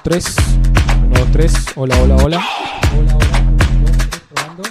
3. 1, 2, 3. Hola, hola, hola. Hola, hola. 1, 2, 3, probando.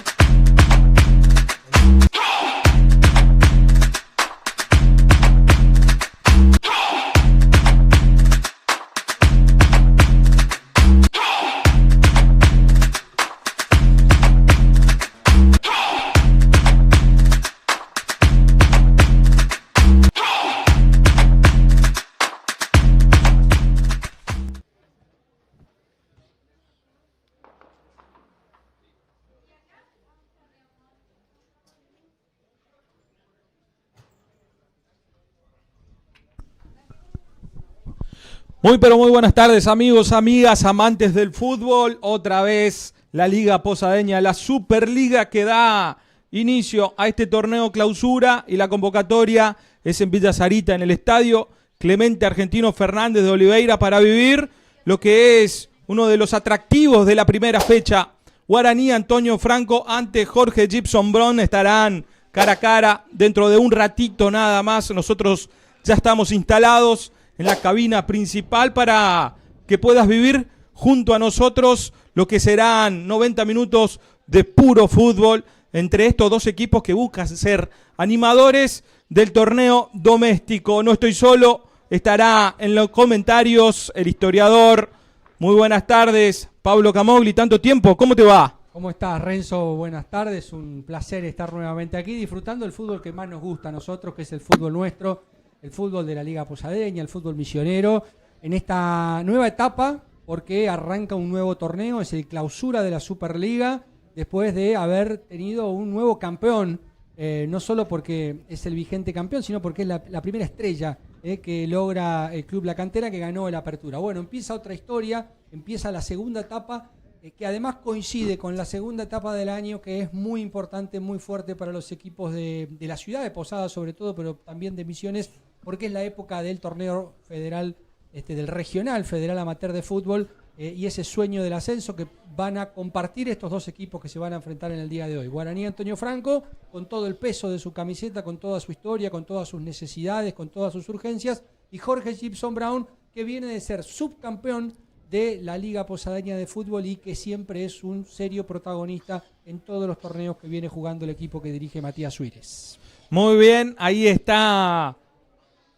Muy pero muy buenas tardes, amigos, amigas, amantes del fútbol. Otra vez la Liga Posadeña, la Superliga que da inicio a este torneo clausura, y la convocatoria es en Villa Sarita, en el estadio Clemente Argentino Fernández de Oliveira, para vivir lo que es uno de los atractivos de la primera fecha. Guaraní Antonio Franco ante Jorge Gibson Brown estarán cara a cara dentro de un ratito nada más. Nosotros ya estamos instalados en la cabina principal para que puedas vivir junto a nosotros lo que serán 90 minutos de puro fútbol entre estos dos equipos que buscan ser animadores del torneo doméstico. No estoy solo, estará en los comentarios el historiador. Muy buenas tardes, Pablo Camogli, tanto tiempo, ¿cómo te va? ¿Cómo estás, Renzo? Buenas tardes, un placer estar nuevamente aquí disfrutando del fútbol que más nos gusta a nosotros, que es el fútbol nuestro, el fútbol de la Liga Posadeña, el fútbol misionero, en esta nueva etapa, porque arranca un nuevo torneo, es el clausura de la Superliga, después de haber tenido un nuevo campeón, no solo porque es el vigente campeón, sino porque es la primera estrella que logra el Club La Cantera, que ganó la apertura. Bueno, empieza otra historia, empieza la segunda etapa, que además coincide con la segunda etapa del año, que es muy importante, muy fuerte para los equipos de la ciudad de Posadas sobre todo, pero también de Misiones, porque es la época del torneo federal, del regional federal amateur de fútbol, y ese sueño del ascenso que van a compartir estos dos equipos que se van a enfrentar en el día de hoy. Guaraní Antonio Franco, con todo el peso de su camiseta, con toda su historia, con todas sus necesidades, con todas sus urgencias, y Jorge Gibson Brown, que viene de ser subcampeón de la Liga Posadeña de Fútbol y que siempre es un serio protagonista en todos los torneos que viene jugando el equipo que dirige Matías Suírez. Muy bien, ahí está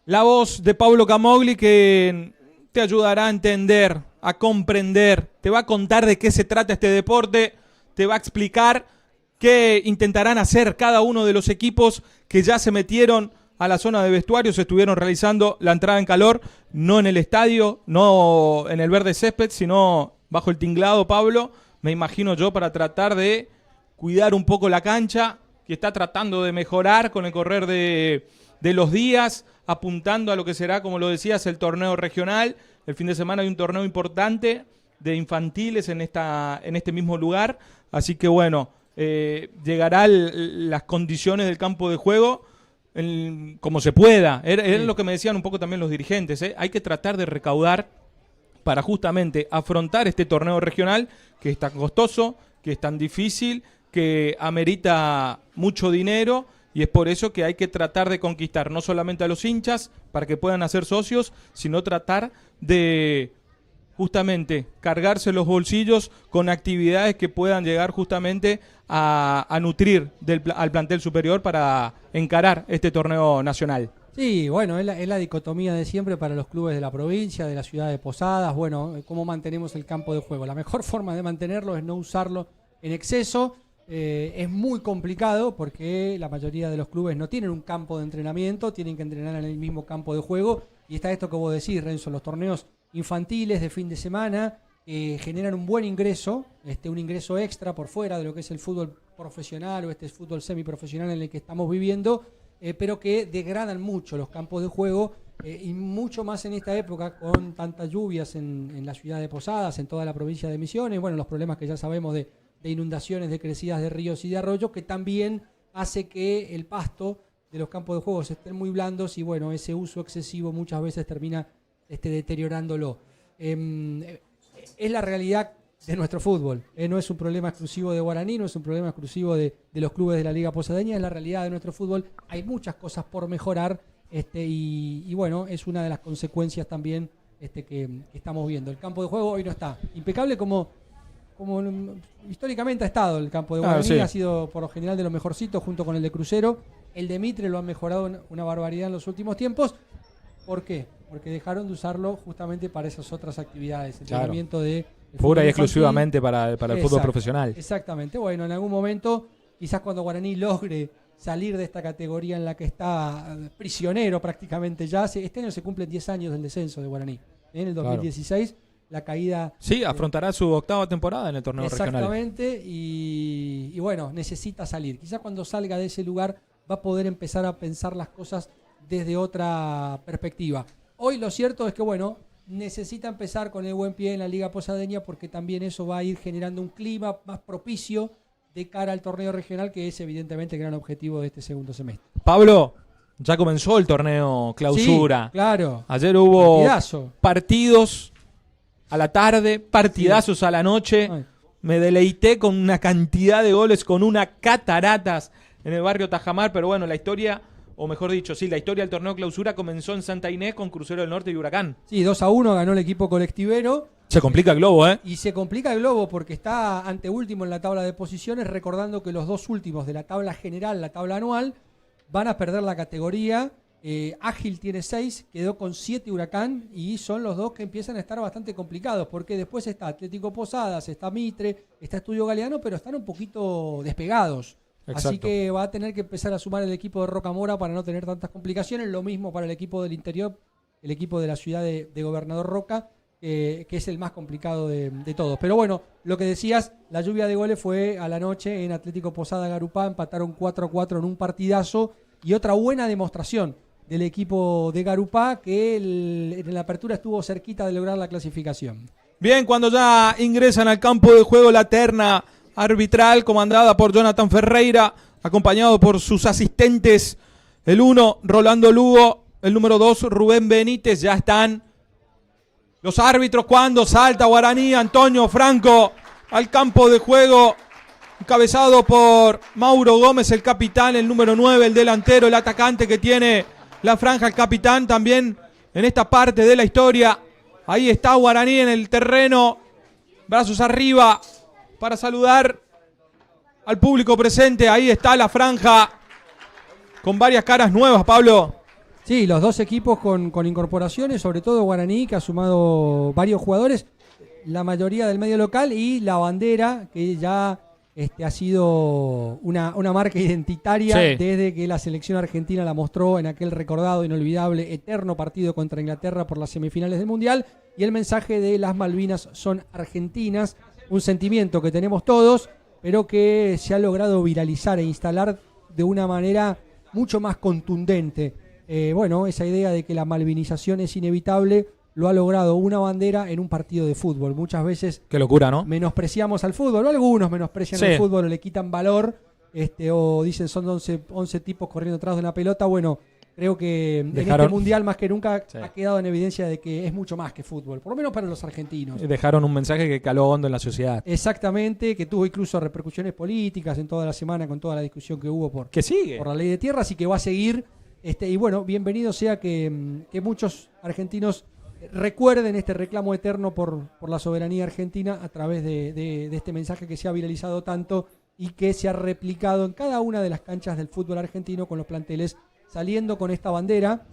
la voz de Pablo Camogli, que te ayudará a entender, a comprender, te va a contar de qué se trata este deporte, te va a explicar qué intentarán hacer cada uno de los equipos que ya se metieron a la zona de vestuarios, estuvieron realizando la entrada en calor, no en el estadio, no en el verde césped, sino bajo el tinglado, Pablo, me imagino yo, para tratar de cuidar un poco la cancha, que está tratando de mejorar con el correr de los días, apuntando a lo que será, como lo decías, el torneo regional. El fin de semana hay un torneo importante de infantiles en este mismo lugar, así que bueno, llegarán las condiciones del campo de juego como se pueda. Era lo que me decían un poco también los dirigentes, hay que tratar de recaudar para justamente afrontar este torneo regional que es tan costoso, que es tan difícil, que amerita mucho dinero, y es por eso que hay que tratar de conquistar no solamente a los hinchas para que puedan hacer socios, sino tratar de justamente cargarse los bolsillos con actividades que puedan llegar justamente a nutrir al plantel superior para encarar este torneo nacional. Sí, bueno, es la dicotomía de siempre para los clubes de la provincia, de la ciudad de Posadas. Bueno, ¿cómo mantenemos el campo de juego? La mejor forma de mantenerlo es no usarlo en exceso. Es muy complicado porque la mayoría de los clubes no tienen un campo de entrenamiento, tienen que entrenar en el mismo campo de juego, y está esto que vos decís, Renzo, los torneos infantiles de fin de semana generan un buen ingreso, un ingreso extra por fuera de lo que es el fútbol profesional o este fútbol semiprofesional en el que estamos viviendo, pero que degradan mucho los campos de juego, y mucho más en esta época con tantas lluvias en la ciudad de Posadas, en toda la provincia de Misiones, bueno, los problemas que ya sabemos de inundaciones, de crecidas de ríos y de arroyos, que también hace que el pasto de los campos de juego estén muy blandos, y bueno, ese uso excesivo muchas veces termina deteriorándolo. Es la realidad de nuestro fútbol, no es un problema exclusivo de Guaraní, no es un problema exclusivo de los clubes de la Liga Posadeña, es la realidad de nuestro fútbol. Hay muchas cosas por mejorar, y bueno, es una de las consecuencias también que estamos viendo. El campo de juego hoy no está impecable como históricamente ha estado el campo de Guaraní, sí. ha sido por lo general de los mejorcitos junto con el de Crucero. El de Mitre lo han mejorado una barbaridad en los últimos tiempos. ¿Por qué? Porque dejaron de usarlo justamente para esas otras actividades, entrenamiento de pura y exclusivamente para el fútbol profesional. Exactamente. Bueno, en algún momento, quizás cuando Guaraní logre salir de esta categoría en la que está prisionero prácticamente ya. Este año se cumplen 10 años del descenso de Guaraní. En el 2016, la caída... Sí, afrontará su 8ª temporada en el torneo regional. Exactamente, y bueno, necesita salir. Quizás cuando salga de ese lugar va a poder empezar a pensar las cosas desde otra perspectiva. Hoy lo cierto es que, bueno, necesita empezar con el buen pie en la Liga Posadeña porque también eso va a ir generando un clima más propicio de cara al torneo regional, que es evidentemente el gran objetivo de este segundo semestre. Pablo, ya comenzó el torneo clausura. Sí, claro. Ayer hubo partidazo. Partidos a la tarde, partidazos a la noche. Ay. Me deleité con una cantidad de goles, con una cataratas en el barrio Tajamar, pero bueno, la historia, o mejor dicho, sí, la historia del torneo clausura comenzó en Santa Inés con Crucero del Norte y Huracán. Sí, 2-1 ganó el equipo colectivero. Se complica el globo, ¿eh? Y se complica el globo porque está anteúltimo en la tabla de posiciones, recordando que los dos últimos de la tabla general, la tabla anual, van a perder la categoría. Ágil tiene 6, quedó con 7 Huracán, y son los dos que empiezan a estar bastante complicados, porque después está Atlético Posadas, está Mitre, está Estudio Galeano, pero están un poquito despegados. Exacto. Así que va a tener que empezar a sumar el equipo de Rocamora para no tener tantas complicaciones. Lo mismo para el equipo del interior, el equipo de la ciudad de Gobernador Roca, que es el más complicado de todos. Pero bueno, lo que decías, la lluvia de goles fue a la noche en Atlético Posada Garupá, empataron 4-4 en un partidazo, y otra buena demostración del equipo de Garupá, que en la apertura estuvo cerquita de lograr la clasificación. Bien, cuando ya ingresan al campo de juego la terna arbitral comandada por Jonathan Ferreira, acompañado por sus asistentes, el 1, Rolando Lugo, el número 2, Rubén Benítez. Ya están los árbitros cuando salta Guaraní. Antonio Franco al campo de juego, encabezado por Mauro Gómez, el capitán, el número 9, el delantero, el atacante que tiene la franja, el capitán también en esta parte de la historia. Ahí está Guaraní en el terreno, brazos arriba para saludar al público presente. Ahí está la franja con varias caras nuevas, Pablo. Sí, los dos equipos con incorporaciones, sobre todo Guaraní, que ha sumado varios jugadores, la mayoría del medio local, y la bandera, que ya ha sido una marca identitaria, sí, desde que la selección argentina la mostró en aquel recordado, inolvidable, eterno partido contra Inglaterra por las semifinales del Mundial. Y el mensaje de las Malvinas son argentinas, un sentimiento que tenemos todos, pero que se ha logrado viralizar e instalar de una manera mucho más contundente. Bueno, esa idea de que la malvinización es inevitable lo ha logrado una bandera en un partido de fútbol. Muchas veces, qué locura, ¿no?, menospreciamos al fútbol, o algunos menosprecian el fútbol, o le quitan valor, o dicen son 11 tipos corriendo atrás de una pelota. Bueno, creo que en este mundial más que nunca ha quedado en evidencia de que es mucho más que fútbol, por lo menos para los argentinos. Dejaron un mensaje que caló hondo en la sociedad. Exactamente, que tuvo incluso repercusiones políticas en toda la semana con toda la discusión que hubo por la ley de tierras, y que va a seguir. Y bueno, bienvenido sea que muchos argentinos recuerden este reclamo eterno por la soberanía argentina a través de este mensaje que se ha viralizado tanto y que se ha replicado en cada una de las canchas del fútbol argentino, con los planteles saliendo con esta bandera,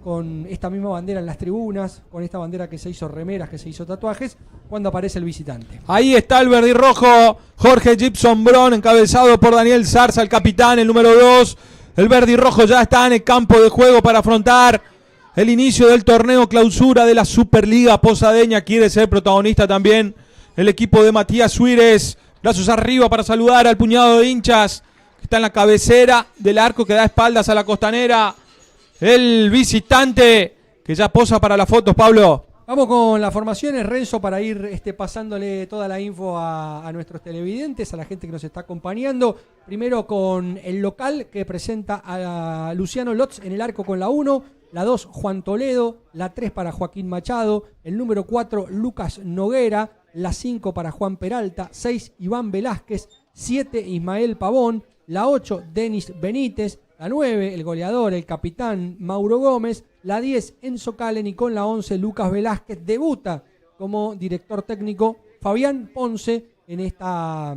con esta misma bandera en las tribunas, con esta bandera que se hizo remeras, que se hizo tatuajes, cuando aparece el visitante. Ahí está el verdirrojo, Jorge Gibson Bron, encabezado por Daniel Zarza, el capitán, el número 2. El verdirrojo ya está en el campo de juego para afrontar el inicio del torneo clausura de la Superliga Posadeña. Quiere ser protagonista también el equipo de Matías Suírez. Brazos arriba para saludar al puñado de hinchas que está en la cabecera del arco, que da espaldas a la costanera. El visitante que ya posa para las fotos, Pablo. Vamos con las formaciones, Renzo, para ir pasándole toda la info a nuestros televidentes, a la gente que nos está acompañando. Primero con el local, que presenta a Luciano Lotz en el arco con la 1, la 2 Juan Toledo, la 3 para Joaquín Machado, el número 4 Lucas Noguera, la 5 para Juan Peralta, 6 Iván Velázquez, 7 Ismael Pavón, la 8 Denis Benítez, la 9 el goleador, el capitán Mauro Gómez, La 10, Enzo Calen, y con la 11, Lucas Velázquez. Debuta como director técnico Fabián Ponce en esta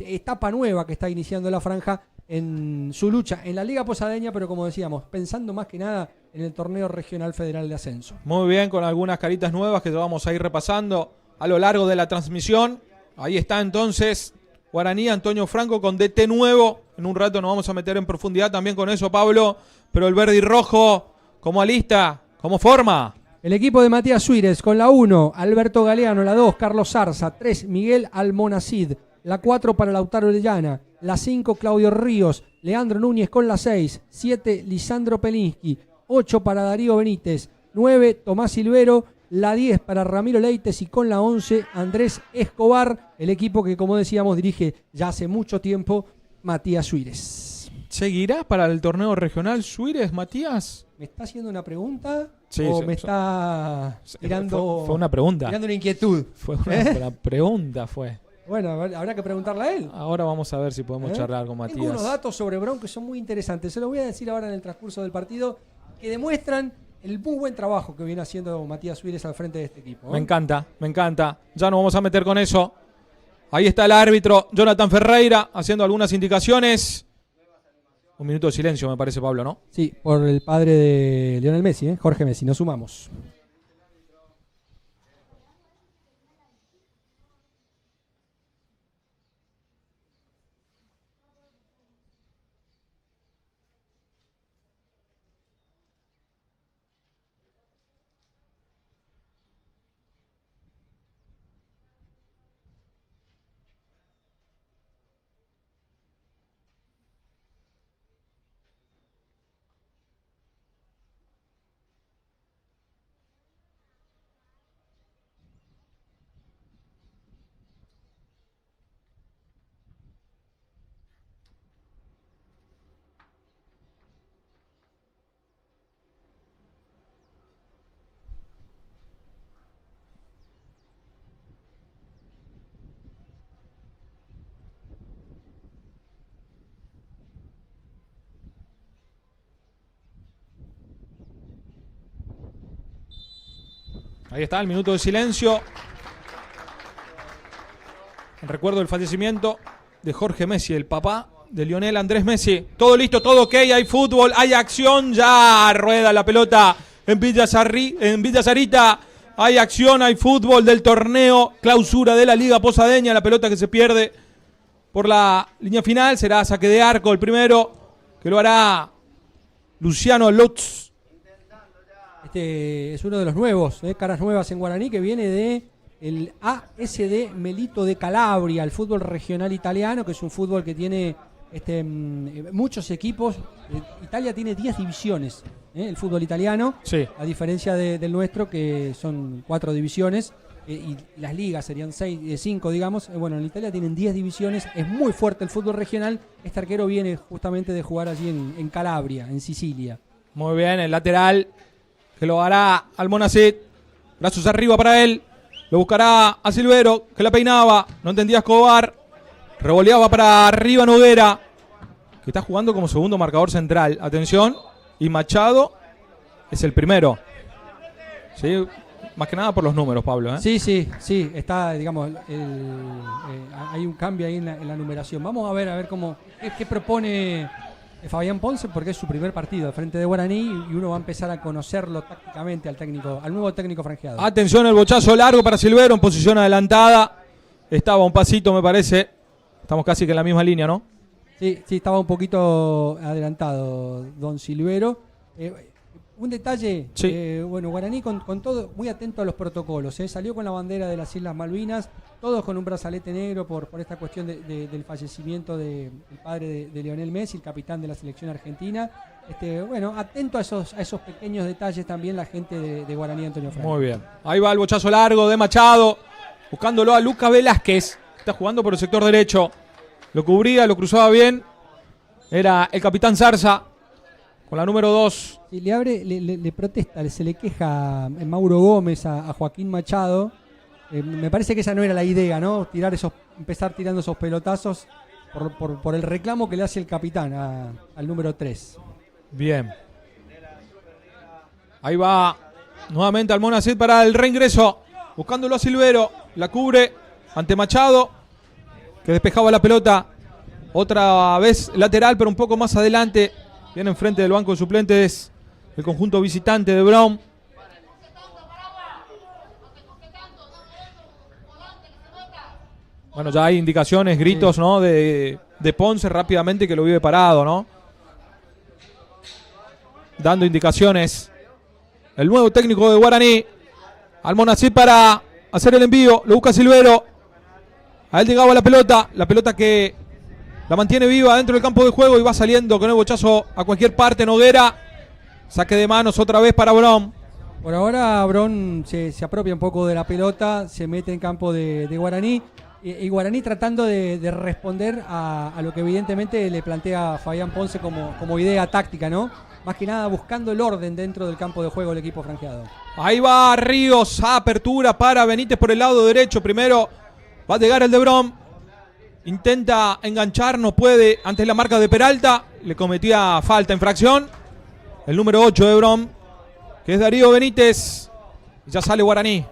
etapa nueva que está iniciando la franja en su lucha en la Liga Posadeña, pero como decíamos, pensando más que nada en el torneo regional federal de ascenso. Muy bien, con algunas caritas nuevas que vamos a ir repasando a lo largo de la transmisión. Ahí está entonces Guaraní, Antonio Franco con DT nuevo. En un rato nos vamos a meter en profundidad también con eso, Pablo. Pero el verde y rojo, como alista, como forma. El equipo de Matías Suírez con la 1, Alberto Galeano, la 2, Carlos Zarza, 3, Miguel Almonacid, la 4 para Lautaro Orellana, la 5, Claudio Ríos, Leandro Núñez con la 6, 7, Lisandro Pelinski, 8 para Darío Benítez, 9, Tomás Silvero, la 10 para Ramiro Leites y con la 11, Andrés Escobar, el equipo que, como decíamos, dirige ya hace mucho tiempo Matías Suírez. ¿Seguirá para el torneo regional Suírez, Matías? ¿Me está haciendo una pregunta? Sí, ¿O sí, me está tirando, fue una pregunta. tirando una inquietud? Fue una pregunta, fue. Bueno, habrá que preguntarle a él. Ahora vamos a ver si podemos charlar con Matías. Tengo unos datos sobre Brown que son muy interesantes. Se los voy a decir ahora en el transcurso del partido, que demuestran el muy buen trabajo que viene haciendo Matías Suírez al frente de este equipo. Me encanta, me encanta. Ya nos vamos a meter con eso. Ahí está el árbitro Jonathan Ferreira haciendo algunas indicaciones. Un minuto de silencio, me parece, Pablo, ¿no? Sí, por el padre de Lionel Messi, Jorge Messi. Nos sumamos. Ahí está el minuto de silencio. En recuerdo del fallecimiento de Jorge Messi, el papá de Lionel Andrés Messi. Todo listo, todo ok, hay fútbol, hay acción, ya rueda la pelota en Villa Sarita. Hay acción, hay fútbol del torneo, clausura de la Liga Posadeña. La pelota que se pierde por la línea final será saque de arco el primero, que lo hará Luciano Lutz. Este es uno de los nuevos, caras nuevas en Guaraní, que viene de el ASD Melito de Calabria, el fútbol regional italiano, que es un fútbol que tiene muchos equipos. Italia tiene 10 divisiones, el fútbol italiano, sí, a diferencia del nuestro, que son 4 divisiones, y las ligas serían 5, digamos. Bueno, en Italia tienen 10 divisiones, es muy fuerte el fútbol regional. Este arquero viene justamente de jugar allí en Calabria, en Sicilia. Muy bien, el lateral, que lo hará Almonacid, brazos arriba para él, lo buscará a Silvero, que la peinaba, no entendía Escobar, revoleaba para arriba Noguera, que está jugando como segundo marcador central, atención, y Machado es el primero, ¿sí? Más que nada por los números, Pablo, Sí, está, digamos, hay un cambio ahí en la numeración. Vamos a ver cómo, qué propone Fabián Ponce, porque es su primer partido al frente de Guaraní y uno va a empezar a conocerlo tácticamente al nuevo técnico franjeado. Atención, el bochazo largo para Silvero en posición adelantada. Estaba un pasito, me parece. Estamos casi que en la misma línea, ¿no? Sí, estaba un poquito adelantado don Silvero. Un detalle, sí. Bueno, Guaraní con todo, muy atento a los protocolos. Salió con la bandera de las Islas Malvinas, todos con un brazalete negro por esta cuestión del fallecimiento del padre de Lionel Messi, el capitán de la selección argentina. Bueno, atento a esos pequeños detalles también la gente de Guaraní, Antonio Franco. Muy bien. Ahí va el bochazo largo de Machado, buscándolo a Lucas Velázquez. Está jugando por el sector derecho. Lo cubría, lo cruzaba bien. Era el capitán Zarza, con la número 2. Sí, le protesta, se le queja Mauro Gómez a Joaquín Machado. Me parece que esa no era la idea, ¿no? Empezar tirando esos pelotazos por el reclamo que le hace el capitán al número 3. Bien. Ahí va nuevamente Almonacid para el reingreso. Buscándolo a Silvero. La cubre ante Machado, que despejaba la pelota. Otra vez lateral, pero un poco más adelante. Viene enfrente del banco de suplentes el conjunto visitante de Brown. Bueno, ya hay indicaciones, gritos, sí, ¿no? De Ponce rápidamente, que lo vive parado, ¿no? Dando indicaciones. El nuevo técnico de Guaraní. Almonacid para hacer el envío. Lo busca Silvero. A él llegaba la pelota que la mantiene viva dentro del campo de juego y va saliendo con el bochazo a cualquier parte. Noguera, saque de manos otra vez para Brown. Por ahora Brown se apropia un poco de la pelota, se mete en campo de Guaraní y Guaraní tratando de responder a lo que evidentemente le plantea Fabián Ponce como idea táctica, ¿no? Más que nada buscando el orden dentro del campo de juego del equipo franjeado. Ahí va Ríos, apertura para Benítez por el lado derecho. Primero va a llegar el de Brown. Intenta enganchar, no puede ante la marca de Peralta. Le cometía falta, infracción. El número 8 de Brown, que es Darío Benítez. Ya sale Guaraní.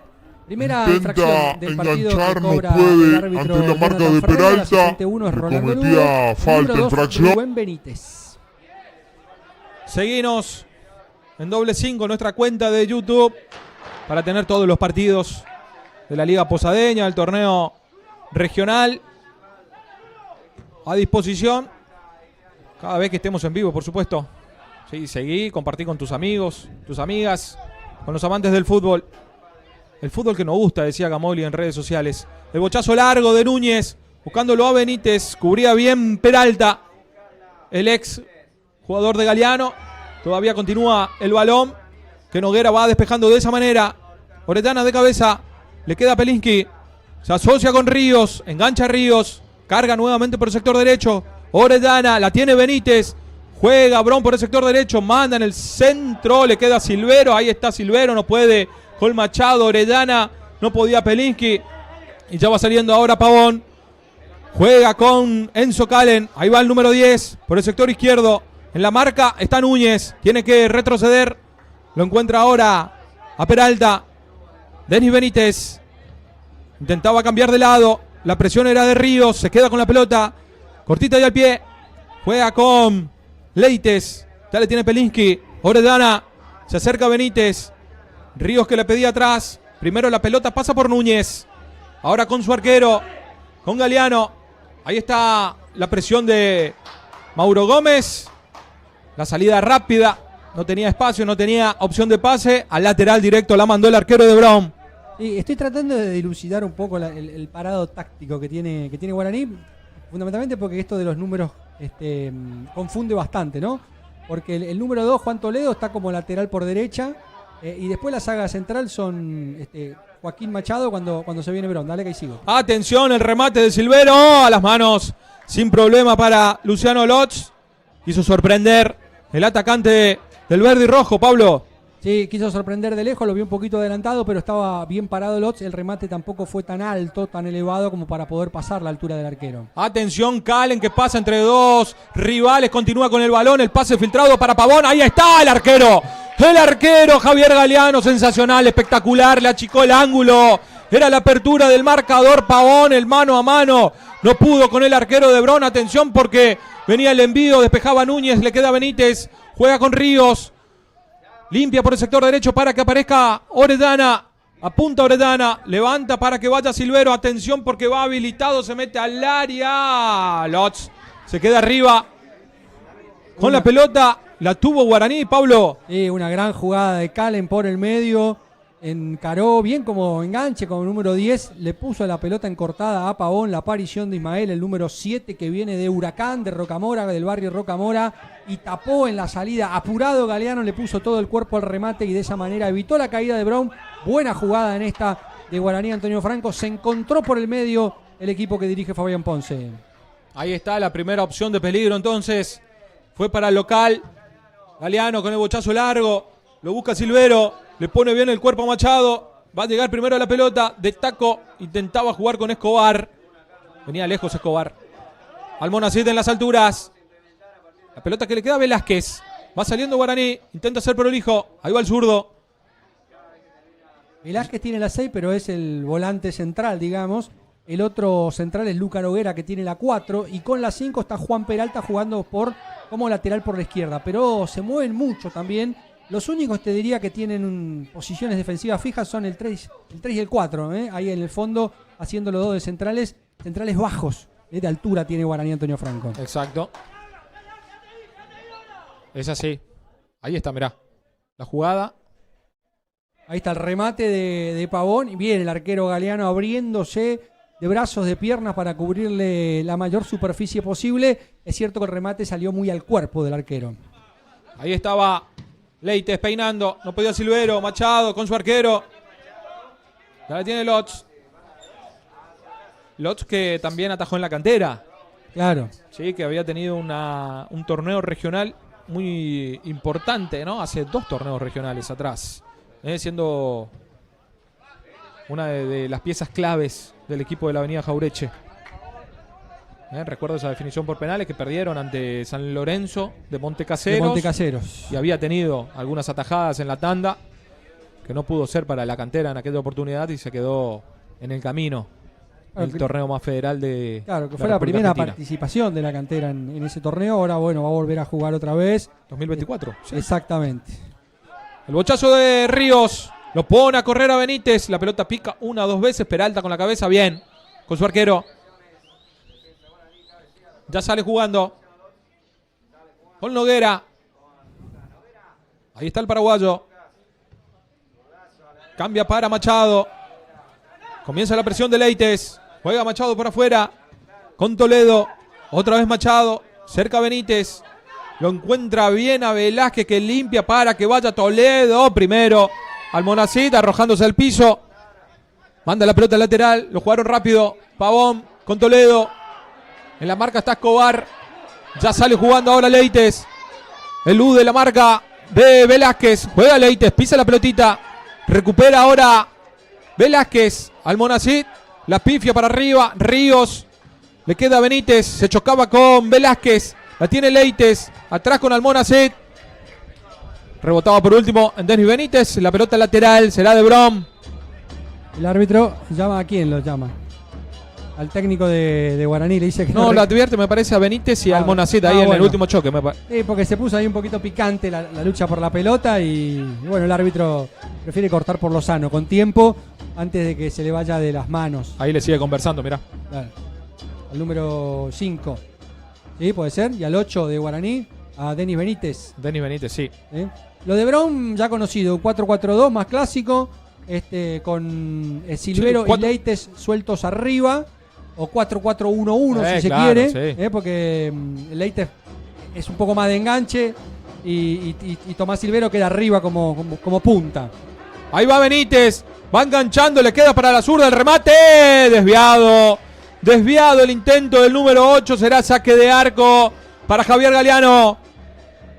Primera infracción del partido que cobra el árbitro ante la marca de Peralta. Le cometía falta, infracción. Rubén Benítez. Seguinos en doble 5 nuestra cuenta de YouTube para tener todos los partidos de la Liga Posadeña, del torneo regional a disposición cada vez que estemos en vivo, por supuesto. Sí, seguí, compartí con tus amigos, tus amigas, con los amantes del fútbol. El fútbol que nos gusta, decía Camogli en redes sociales. El bochazo largo de Núñez, buscándolo a Benítez, cubría bien Peralta, el ex jugador de Galeano. Todavía continúa el balón, que Noguera va despejando de esa manera. Orellana de cabeza, le queda a Pelinski, se asocia con Ríos, engancha a Ríos, carga nuevamente por el sector derecho. Orellana, la tiene Benítez, juega Brown por el sector derecho, manda en el centro, le queda a Silvero, ahí está Silvero, no puede con Machado. Orellana, no podía Pelinski, y ya va saliendo ahora Pavón. Juega con Enzo Calen, ahí va el número 10 por el sector izquierdo. En la marca está Núñez, tiene que retroceder, lo encuentra ahora a Peralta. Denis Benítez intentaba cambiar de lado, la presión era de Ríos, se queda con la pelota, cortita y al pie, juega con Leites, ya le tiene Pelinski. Orellana, se acerca Benítez, Ríos que le pedía atrás, primero la pelota pasa por Núñez, ahora con su arquero, con Galeano, ahí está la presión de Mauro Gómez, la salida rápida, no tenía espacio, no tenía opción de pase, al lateral directo la mandó el arquero de Brown. Sí, estoy tratando de dilucidar un poco el parado táctico que tiene Guaraní, fundamentalmente porque esto de los números confunde bastante, ¿no? Porque el número 2, Juan Toledo, está como lateral por derecha, y después la saga central son Joaquín Machado cuando se viene Brown. Dale que ahí sigo. Atención, el remate de Silvero, a las manos, sin problema para Luciano Lotz. Quiso sorprender el atacante del verde y rojo, Pablo. Sí, quiso sorprender de lejos, lo vio un poquito adelantado, pero estaba bien parado Lotz. El remate tampoco fue tan alto, tan elevado como para poder pasar la altura del arquero. Atención, Calen, que pasa entre dos rivales, continúa con el balón, el pase filtrado para Pavón. Ahí está el arquero. El arquero Javier Galeano, sensacional, espectacular, le achicó el ángulo. Era la apertura del marcador. Pavón, el mano a mano, no pudo con el arquero de Brown. Atención porque venía el envío, despejaba Núñez, le queda Benítez, juega con Ríos. Limpia por el sector derecho para que aparezca Orellana. Apunta Orellana, levanta para que vaya Silvero. Atención porque va habilitado, se mete al área. Lotz se queda arriba con la pelota. La tuvo Guaraní, Pablo. Sí, una gran jugada de Calen por el medio. Encaró bien como enganche con el número 10. Le puso la pelota encortada a Pavón. La aparición de Ismael, el número 7, que viene de Huracán, de Rocamora, del barrio Rocamora. Y tapó en la salida. Apurado Galeano, le puso todo el cuerpo al remate y de esa manera evitó la caída de Brown. Buena jugada en esta de Guaraní, Antonio Franco. Se encontró por el medio el equipo que dirige Fabián Ponce. Ahí está la primera opción de peligro entonces. Fue para el local. Galeano con el bochazo largo. Lo busca Silvero. Le pone bien el cuerpo a Machado. Va a llegar primero a la pelota. De taco. Intentaba jugar con Escobar. Venía lejos Escobar. Almonacid en las alturas. La pelota que le queda a Velázquez. Va saliendo Guaraní. Intenta ser prolijo. Ahí va el zurdo. Velázquez tiene la 6, pero es el volante central, digamos. El otro central es Luca Noguera, que tiene la 4. Y con la 5 está Juan Peralta jugando como lateral por la izquierda. Pero se mueven mucho también. Los únicos, te diría, que tienen posiciones defensivas fijas son el 3 y el 4. Ahí en el fondo, haciendo los dos de centrales bajos. De altura tiene Guaraní Antonio Franco. Exacto. Es así. Ahí está, mirá. La jugada. Ahí está el remate de Pavón. Y viene el arquero Galeano abriéndose de brazos, de piernas para cubrirle la mayor superficie posible. Es cierto que el remate salió muy al cuerpo del arquero. Ahí estaba Leites peinando. No podía Silvero. Machado con su arquero. Ya la tiene Lotz. Lotz que también atajó en la cantera. Claro. Sí, que había tenido un torneo regional muy importante, ¿no? Hace 2 torneos regionales atrás. Siendo una de las piezas claves del equipo de la Avenida Jaureche. Recuerdo esa definición por penales que perdieron ante San Lorenzo de Montecaseros. Y había tenido algunas atajadas en la tanda que no pudo ser para la cantera en aquella oportunidad y se quedó en el camino. El torneo más federal de Claro, que fue la primera participación de la cantera en ese torneo. Ahora, bueno, va a volver a jugar otra vez. 2024. Sí. Exactamente. El bochazo de Ríos. Lo pone a correr a Benítez. La pelota pica 1 o 2 veces. Peralta con la cabeza. Bien. Con su arquero. Ya sale jugando. Con Noguera. Ahí está el paraguayo. Cambia para Machado. Comienza la presión de Leites. Juega Machado por afuera. Con Toledo. Otra vez Machado. Cerca Benítez. Lo encuentra bien a Velázquez que limpia para que vaya Toledo. Primero Almonacid arrojándose al piso. Manda la pelota lateral. Lo jugaron rápido. Pavón con Toledo. En la marca está Escobar. Ya sale jugando ahora Leites. Elude la marca de Velázquez. Juega Leites. Pisa la pelotita. Recupera ahora Velázquez. Almonacid. La pifia para arriba. Ríos. Le queda Benítez. Se chocaba con Velázquez. La tiene Leites. Atrás con Almonacid. Rebotaba por último en Denis Benítez. La pelota lateral será de Brom. El árbitro llama a quién lo llama. Al técnico de Guaraní le dice que no lo advierte, me parece, a Benítez y Almonacid ahí en el último choque. Sí, porque se puso ahí un poquito picante la lucha por la pelota y bueno, el árbitro prefiere cortar por lo sano, con tiempo, antes de que se le vaya de las manos. Ahí le sigue conversando, mirá. Claro. Al número 5. Sí, puede ser. Y al 8 de Guaraní, a Denis Benítez. Denis Benítez, sí. Lo de Brown ya conocido, 4-4-2, más clásico, con Silvero y Leites sueltos arriba. O 4-4-1-1 si se quiere, sí. Porque Leites es un poco más de enganche y Tomás Silvero queda arriba como punta. Ahí va Benítez, va enganchando, le queda para la zurda el remate, desviado el intento del número 8, será saque de arco para Javier Galeano.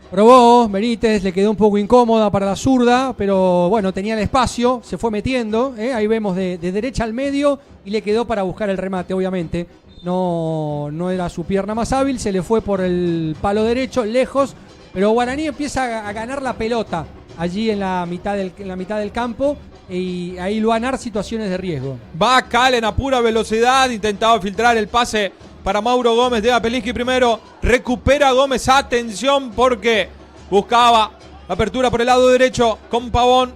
Probó Benítez, le quedó un poco incómoda para la zurda, pero bueno, tenía el espacio, se fue metiendo. Ahí vemos de derecha al medio y le quedó para buscar el remate, obviamente. No era su pierna más hábil, se le fue por el palo derecho, lejos. Pero Guaraní empieza a ganar la pelota allí en la mitad del campo y ahí luanar situaciones de riesgo. Va Calen a pura velocidad, intentaba filtrar el pase para Mauro Gómez, llega Pelinski primero, recupera Gómez, atención porque buscaba apertura por el lado derecho con Pavón,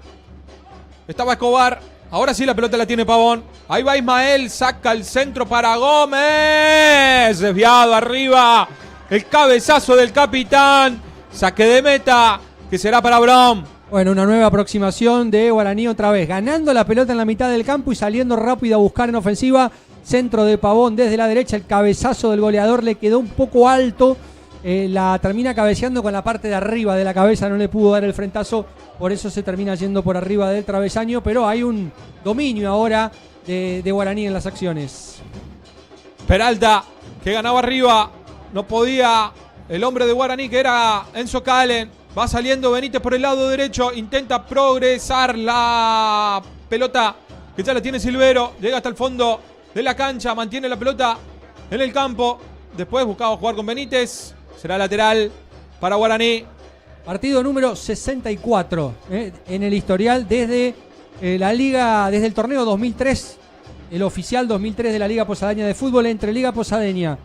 estaba Escobar, ahora sí la pelota la tiene Pavón, ahí va Ismael, saca el centro para Gómez, desviado arriba, el cabezazo del capitán, saque de meta que será para Brom. Bueno, una nueva aproximación de Guaraní otra vez, ganando la pelota en la mitad del campo y saliendo rápido a buscar en ofensiva. Centro de Pavón desde la derecha, el cabezazo del goleador le quedó un poco alto, la termina cabeceando con la parte de arriba de la cabeza, no le pudo dar el frentazo, por eso se termina yendo por arriba del travesaño, pero hay un dominio ahora de Guaraní en las acciones. Peralta, que ganaba arriba, no podía el hombre de Guaraní, que era Enzo Calen, va saliendo Benítez por el lado derecho, intenta progresar la pelota, que ya la tiene Silvero, llega hasta el fondo de la cancha, mantiene la pelota en el campo, después buscaba jugar con Benítez, será lateral para Guaraní, Partido número 64 en el historial desde la Liga, desde el torneo 2003, el oficial 2003 de la Liga Posadeña de Fútbol, entre Liga Posadeña,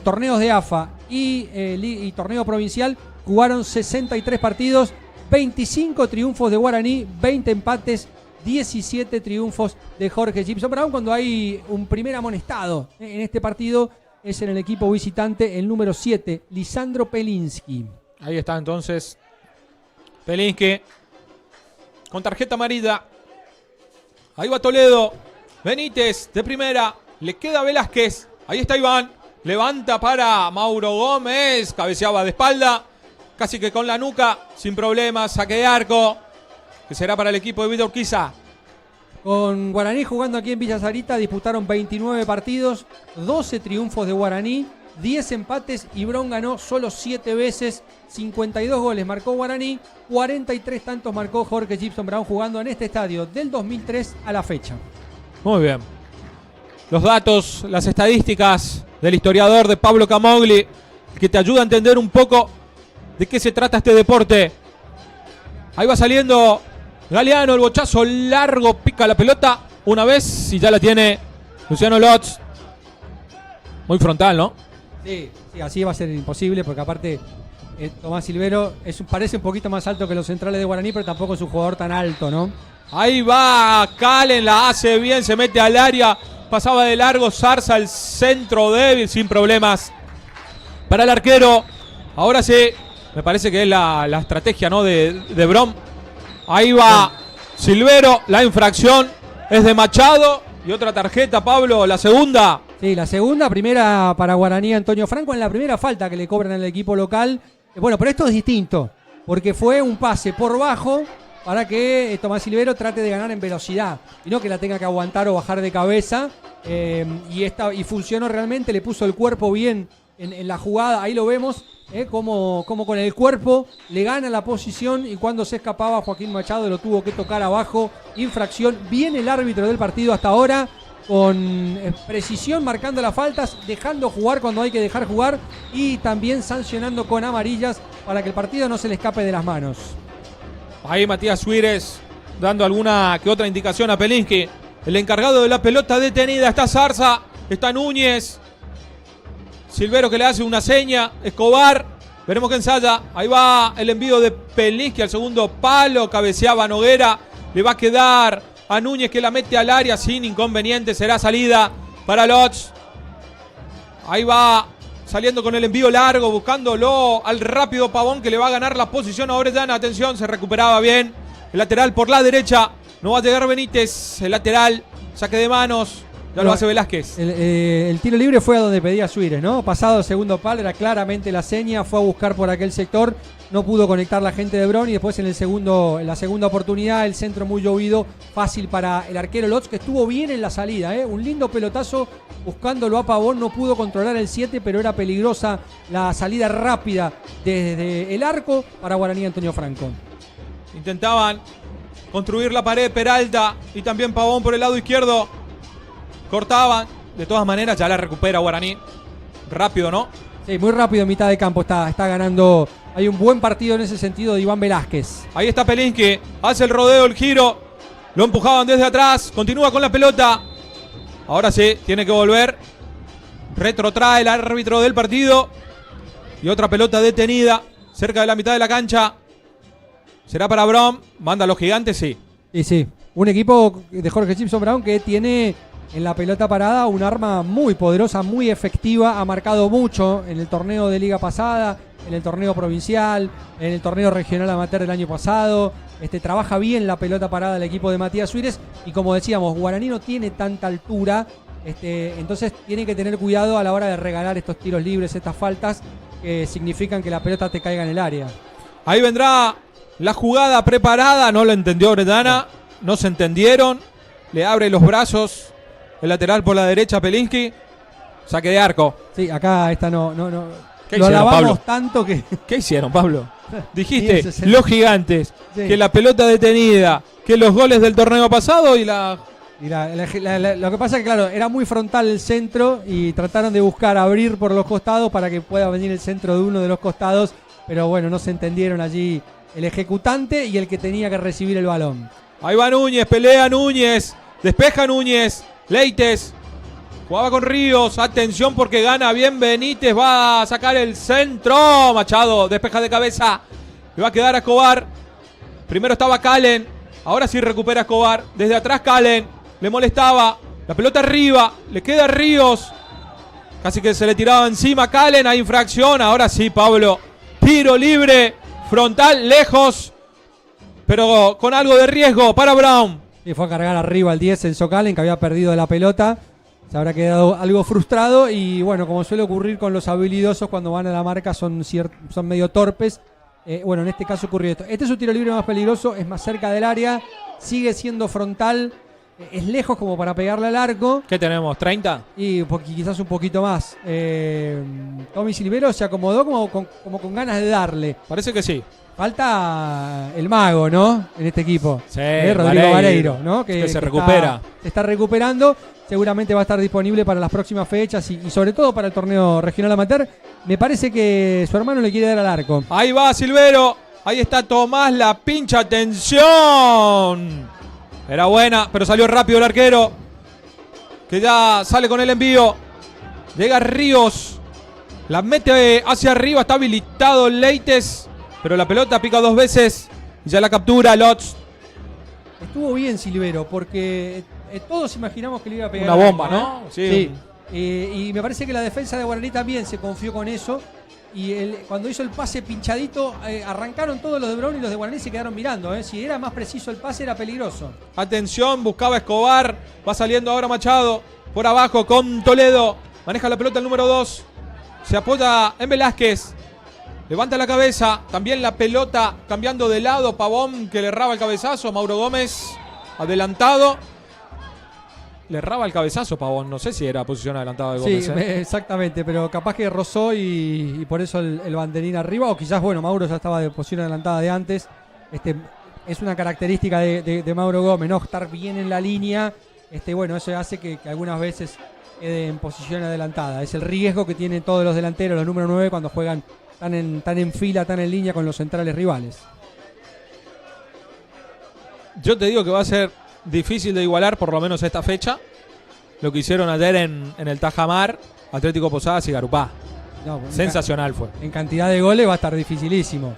torneos de AFA y torneo provincial. Jugaron 63 partidos, 25 triunfos de Guaraní, 20 empates, 17 triunfos de Jorge Gibson Brown. Cuando hay un primer amonestado en este partido es en el equipo visitante, el número 7, Lisandro Pelinski. Ahí está entonces Pelinski con tarjeta amarilla. Ahí va Toledo. Benítez de primera. Le queda Velázquez. Ahí está Iván. Levanta para Mauro Gómez. Cabeceaba de espalda. Casi que con la nuca. Sin problemas. Saque de arco. Que será para el equipo de Villa Urquiza. Con Guaraní jugando aquí en Villa Sarita disputaron 29 partidos. 12 triunfos de Guaraní. 10 empates y Bron ganó solo 7 veces. 52 goles marcó Guaraní. 43 tantos marcó Jorge Gibson Brown jugando en este estadio del 2003 a la fecha. Muy bien. Los datos, las estadísticas del historiador de Pablo Camogli, que te ayuda a entender un poco de qué se trata este deporte. Ahí va saliendo Galeano, el bochazo largo, pica la pelota una vez y ya la tiene Luciano Lotz. Muy frontal, ¿no? Sí, así va a ser imposible porque aparte Tomás Silvero parece un poquito más alto que los centrales de Guaraní, pero tampoco es un jugador tan alto, ¿no? Ahí va Calen, la hace bien, se mete al área, pasaba de largo, Zarza el centro débil, sin problemas para el arquero. Ahora sí, me parece que es la estrategia, ¿no? de Brom. Ahí va Silvero, la infracción es de Machado y otra tarjeta, Pablo, la segunda. Sí, la segunda, primera para Guaraní Antonio Franco en la primera falta que le cobran al equipo local. Bueno, pero esto es distinto, porque fue un pase por bajo para que Tomás Silvero trate de ganar en velocidad y no que la tenga que aguantar o bajar de cabeza. Y funcionó realmente, le puso el cuerpo bien en la jugada, ahí lo vemos, como con el cuerpo le gana la posición y cuando se escapaba Joaquín Machado lo tuvo que tocar abajo. Infracción, viene el árbitro del partido hasta ahora con precisión marcando las faltas, dejando jugar cuando hay que dejar jugar y también sancionando con amarillas para que el partido no se le escape de las manos. Ahí Matías Suírez dando alguna que otra indicación a Pelinski. El encargado de la pelota detenida está Zarza, está Núñez. Silvero que le hace una seña, Escobar, veremos que ensaya. Ahí va el envío de Pelinski al segundo palo, cabeceaba Noguera, le va a quedar a Núñez que la mete al área sin inconveniente, será salida para Lotz. Ahí va saliendo con el envío largo, buscándolo al rápido Pavón que le va a ganar la posición a Orellana. Atención, se recuperaba bien el lateral por la derecha, no va a llegar Benítez, el lateral, saque de manos, ya lo hace Velázquez. El tiro libre fue a donde pedía Suírez, ¿no? Pasado el segundo palo, era claramente la seña, fue a buscar por aquel sector, no pudo conectar la gente de Bron y después en la segunda oportunidad el centro muy llovido, fácil para el arquero Lotz que estuvo bien en la salida, un lindo pelotazo buscándolo a Pavón, no pudo controlar el 7 pero era peligrosa la salida rápida desde el arco para Guaraní Antonio Franco. Intentaban construir la pared Peralta y también Pavón por el lado izquierdo, cortaban, de todas maneras ya la recupera Guaraní, rápido, ¿no? Sí, muy rápido en mitad de campo está ganando. Hay un buen partido en ese sentido de Iván Velázquez. Ahí está Pelinski, hace el rodeo, el giro. Lo empujaban desde atrás, continúa con la pelota. Ahora sí, tiene que volver. Retrotrae el árbitro del partido. Y otra pelota detenida, cerca de la mitad de la cancha. ¿Será para Brown? ¿Manda a los gigantes? Sí. Sí. Un equipo de Jorge Gibson Brown que tiene en la pelota parada un arma muy poderosa, muy efectiva. Ha marcado mucho en el torneo de liga pasada, en el torneo provincial, en el torneo regional amateur del año pasado. Trabaja bien la pelota parada el equipo de Matías Suírez. Y como decíamos, Guaraní no tiene tanta altura. Entonces tiene que tener cuidado a la hora de regalar estos tiros libres, estas faltas que significan que la pelota te caiga en el área. Ahí vendrá la jugada preparada, no lo entendió Orellana, no se entendieron. Le abre los brazos el lateral por la derecha Pelinski. Saque de arco. Sí, acá no. ¿Qué lo hicieron, alabamos Pablo? Tanto que... ¿Qué hicieron, Pablo? Dijiste, Sí, los gigantes, sí, que la pelota detenida, que los goles del torneo pasado y la... Lo que pasa es que, claro, era muy frontal el centro y trataron de buscar abrir por los costados para que pueda venir el centro de uno de los costados pero bueno, no se entendieron allí el ejecutante y el que tenía que recibir el balón. Ahí va Núñez, pelea Núñez, despeja Núñez, Leites, jugaba con Ríos, atención porque gana bien Benítez, va a sacar el centro, Machado, despeja de cabeza, le va a quedar a Escobar, primero estaba Calen, ahora sí recupera Escobar, desde atrás Calen, le molestaba, la pelota arriba, le queda Ríos, casi que se le tiraba encima Calen, hay infracción, ahora sí Pablo, tiro libre, frontal, lejos, pero con algo de riesgo para Brown. Y fue a cargar arriba al 10 Enzo Calen, que había perdido la pelota. Se habrá quedado algo frustrado y bueno, como suele ocurrir con los habilidosos cuando van a la marca son medio torpes. Bueno, en este caso ocurrió esto. Este es un tiro libre más peligroso, es más cerca del área, sigue siendo frontal, es lejos como para pegarle al arco. ¿Qué tenemos? ¿30? Y quizás un poquito más. Tommy Silvero se acomodó como con ganas de darle. Parece que sí. Falta el mago, ¿no? En este equipo. Sí, Rodrigo Vareiro, ¿no? Que se recupera. Se está recuperando. Seguramente va a estar disponible para las próximas fechas y sobre todo para el torneo regional amateur. Me parece que su hermano le quiere dar al arco. Ahí va Silvero. Ahí está Tomás, la pincha. ¡Atención! Era buena, pero salió rápido el arquero. Que ya sale con el envío. Llega Ríos. La mete hacia arriba. Está habilitado Leites. Pero la pelota pica 2 veces. Y ya la captura Lotz. Estuvo bien Silvero porque todos imaginamos que le iba a pegar. Una bomba, ¿no? Sí. Y me parece que la defensa de Guaraní también se confió con eso. Y cuando hizo el pase pinchadito, arrancaron todos los de Brown y los de Guaraní se quedaron mirando. Si era más preciso el pase, era peligroso. Atención, buscaba Escobar. Va saliendo ahora Machado. Por abajo con Toledo. Maneja la pelota el número 2. Se apoya en Velázquez. Levanta la cabeza, también la pelota cambiando de lado, Pavón que le erraba el cabezazo, Mauro Gómez adelantado. Le erraba el cabezazo Pavón, no sé si era posición adelantada de Gómez. Sí, exactamente, pero capaz que rozó y por eso el banderín arriba, o quizás, bueno, Mauro ya estaba de posición adelantada de antes. Es una característica de Mauro Gómez, ¿no? Estar bien en la línea, bueno, eso hace que algunas veces quede en posición adelantada. Es el riesgo que tienen todos los delanteros, los número 9, cuando juegan tan en fila, tan en línea con los centrales rivales. Yo te digo que va a ser difícil de igualar, por lo menos esta fecha, lo que hicieron ayer en el Tajamar, Atlético Posadas y Garupá. No, sensacional fue. En cantidad de goles va a estar dificilísimo.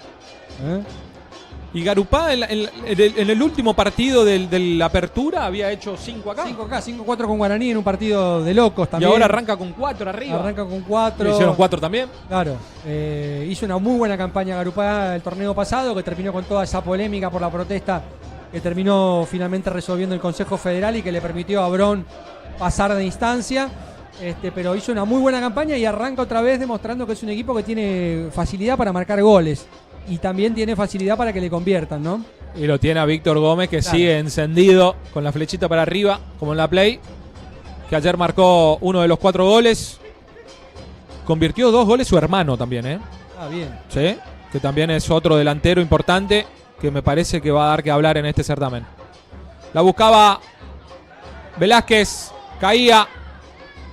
Y Garupá en el último partido de la apertura había hecho 5 acá. 5 acá, 5-4 con Guaraní en un partido de locos también. Y ahora arranca con 4 arriba. Arranca con 4. ¿Hicieron 4 también? Claro. Hizo una muy buena campaña Garupá el torneo pasado, que terminó con toda esa polémica por la protesta que terminó finalmente resolviendo el Consejo Federal y que le permitió a Brown pasar de instancia. Pero hizo una muy buena campaña y arranca otra vez demostrando que es un equipo que tiene facilidad para marcar goles. Y también tiene facilidad para que le conviertan, ¿no? Y lo tiene a Víctor Gómez, que claro, sigue encendido con la flechita para arriba, como en la Play. Que ayer marcó uno de los 4 goles. Convirtió 2 goles su hermano también, ¿eh? Ah, bien. Sí, que también es otro delantero importante que me parece que va a dar que hablar en este certamen. La buscaba Velázquez, caía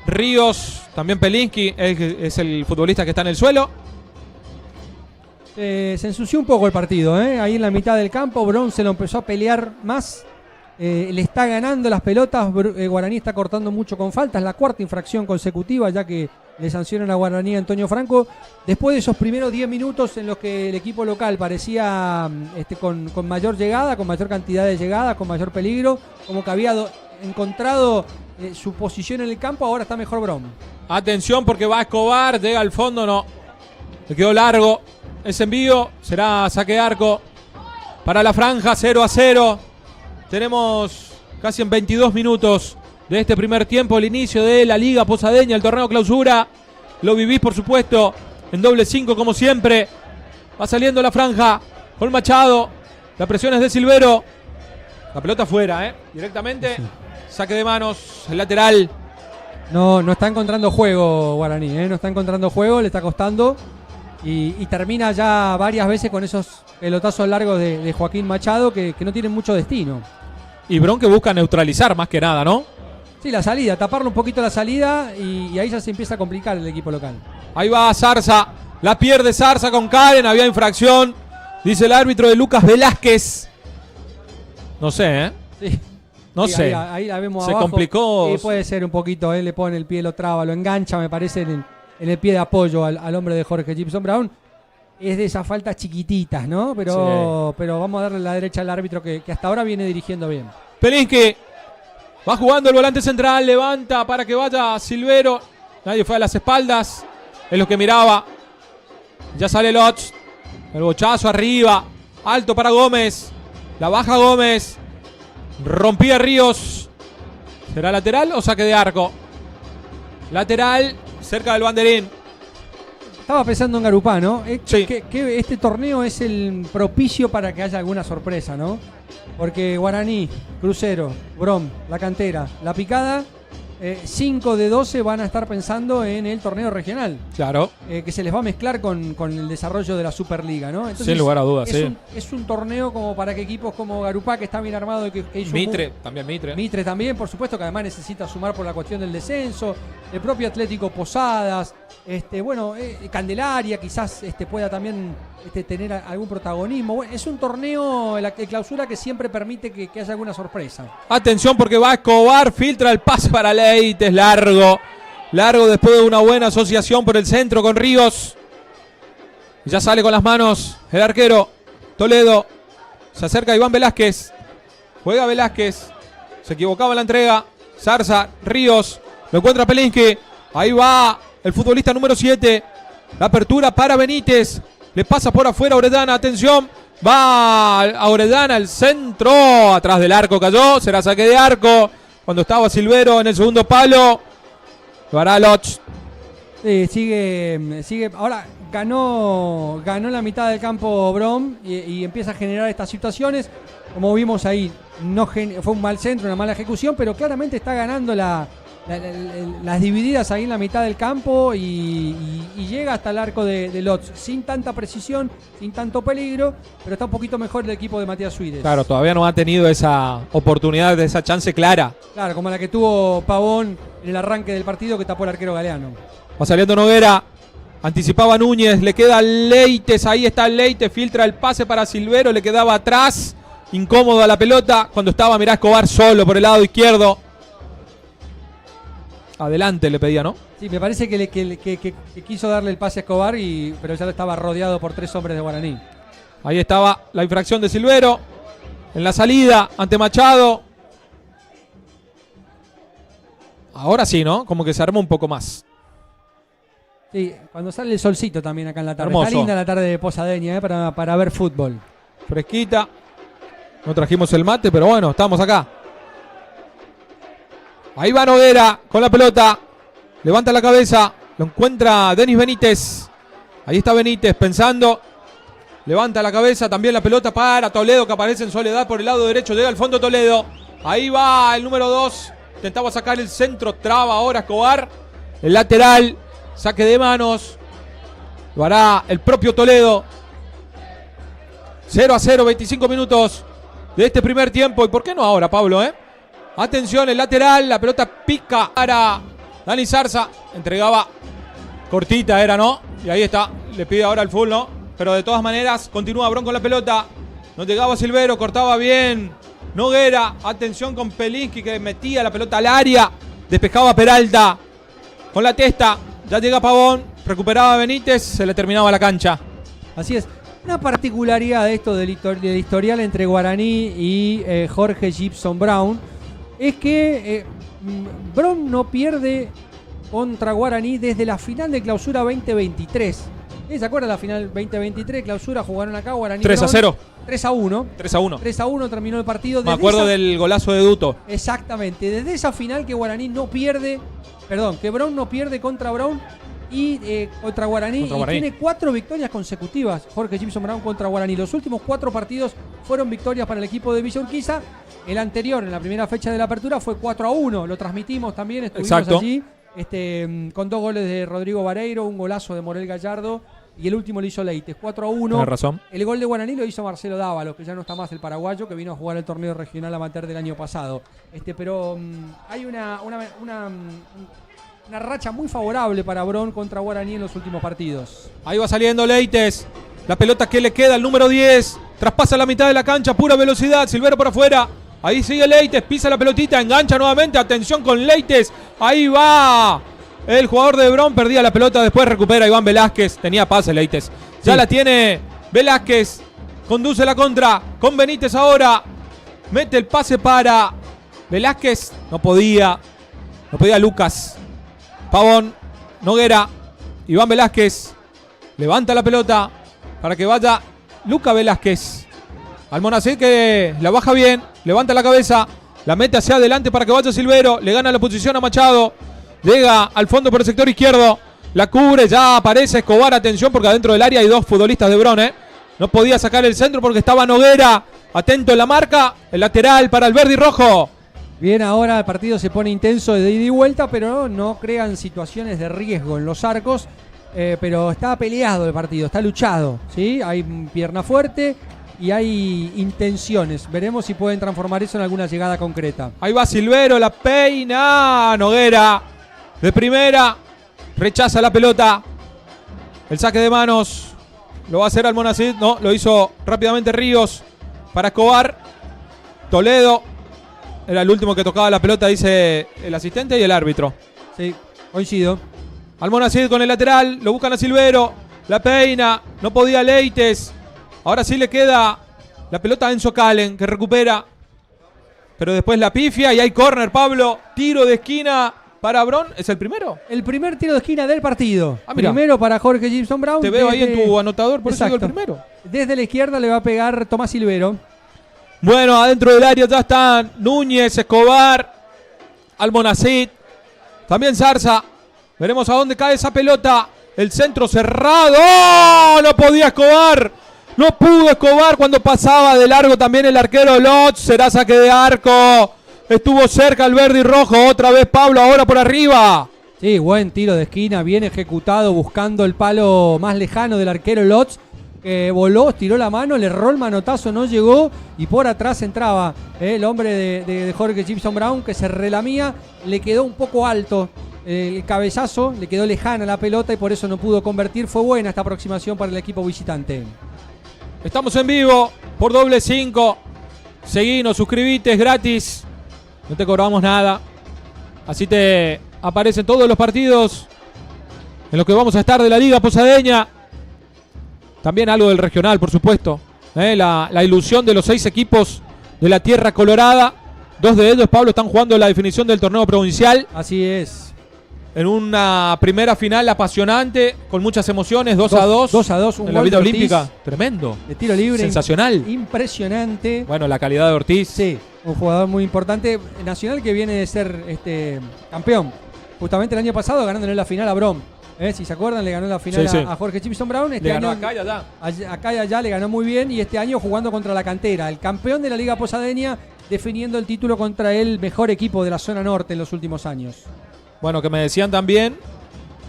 Ríos, también Pelinski, es el futbolista que está en el suelo. Se ensució un poco el partido, ahí en la mitad del campo. Brown se lo empezó a pelear más. Le está ganando las pelotas. Guaraní está cortando mucho con faltas. La 4ª infracción consecutiva, ya que le sancionan a Guaraní a Antonio Franco. Después de esos primeros 10 minutos en los que el equipo local parecía con mayor llegada, con mayor cantidad de llegadas, con mayor peligro, como que había encontrado su posición en el campo, ahora está mejor Brown. Atención porque va Escobar, llega al fondo, no. Le quedó largo. Ese envío será saque de arco para la franja, 0-0. Tenemos casi en 22 minutos de este primer tiempo el inicio de la Liga Posadeña, el torneo clausura. Lo vivís, por supuesto, en doble 5 como siempre. Va saliendo la franja con Machado. La presión es de Silvero. La pelota afuera, directamente. Sí. Saque de manos, el lateral. No está encontrando juego Guaraní, no está encontrando juego, le está costando. Y termina ya varias veces con esos pelotazos largos de Joaquín Machado que no tienen mucho destino. Y Brown que busca neutralizar más que nada, ¿no? Sí, la salida, taparle un poquito la salida y ahí ya se empieza a complicar el equipo local. Ahí va Zarza, La pierde Zarza con Karen. Había infracción. Dice el árbitro de Lucas Velázquez. No sé, ¿eh? Sí. No Sí, sé. Ahí la vemos Se abajo. complicó. Y puede ser un poquito, él le pone el pie, lo traba, lo engancha, me parece, en el pie de apoyo al hombre de Jorge Gibson Brown. Es de esas faltas chiquititas, ¿no? Pero vamos a darle la derecha al árbitro que hasta ahora viene dirigiendo bien. Pelinski va jugando el volante central, levanta para que vaya Silvero. Nadie fue a las espaldas. Es lo que miraba. Ya sale Lotz. El bochazo arriba. Alto para Gómez. La baja Gómez. Rompía Ríos. ¿Será lateral o saque de arco? Lateral, cerca del banderín. Estaba pensando en Garupá, ¿no? Sí. Que este torneo es el propicio para que haya alguna sorpresa, ¿no? Porque Guaraní, Crucero, Brom, La Cantera, La Picada, 5 de 12 van a estar pensando en el torneo regional. Claro. Que se les va a mezclar con el desarrollo de la Superliga, ¿no? Entonces, Sin lugar a dudas, sí. Es un torneo como para que equipos como Garupá, que está bien armado y que hizo Mitre, también Mitre. Mitre también, por supuesto, que además necesita sumar por la cuestión del descenso. El propio Atlético Posadas, Candelaria quizás pueda también tener algún protagonismo. Bueno, es un torneo, la clausura, que siempre permite que haya alguna sorpresa. Atención porque va Escobar, filtra el pase para Leites, largo después de una buena asociación por el centro con Ríos. Ya sale con las manos el arquero Toledo. Se acerca Iván Velázquez. Juega Velázquez. Se equivocaba en la entrega. Zarza, Ríos. Lo encuentra Pelinski. Ahí va el futbolista número 7. La apertura para Benítez. Le pasa por afuera a Orellana. Atención. Va a Orellana al centro. Atrás del arco cayó. Será saque de arco. Cuando estaba Silvero en el segundo palo. Lo hará Lotz. Sigue. Ahora ganó la mitad del campo Brom y empieza a generar estas situaciones. Como vimos ahí, fue un mal centro, una mala ejecución, pero claramente está ganando las divididas ahí en la mitad del campo y llega hasta el arco de Lotz, sin tanta precisión, sin tanto peligro, pero está un poquito mejor el equipo de Matías Suírez. Claro, todavía no ha tenido esa oportunidad, de esa chance clara. Claro, como la que tuvo Pavón en el arranque del partido, que tapó el arquero Galeano. Va saliendo Noguera, anticipaba Núñez, le queda Leites, ahí está Leites, filtra el pase para Silvero, le quedaba atrás, incómodo a la pelota, cuando estaba, mirá, Escobar solo por el lado izquierdo. Adelante le pedía, ¿no? Sí, me parece que quiso darle el pase a Escobar, pero ya estaba rodeado por 3 hombres de Guaraní. Ahí estaba la infracción de Silvero. En la salida, ante Machado. Ahora sí, ¿no? Como que se armó un poco más. Sí, cuando sale el solcito también acá en la tarde. Hermoso. Está linda la tarde de Posadeña, para ver fútbol. Fresquita. No trajimos el mate, pero bueno, estamos acá. Ahí va Noguera con la pelota. Levanta la cabeza. Lo encuentra Denis Benítez. Ahí está Benítez pensando. Levanta la cabeza. También la pelota para Toledo, que aparece en soledad por el lado derecho. Llega al fondo Toledo. Ahí va el número 2. Intentaba sacar el centro. Traba ahora Escobar. El lateral. Saque de manos. Lo hará el propio Toledo. 0-0, 25 minutos de este primer tiempo. ¿Y por qué no ahora, Pablo, Atención, el lateral, la pelota pica para Dani Zarza. Entregaba cortita, era, ¿no? Y ahí está, le pide ahora el full, ¿no? Pero de todas maneras, continúa Bron con la pelota. No llegaba Silvero, cortaba bien Noguera. Atención con Pelinski, que metía la pelota al área. Despejaba Peralta con la testa. Ya llega Pavón, recuperaba Benítez, se le terminaba la cancha. Así es. Una particularidad de esto del historial entre Guaraní y Jorge Gibson Brown es que Brown no pierde contra Guaraní desde la final de clausura 2023. ¿Se acuerdan la final 2023? Clausura, jugaron acá Guaraní. 3-0. 3-1. 3-1. 3-1 terminó el partido. Me acuerdo del golazo de Duto. Exactamente. Desde esa final que Guaraní no pierde, que Brown no pierde contra Brown y contra Guaraní. Y tiene 4 victorias consecutivas Jorge Gibson Brown contra Guaraní. Los últimos 4 partidos fueron victorias para el equipo de Villa Urquiza. El anterior, en la primera fecha de la apertura, fue 4-1. Lo transmitimos también, estuvimos allí con 2 goles de Rodrigo Vareiro, un golazo de Morel Gallardo y el último lo hizo Leites, 4-1. Tienes razón. El gol de Guaraní lo hizo Marcelo Dávalos, que ya no está más, el paraguayo, que vino a jugar el torneo regional amateur del año pasado. Pero hay una racha muy favorable para Bron contra Guaraní en los últimos partidos. Ahí va saliendo Leites. La pelota que le queda al número 10. Traspasa la mitad de la cancha, pura velocidad. Silvero por afuera. Ahí sigue Leites, pisa la pelotita, engancha nuevamente. Atención con Leites. Ahí va el jugador de Bron. Perdía la pelota, después recupera Iván Velázquez. Tenía pase Leites. Ya la tiene Velázquez. Conduce la contra con Benítez ahora. Mete el pase para Velázquez. No podía Lucas. Pavón, Noguera, Iván Velázquez. Levanta la pelota para que vaya Lucas Velázquez. Almonacid que la baja bien. Levanta la cabeza. La mete hacia adelante para que vaya Silvero. Le gana la posición a Machado. Llega al fondo por el sector izquierdo. La cubre. Ya aparece Escobar. Atención porque adentro del área hay dos futbolistas de Bron. No podía sacar el centro porque estaba Noguera. Atento en la marca. El lateral para el verde y rojo. Bien, ahora el partido se pone intenso de ida y vuelta, pero no crean situaciones de riesgo en los arcos. Pero está peleado el partido, está luchado, ¿sí? Hay pierna fuerte y hay intenciones. Veremos si pueden transformar eso en alguna llegada concreta. Ahí va Silvero, la peina. Noguera de primera. Rechaza la pelota. El saque de manos. Lo va a hacer Almonacid. No, lo hizo rápidamente Ríos. Para Escobar. Toledo. Era el último que tocaba la pelota, dice el asistente y el árbitro. Sí, coincido. Almonacid con el lateral, lo buscan a Silvero, la peina, no podía Leites. Ahora sí le queda la pelota a Enzo Calen, que recupera. Pero después la pifia y hay córner, Pablo. Tiro de esquina para Bron. ¿Es el primero? El primer tiro de esquina del partido. Mira. Primero para Jorge Gibson Brown. Te veo ahí en tu anotador, por Exacto. eso digo el primero. Desde la izquierda le va a pegar Tomás Silvero. Bueno, adentro del área ya están Núñez, Escobar, Almonacid, también Zarza. Veremos a dónde cae esa pelota. El centro cerrado. ¡Oh! No podía Escobar. No pudo Escobar cuando pasaba de largo también el arquero Lotz. Será saque de arco. Estuvo cerca el verde y rojo. Otra vez Pablo ahora por arriba. Sí, buen tiro de esquina, bien ejecutado, buscando el palo más lejano del arquero Lotz. Voló, tiró la mano, le erró el manotazo, no llegó y por atrás entraba el hombre de Jorge Gibson Brown, que se relamía, le quedó un poco alto el cabezazo, le quedó lejana la pelota y por eso no pudo convertir. Fue buena esta aproximación para el equipo visitante. Estamos en vivo por Doble 5. Seguinos, suscribite, es gratis. No te cobramos nada. Así te aparecen todos los partidos en los que vamos a estar de la Liga Posadeña. También algo del regional, por supuesto. La ilusión de los 6 equipos de la Tierra Colorada. 2 de ellos, Pablo, están jugando la definición del torneo provincial. Así es. En una primera final apasionante, con muchas emociones, 2-2. 2-2, un en la gol vida de Ortiz, olímpica. Tremendo. de tiro libre. Sensacional. Impresionante. Bueno, la calidad de Ortiz. Sí, un jugador muy importante. Nacional que viene de ser campeón. Justamente el año pasado ganándole la final a Brom. Si se acuerdan, le ganó la final a Jorge Gibson Brown. Le ganó acá y allá. Acá y allá le ganó muy bien. Y este año jugando contra la cantera. El campeón de la Liga Posadeña definiendo el título contra el mejor equipo de la zona norte en los últimos años. Bueno, que me decían también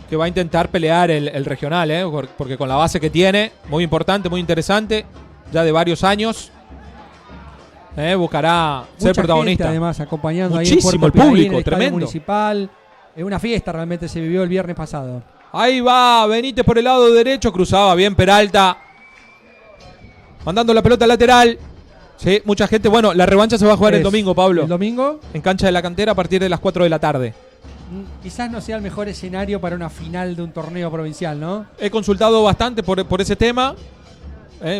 que va a intentar pelear el regional, porque con la base que tiene, muy importante, muy interesante, ya de varios años, buscará ser protagonista. Gente, además, acompañando muchísimo ahí en el público, el tremendo. Municipal. Una fiesta realmente se vivió el viernes pasado. Ahí va Benítez por el lado derecho, cruzaba bien Peralta, mandando la pelota lateral. Sí, mucha gente. Bueno, la revancha se va a jugar el domingo, Pablo. ¿El domingo? En cancha de la cantera a partir de las 4 de la tarde. Quizás no sea el mejor escenario para una final de un torneo provincial, ¿no? He consultado bastante por ese tema,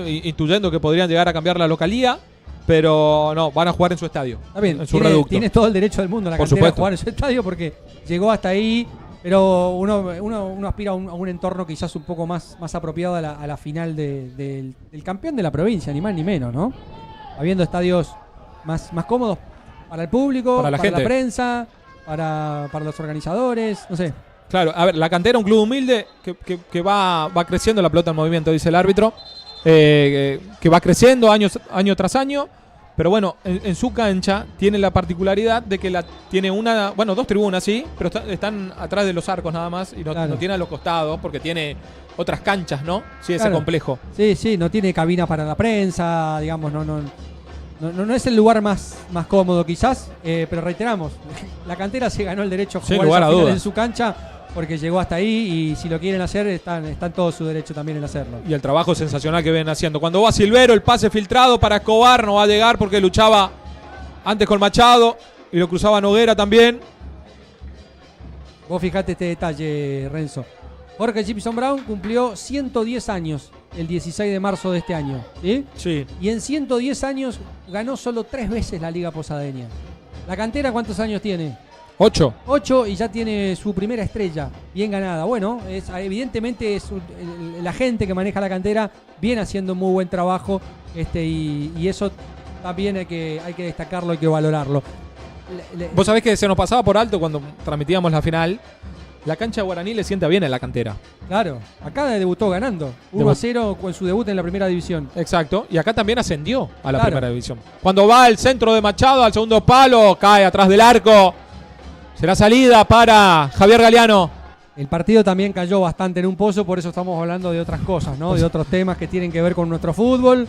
intuyendo que podrían llegar a cambiar la localía, pero no, van a jugar en su estadio. Está bien, en su reducto. Tiene todo el derecho del mundo la por cantera supuesto. a jugar en su estadio porque llegó hasta ahí, pero uno aspira a un entorno quizás un poco más apropiado a la final del campeón de la provincia, ni más ni menos, ¿no? Habiendo estadios más cómodos para el público, para la gente. prensa, para los organizadores, no sé. Claro, a ver, la cantera, un club humilde que va creciendo, la pelota en movimiento, dice el árbitro, que va creciendo año tras año, pero bueno, en su cancha tiene la particularidad de que tiene dos tribunas, sí, pero están atrás de los arcos nada más y no tiene a los costados porque tiene otras canchas, ¿no? Sí, ese complejo. Sí, no tiene cabina para la prensa, digamos, no es el lugar más cómodo quizás, pero reiteramos, la cantera se ganó el derecho a Sin jugar lugar a esa final dudas. en su cancha porque llegó hasta ahí y si lo quieren hacer están todo su derecho también en hacerlo. Y el trabajo sensacional que vienen haciendo. Cuando va Silvero, el pase filtrado para Escobar, no va a llegar porque luchaba antes con Machado y lo cruzaba Noguera también. Vos fijate este detalle, Renzo. Jorge Gibson Brown cumplió 110 años el 16 de marzo de este año, ¿sí? Sí. Y en 110 años ganó solo 3 veces la Liga Posadeña. ¿La cantera cuántos años tiene? 8. 8 y ya tiene su primera estrella bien ganada. Bueno, evidentemente la gente que maneja la cantera viene haciendo muy buen trabajo y eso también hay que destacarlo, hay que valorarlo. Vos sabés que se nos pasaba por alto cuando transmitíamos la final. La cancha de Guaraní le sienta bien en la cantera. Claro, acá debutó ganando 1-0 con su debut en la primera división. Exacto, y acá también ascendió a la Claro. primera división. Cuando va al centro de Machado, al segundo palo, cae atrás del arco. Será salida para Javier Galeano. El partido también cayó bastante en un pozo, por eso estamos hablando de otras cosas, ¿no? De otros temas que tienen que ver con nuestro fútbol.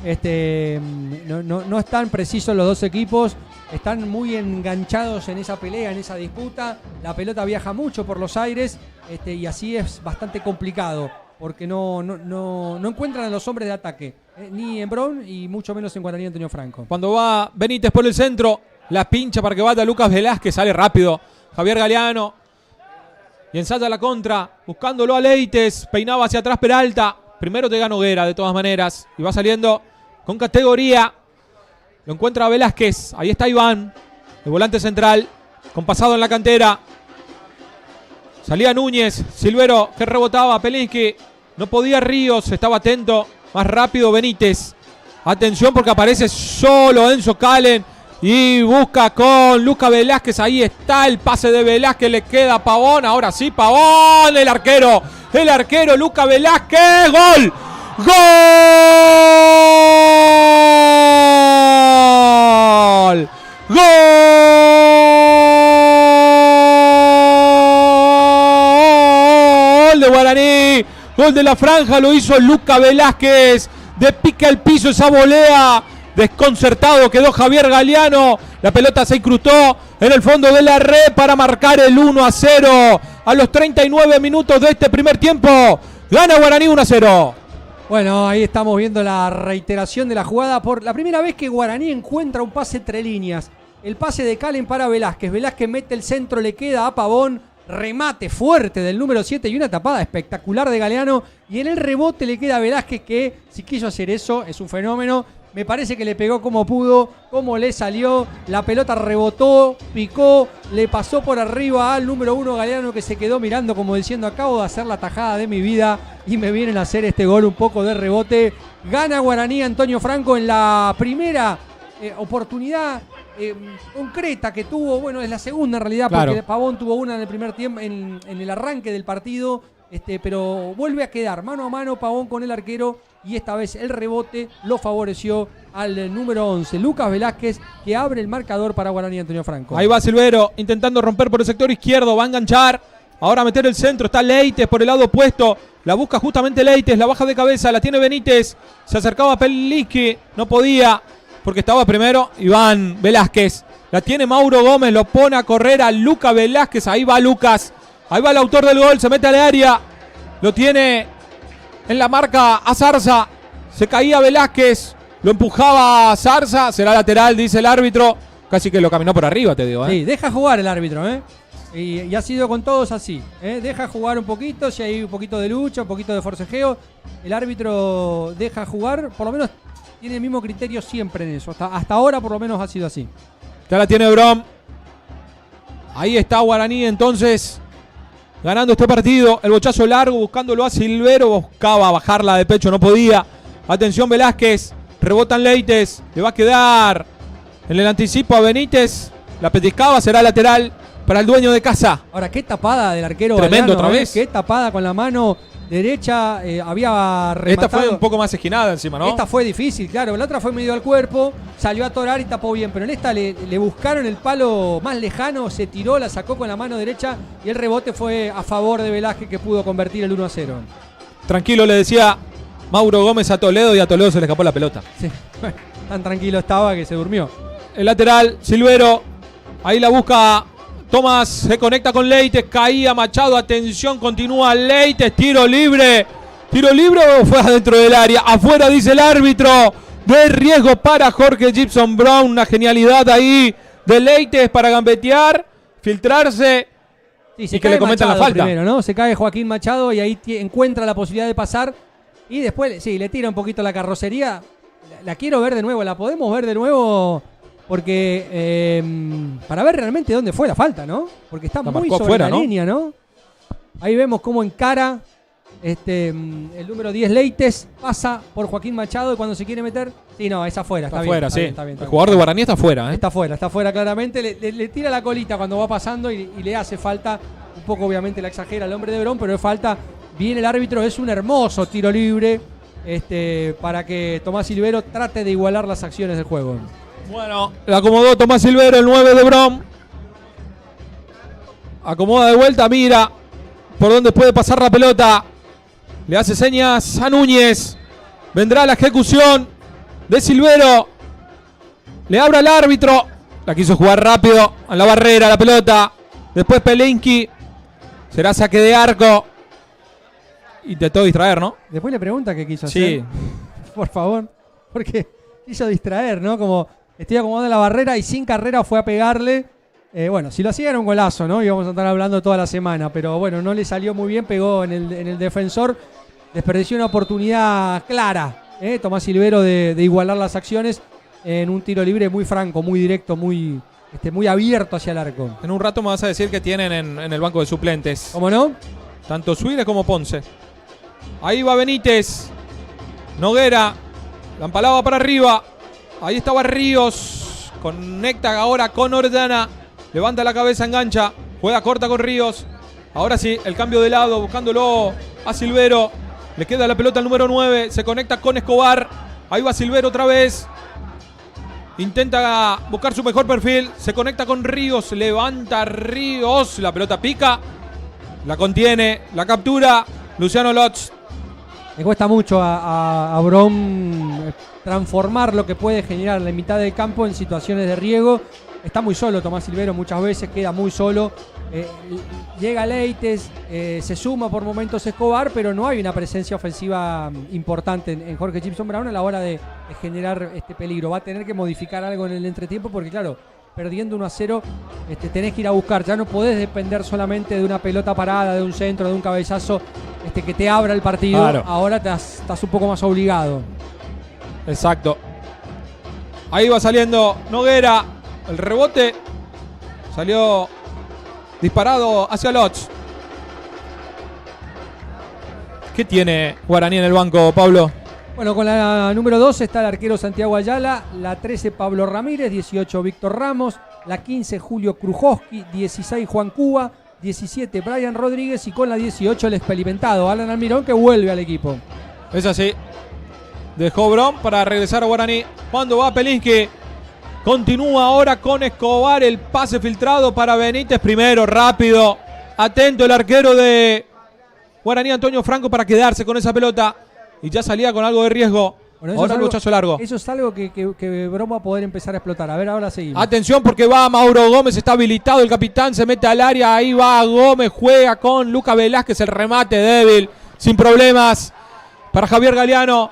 No están precisos los dos equipos, están muy enganchados en esa pelea, en esa disputa. La pelota viaja mucho por los aires y así es bastante complicado, porque no encuentran a los hombres de ataque, ni en Brown y mucho menos en Guaraní Antonio Franco. Cuando va Benítez por el centro, la pincha para que vaya Lucas Velázquez, sale rápido Javier Galeano y ensaya la contra, buscándolo a Leites, peinaba hacia atrás Peralta, primero te gana Noguera de todas maneras y va saliendo con categoría, lo encuentra Velázquez, ahí está Iván, el volante central, con pasado en la cantera, salía Núñez, Silvero que rebotaba, Pelinski, no podía Ríos, estaba atento, más rápido Benítez, atención porque aparece solo Enzo Calen y busca con Lucas Velázquez, ahí está el pase de Velázquez, le queda a Pavón, ahora sí Pavón, el arquero Lucas Velázquez, ¡gol! ¡Gol! ¡Gol de Guaraní! Gol de la franja, lo hizo Lucas Velázquez, de pique al piso esa volea. Desconcertado quedó Javier Galeano. La pelota se incrustó en el fondo de la red para marcar el 1-0 a los 39 minutos de este primer tiempo. Gana Guaraní 1-0. Bueno, ahí estamos viendo la reiteración de la jugada por la primera vez que Guaraní encuentra un pase entre líneas. El pase de Calen para Velázquez. Velázquez mete el centro, le queda a Pavón. Remate fuerte del número 7 y una tapada espectacular de Galeano. Y en el rebote le queda a Velázquez, que si quiso hacer eso es un fenómeno. Me parece que le pegó como pudo, como le salió. La pelota rebotó, picó, le pasó por arriba al número 1 Galeano, que se quedó mirando como diciendo: acabo de hacer la tajada de mi vida y me vienen a hacer este gol un poco de rebote. Gana Guaraní Antonio Franco en la primera oportunidad concreta que tuvo. Bueno, es la segunda en realidad, claro, porque Pavón tuvo una en el primer tiempo, en el arranque del partido. Pero vuelve a quedar mano a mano Pavón con el arquero y esta vez el rebote lo favoreció al número 11, Lucas Velázquez, que abre el marcador para Guaraní Antonio Franco. Ahí va Silvero intentando romper por el sector izquierdo, va a enganchar, ahora a meter el centro, está Leites por el lado opuesto, la busca justamente Leites, la baja de cabeza, la tiene Benítez, se acercaba a Pelinski, no podía porque estaba primero Iván Velázquez, la tiene Mauro Gómez, lo pone a correr a Lucas Velázquez, ahí va Lucas. Ahí va el autor del gol, se mete al área, lo tiene en la marca a Zarza, se caía Velázquez, lo empujaba a Zarza, será lateral, dice el árbitro, casi que lo caminó por arriba, te digo. Sí, deja jugar el árbitro, y ha sido con todos así, deja jugar un poquito, si hay un poquito de lucha, un poquito de forcejeo, el árbitro deja jugar, por lo menos tiene el mismo criterio siempre en eso, hasta ahora por lo menos ha sido así. Ya la tiene Brom, ahí está Guaraní entonces, ganando este partido, el bochazo largo, buscándolo a Silvero, buscaba bajarla de pecho, no podía. Atención Velázquez, rebotan Leites, le va a quedar en el anticipo a Benítez, la petiscaba, será lateral para el dueño de casa. Ahora, qué tapada del arquero Tremendo Galeano, otra vez. Qué tapada con la mano derecha, había rematado. Esta fue un poco más esquinada encima, ¿no? Esta fue difícil, claro. La otra fue medio al cuerpo, salió a atorar y tapó bien. Pero en esta le buscaron el palo más lejano, se tiró, la sacó con la mano derecha y el rebote fue a favor de Velázquez, que pudo convertir el 1-0. Tranquilo, le decía Mauro Gómez a Toledo y a Toledo se le escapó la pelota. Sí. tan tranquilo estaba que se durmió. El lateral, Silvero. Ahí la busca Tomás. Se conecta con Leites. Caía Machado. Atención, continúa Leites. Tiro libre. ¿Tiro libre o fue adentro del área? Afuera, dice el árbitro. De riesgo para Jorge Gibson Brown. Una genialidad ahí de Leites para gambetear, filtrarse. Sí, se y que le comentan la falta. Primero, ¿no? Se cae Joaquín Machado y ahí encuentra la posibilidad de pasar. Y después, sí, le tira un poquito la carrocería. La quiero ver de nuevo, la podemos ver de nuevo. Porque para ver realmente dónde fue la falta, ¿no? Porque está muy sobre afuera, la línea, ¿no? Ahí vemos cómo encara el número 10 Leites, pasa por Joaquín Machado y cuando se quiere meter, sí, no, es afuera, está afuera, bien, sí. está bien. El jugador de Guaraní está afuera, Está afuera claramente. Le tira la colita cuando va pasando y le hace falta. Un poco, obviamente, la exagera al hombre de Brown, pero le falta. Viene el árbitro, es un hermoso tiro libre para que Tomás Silvero trate de igualar las acciones del juego. Bueno, le acomodó Tomás Silvero, el 9 de Brown. Acomoda de vuelta, mira por dónde puede pasar la pelota. Le hace señas a Núñez. Vendrá la ejecución de Silvero. Le abre al árbitro. La quiso jugar rápido a la barrera, la pelota. Después Pelinski. Será saque de arco. Intentó distraer, ¿no? Después le pregunta qué quiso hacer. Sí. Por favor. Porque quiso distraer, ¿no? Como estoy acomodando la barrera y sin carrera fue a pegarle. Bueno, si lo hacía era un golazo, ¿no? Íbamos a estar hablando toda la semana. Pero bueno, no le salió muy bien. Pegó en el defensor. Desperdició una oportunidad clara, Tomás Silvero, de igualar las acciones en un tiro libre muy franco, muy directo, muy abierto hacia el arco. En un rato me vas a decir que tienen en el banco de suplentes. ¿Cómo no? Tanto Suárez como Ponce. Ahí va Benítez. Noguera. La empalaba para arriba. Ahí estaba Ríos. Conecta ahora con Orellana. Levanta la cabeza, engancha. Juega corta con Ríos. Ahora sí, el cambio de lado, buscándolo a Silvero. Le queda la pelota al número 9. Se conecta con Escobar. Ahí va Silvero otra vez. Intenta buscar su mejor perfil. Se conecta con Ríos. Levanta Ríos. La pelota pica. La contiene. La captura Luciano Lotz. Le cuesta mucho a Brown transformar lo que puede generar la mitad del campo en situaciones de riego. Está muy solo Tomás Silvero muchas veces. Queda muy solo. Llega Leites, se suma por momentos Escobar, pero no hay una presencia ofensiva importante en Jorge Gibson Brown a la hora de generar este peligro. Va a tener que modificar algo en el entretiempo porque, claro, perdiendo 1-0, tenés que ir a buscar. Ya no podés depender solamente de una pelota parada, de un centro, de un cabezazo que te abra el partido. Claro. Ahora estás un poco más obligado. Exacto. Ahí va saliendo Noguera. El rebote salió disparado hacia Lotz. ¿Qué tiene Guaraní en el banco, Pablo? Bueno, con la número 12 está el arquero Santiago Ayala, la 13 Pablo Ramírez, 18 Víctor Ramos, la 15 Julio Krujowski, 16 Juan Cuba, 17 Brian Rodríguez y con la 18 el experimentado Alan Almirón, que vuelve al equipo. Es así. Dejó Brown para regresar a Guaraní. Cuando va Pelinski. Continúa ahora con Escobar. El pase filtrado para Benítez. Primero, rápido. Atento el arquero de Guaraní, Antonio Franco, para quedarse con esa pelota. Y ya salía con algo de riesgo. Bueno, ahora el bochazo largo. Eso es algo que Brown va a poder empezar a explotar. A ver, ahora seguimos. Atención porque va Mauro Gómez. Está habilitado el capitán. Se mete al área. Ahí va Gómez. Juega con Lucas Velázquez. El remate débil. Sin problemas. Para Javier Galeano,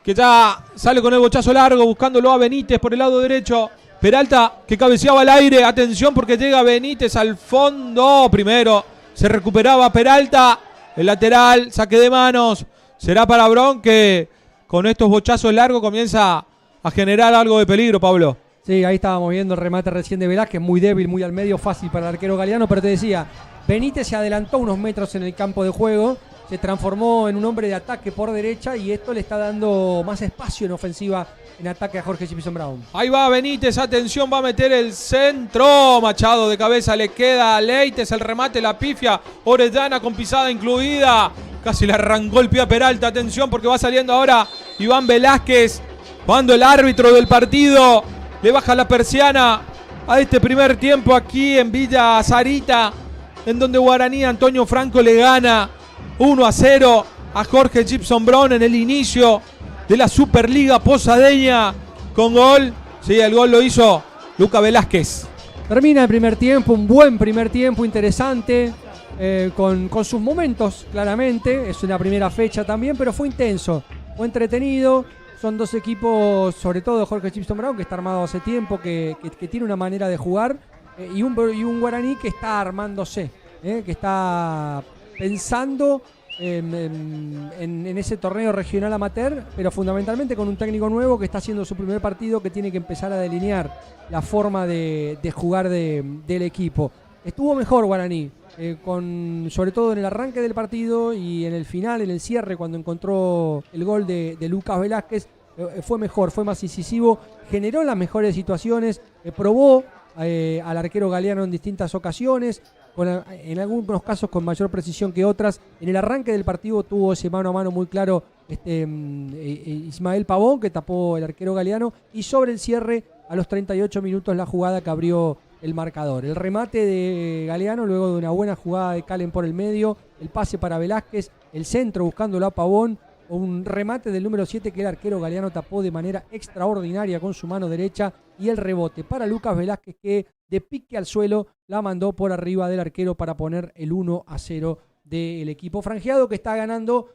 que ya sale con el bochazo largo, buscándolo a Benítez por el lado derecho. Peralta, que cabeceaba al aire. Atención porque llega Benítez al fondo. Primero se recuperaba Peralta. El lateral, saque de manos. Será para Brown, que con estos bochazos largos comienza a generar algo de peligro, Pablo. Sí, ahí estábamos viendo el remate recién de Velázquez. Muy débil, muy al medio, fácil para el arquero Galeano. Pero te decía, Benítez se adelantó unos metros en el campo de juego. Se transformó en un hombre de ataque por derecha y esto le está dando más espacio en ofensiva en ataque a Jorge Gibson Brown. Ahí va Benítez, atención, va a meter el centro. Machado de cabeza, le queda a Leites, el remate, la pifia. Orellana con pisada incluida. Casi le arrancó el pie a Peralta, atención porque va saliendo ahora Iván Velázquez. Cuando el árbitro del partido le baja la persiana a este primer tiempo aquí en Villa Sarita, en donde Guaraní, Antonio Franco, le gana 1-0 a Jorge Gibson Brown en el inicio de la Superliga Posadeña con gol. Sí, el gol lo hizo Lucas Velázquez. Termina el primer tiempo, un buen primer tiempo, interesante, con sus momentos, claramente. Es una primera fecha también, pero fue intenso, fue entretenido. Son dos equipos, sobre todo Jorge Chipson Brown, que está armado hace tiempo, que tiene una manera de jugar, y un Guaraní que está armándose, que está pensando en ese torneo regional amateur, pero fundamentalmente con un técnico nuevo que está haciendo su primer partido, que tiene que empezar a delinear la forma de jugar del equipo. Estuvo mejor Guaraní, sobre todo en el arranque del partido y en el final, en el cierre, cuando encontró el gol de Lucas Velázquez, fue mejor, fue más incisivo, generó las mejores situaciones, probó al arquero Galeano en distintas ocasiones, en algunos casos con mayor precisión que otras. En el arranque del partido tuvo ese mano a mano muy claro Ismael Pavón, que tapó el arquero Galeano, y sobre el cierre, a los 38 minutos, la jugada que abrió el marcador. El remate de Galeano, luego de una buena jugada de Calen por el medio, el pase para Velázquez, el centro buscándolo a Pavón, un remate del número 7 que el arquero Galeano tapó de manera extraordinaria con su mano derecha, y el rebote para Lucas Velázquez, que de pique al suelo la mandó por arriba del arquero para poner el 1-0 del equipo franjeado, que está ganando.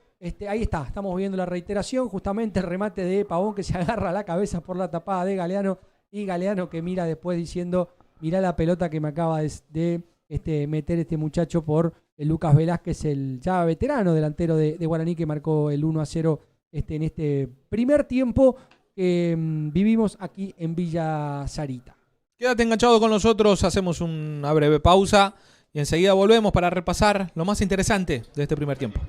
Ahí está, estamos viendo la reiteración, justamente el remate de Pavón, que se agarra la cabeza por la tapada de Galeano, y Galeano que mira después diciendo: mirá la pelota que me acaba de meter este muchacho por Lucas Velázquez, el ya veterano delantero de Guaraní, que marcó el 1-0 en este primer tiempo que vivimos aquí en Villa Sarita. Quédate enganchado con nosotros, hacemos una breve pausa y enseguida volvemos para repasar lo más interesante de este primer tiempo.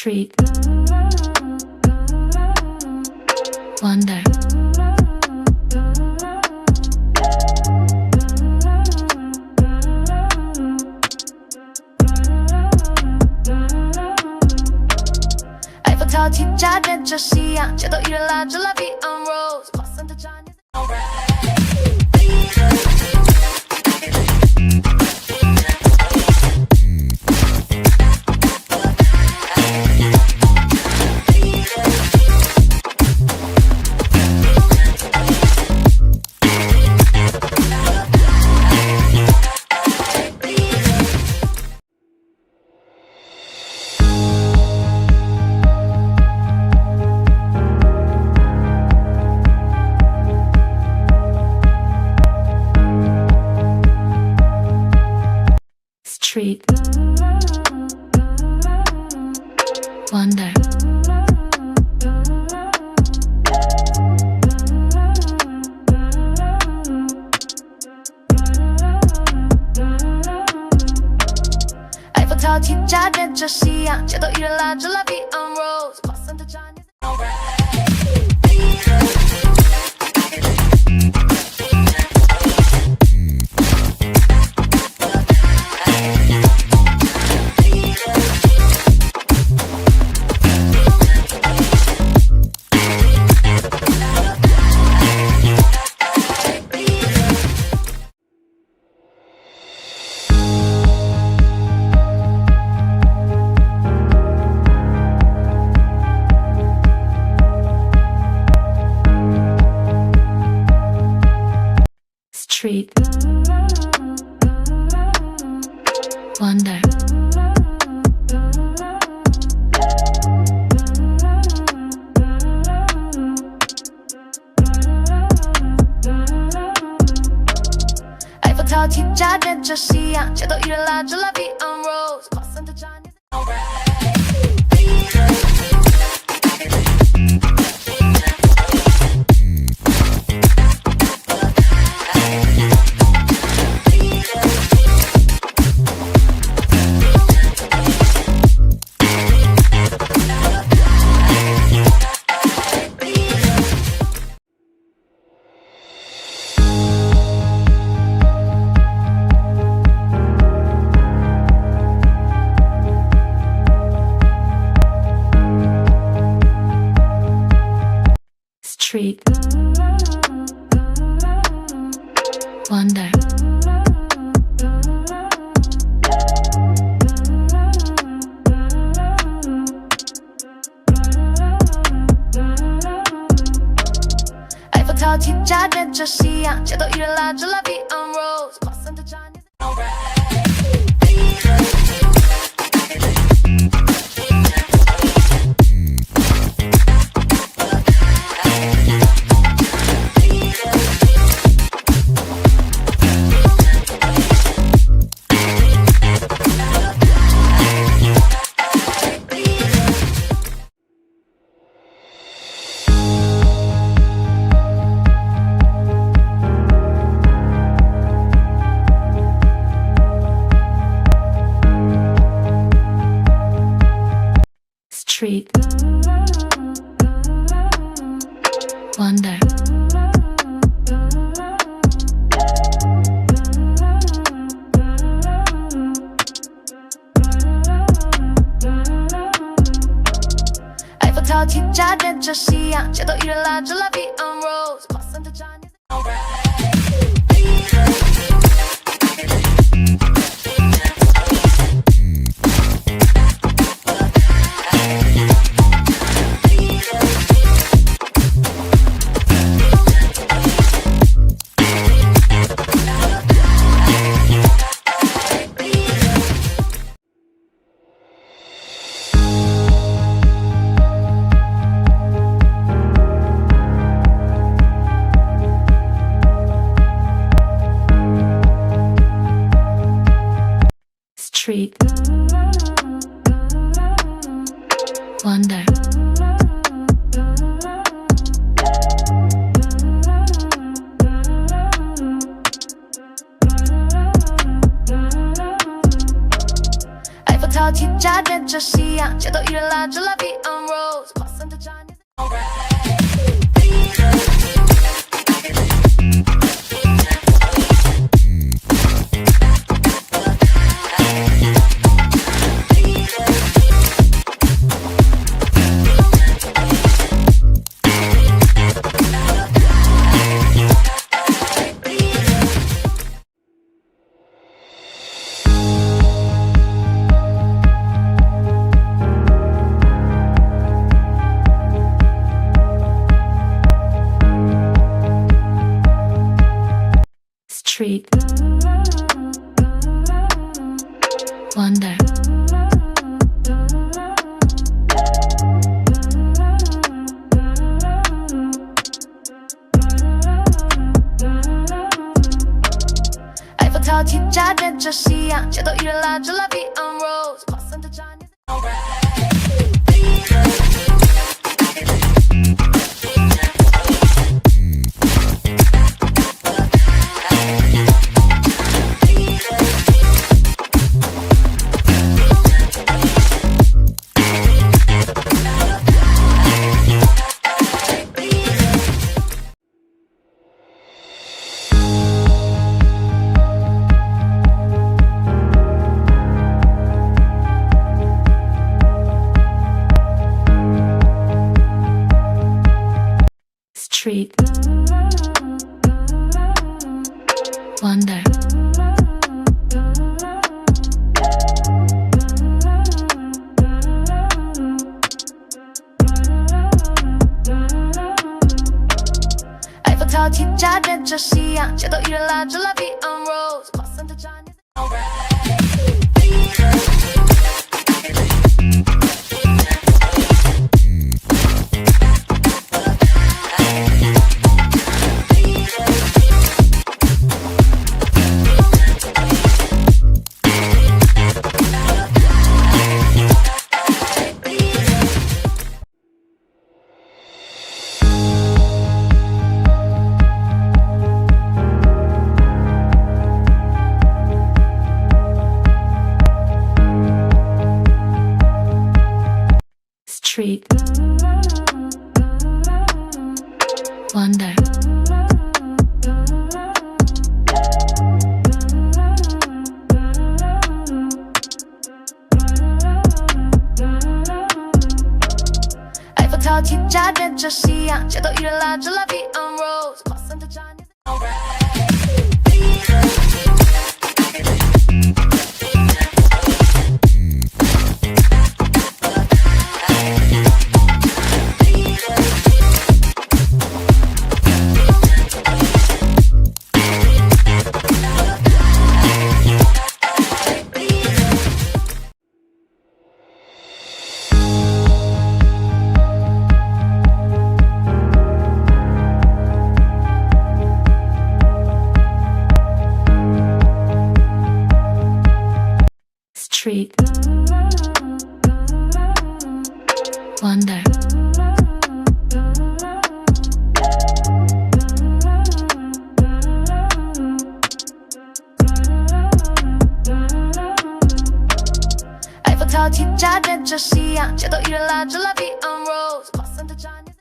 Street Wonder. Eiffel Tower 起家变着夕阳，街头艺人拉着 La Vie en Rose， 跨散的渣念。Street Wonder. Eiffel Tower 起家变着夕阳，街头艺人拉着 La Vie en Rose， 跨散的渣念。Street Wonder. 假变这夕阳，街头艺人拉着拉比 on rose， 跨散的渣念。Street Wonder埃菲塔梯假变这夕阳，街头艺人拉着拉比 on rose， 跨散的渣念。Street Wonder埃菲塔梯假变这夕阳，街头艺人拉着拉比 on rose， 跨散的渣念。Street Wonder埃菲塔梯假变这夕阳，街头艺人拉着拉比 on rose， 跨散的渣念。Street Wonder埃菲塔梯假变这夕阳，街头艺人拉着拉比 on rose， 跨散的渣念。Street Wonder埃菲塔梯假变这夕阳，街头艺人拉着拉比 on rose， 跨散的渣念。套题家变着西洋，街头艺人拉着拉 V on rose， 跨散的渣女。Street Wonder埃菲套题家变着西洋，街头艺人拉着拉 V on rose， 跨散的渣女。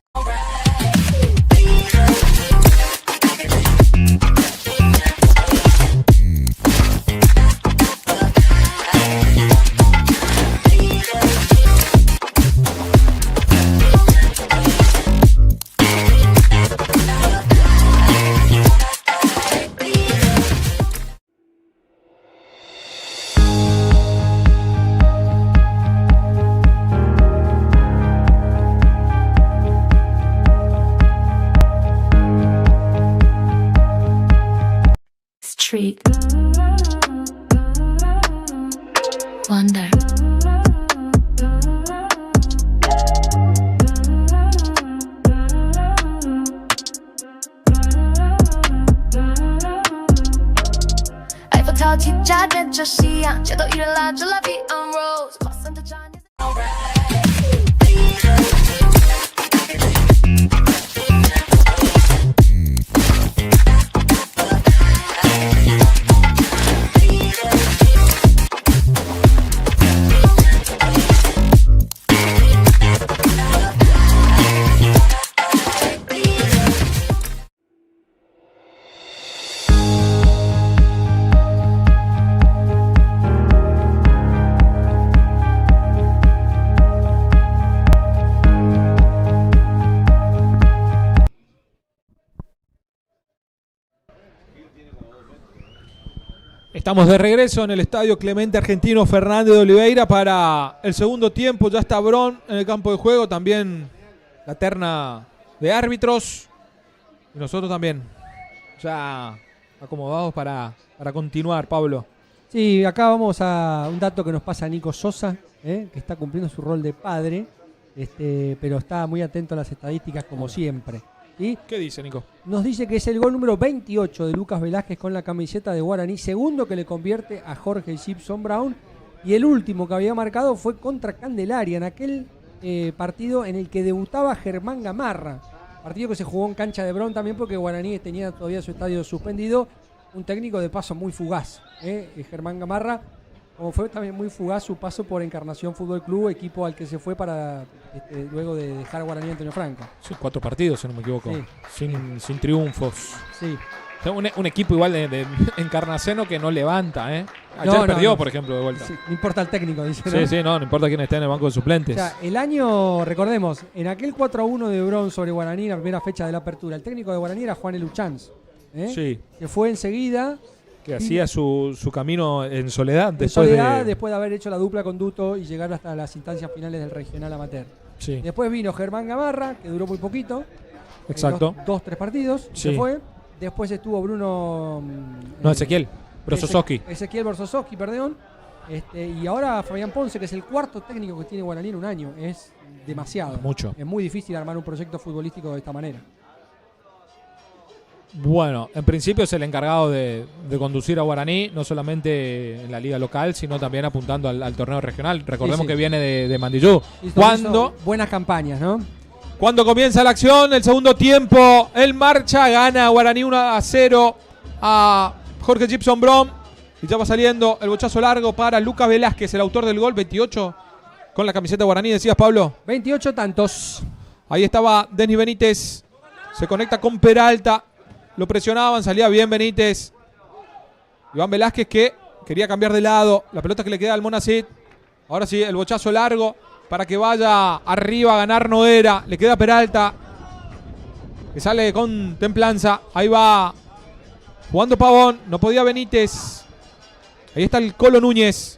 Street Wonder埃菲套题家变着西洋，街头艺人拉着拉 V on rose， 跨散的渣女。Estamos de regreso en el estadio Clemente Argentino Fernández de Oliveira para el segundo tiempo. Ya está Bron en el campo de juego, también la terna de árbitros. Y nosotros también, ya acomodados para continuar, Pablo. Sí, acá vamos a un dato que nos pasa Nico Sosa, que está cumpliendo su rol de padre, pero está muy atento a las estadísticas como siempre. ¿Sí? ¿Qué dice, Nico? Nos dice que es el gol número 28 de Lucas Velázquez con la camiseta de Guaraní, segundo que le convierte a Jorge Gibson Brown, y el último que había marcado fue contra Candelaria, en aquel partido en el que debutaba Germán Gamarra, partido que se jugó en cancha de Brown también porque Guaraní tenía todavía su estadio suspendido, un técnico de paso muy fugaz, Germán Gamarra, como fue también muy fugaz su paso por Encarnación Fútbol Club, equipo al que se fue para luego de dejar a Guaraní Antonio Franco. Sí, 4 partidos, si no me equivoco, sí. Sin triunfos. Sí. O sea, un equipo igual de Encarnaceno que no levanta, ¿eh? Ayer perdió, por ejemplo, de vuelta. Sí, no importa el técnico, dice. Sí, no importa quién esté en el banco de suplentes. O sea, el año, recordemos, en aquel 4-1 de Bron sobre Guaraní, en la primera fecha de la apertura, el técnico de Guaraní era Juan Eluchanz, sí, que fue enseguida. Que hacía su camino en soledad, después de haber hecho la dupla con Duto y llegar hasta las instancias finales del regional amateur. Sí. Después vino Germán Gamarra, que duró muy poquito. Exacto. 2-3 partidos, sí. Se fue. Después estuvo Bruno... Ezequiel Brzososki. Ezequiel Brzososki, perdón. Y ahora Fabián Ponce, que es el cuarto técnico que tiene Guaraní en un año. Es demasiado. Mucho. Es muy difícil armar un proyecto futbolístico de esta manera. Bueno, en principio es el encargado de conducir a Guaraní, no solamente en la liga local, sino también apuntando al torneo regional. Recordemos que viene de Mandillú. Cuando buenas campañas, ¿no? Cuando comienza la acción, el segundo tiempo, en marcha, gana Guaraní 1-0 a Jorge Gibson Brown. Y ya va saliendo el bochazo largo para Lucas Velázquez, el autor del gol, 28 con la camiseta de Guaraní, decías, Pablo. 28 tantos. Ahí estaba Denis Benítez, se conecta con Peralta. Lo presionaban, salía bien Benítez. Iván Velázquez que quería cambiar de lado. La pelota que le queda al Monacid. Ahora sí, el bochazo largo. para que vaya arriba a ganar Noguera. Le queda Peralta, que sale con templanza. Ahí va jugando Pavón. No podía Benítez. Ahí está el Colo Núñez.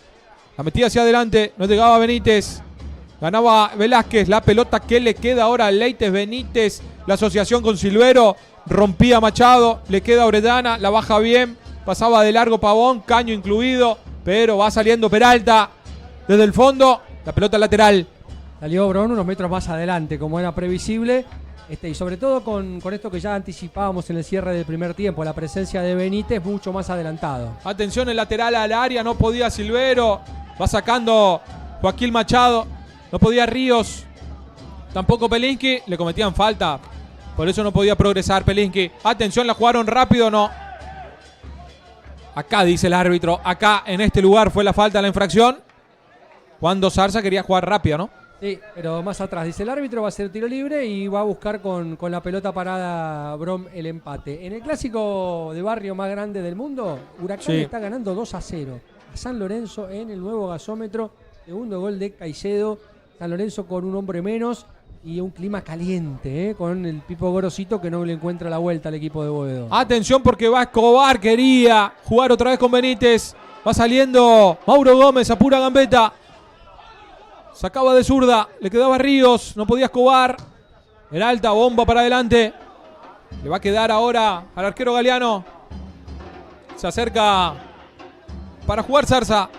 La metida hacia adelante. No llegaba Benítez. Ganaba Velázquez. La pelota que le queda ahora a Leites. Benítez. La asociación con Silvero. Rompía Machado. Le queda Orellana. La baja bien. Pasaba de largo Pavón. Caño incluido. Pero va saliendo Peralta desde el fondo. La pelota lateral. Salió Bron unos metros más adelante, como era previsible. Y sobre todo con esto que ya anticipábamos en el cierre del primer tiempo, la presencia de Benítez mucho más adelantado. Atención, el lateral al área, no podía Silvero. Va sacando Joaquín Machado. No podía Ríos. Tampoco Pelinski. Le cometían falta. Por eso no podía progresar Pelinski. Atención, la jugaron rápido, no. Acá dice el árbitro. Acá en este lugar fue la falta, la infracción. Cuando Zarza quería jugar rápido, ¿no? Sí, pero más atrás dice el árbitro, va a ser tiro libre y va a buscar con la pelota parada Brom el empate. En el clásico de barrio más grande del mundo, Huracán está ganando 2-0 a San Lorenzo en el nuevo gasómetro. Segundo gol de Caicedo. San Lorenzo con un hombre menos y un clima caliente, con el Pipo Gorosito que no le encuentra la vuelta al equipo de Boedo. Atención porque va Escobar, quería jugar otra vez con Benítez. Va saliendo Mauro Gómez a pura gambeta. Sacaba de zurda, le quedaba Ríos, no podía Escobar. Peralta, bomba para adelante. Le va a quedar ahora al arquero Galeano. Se acerca para jugar Zarza.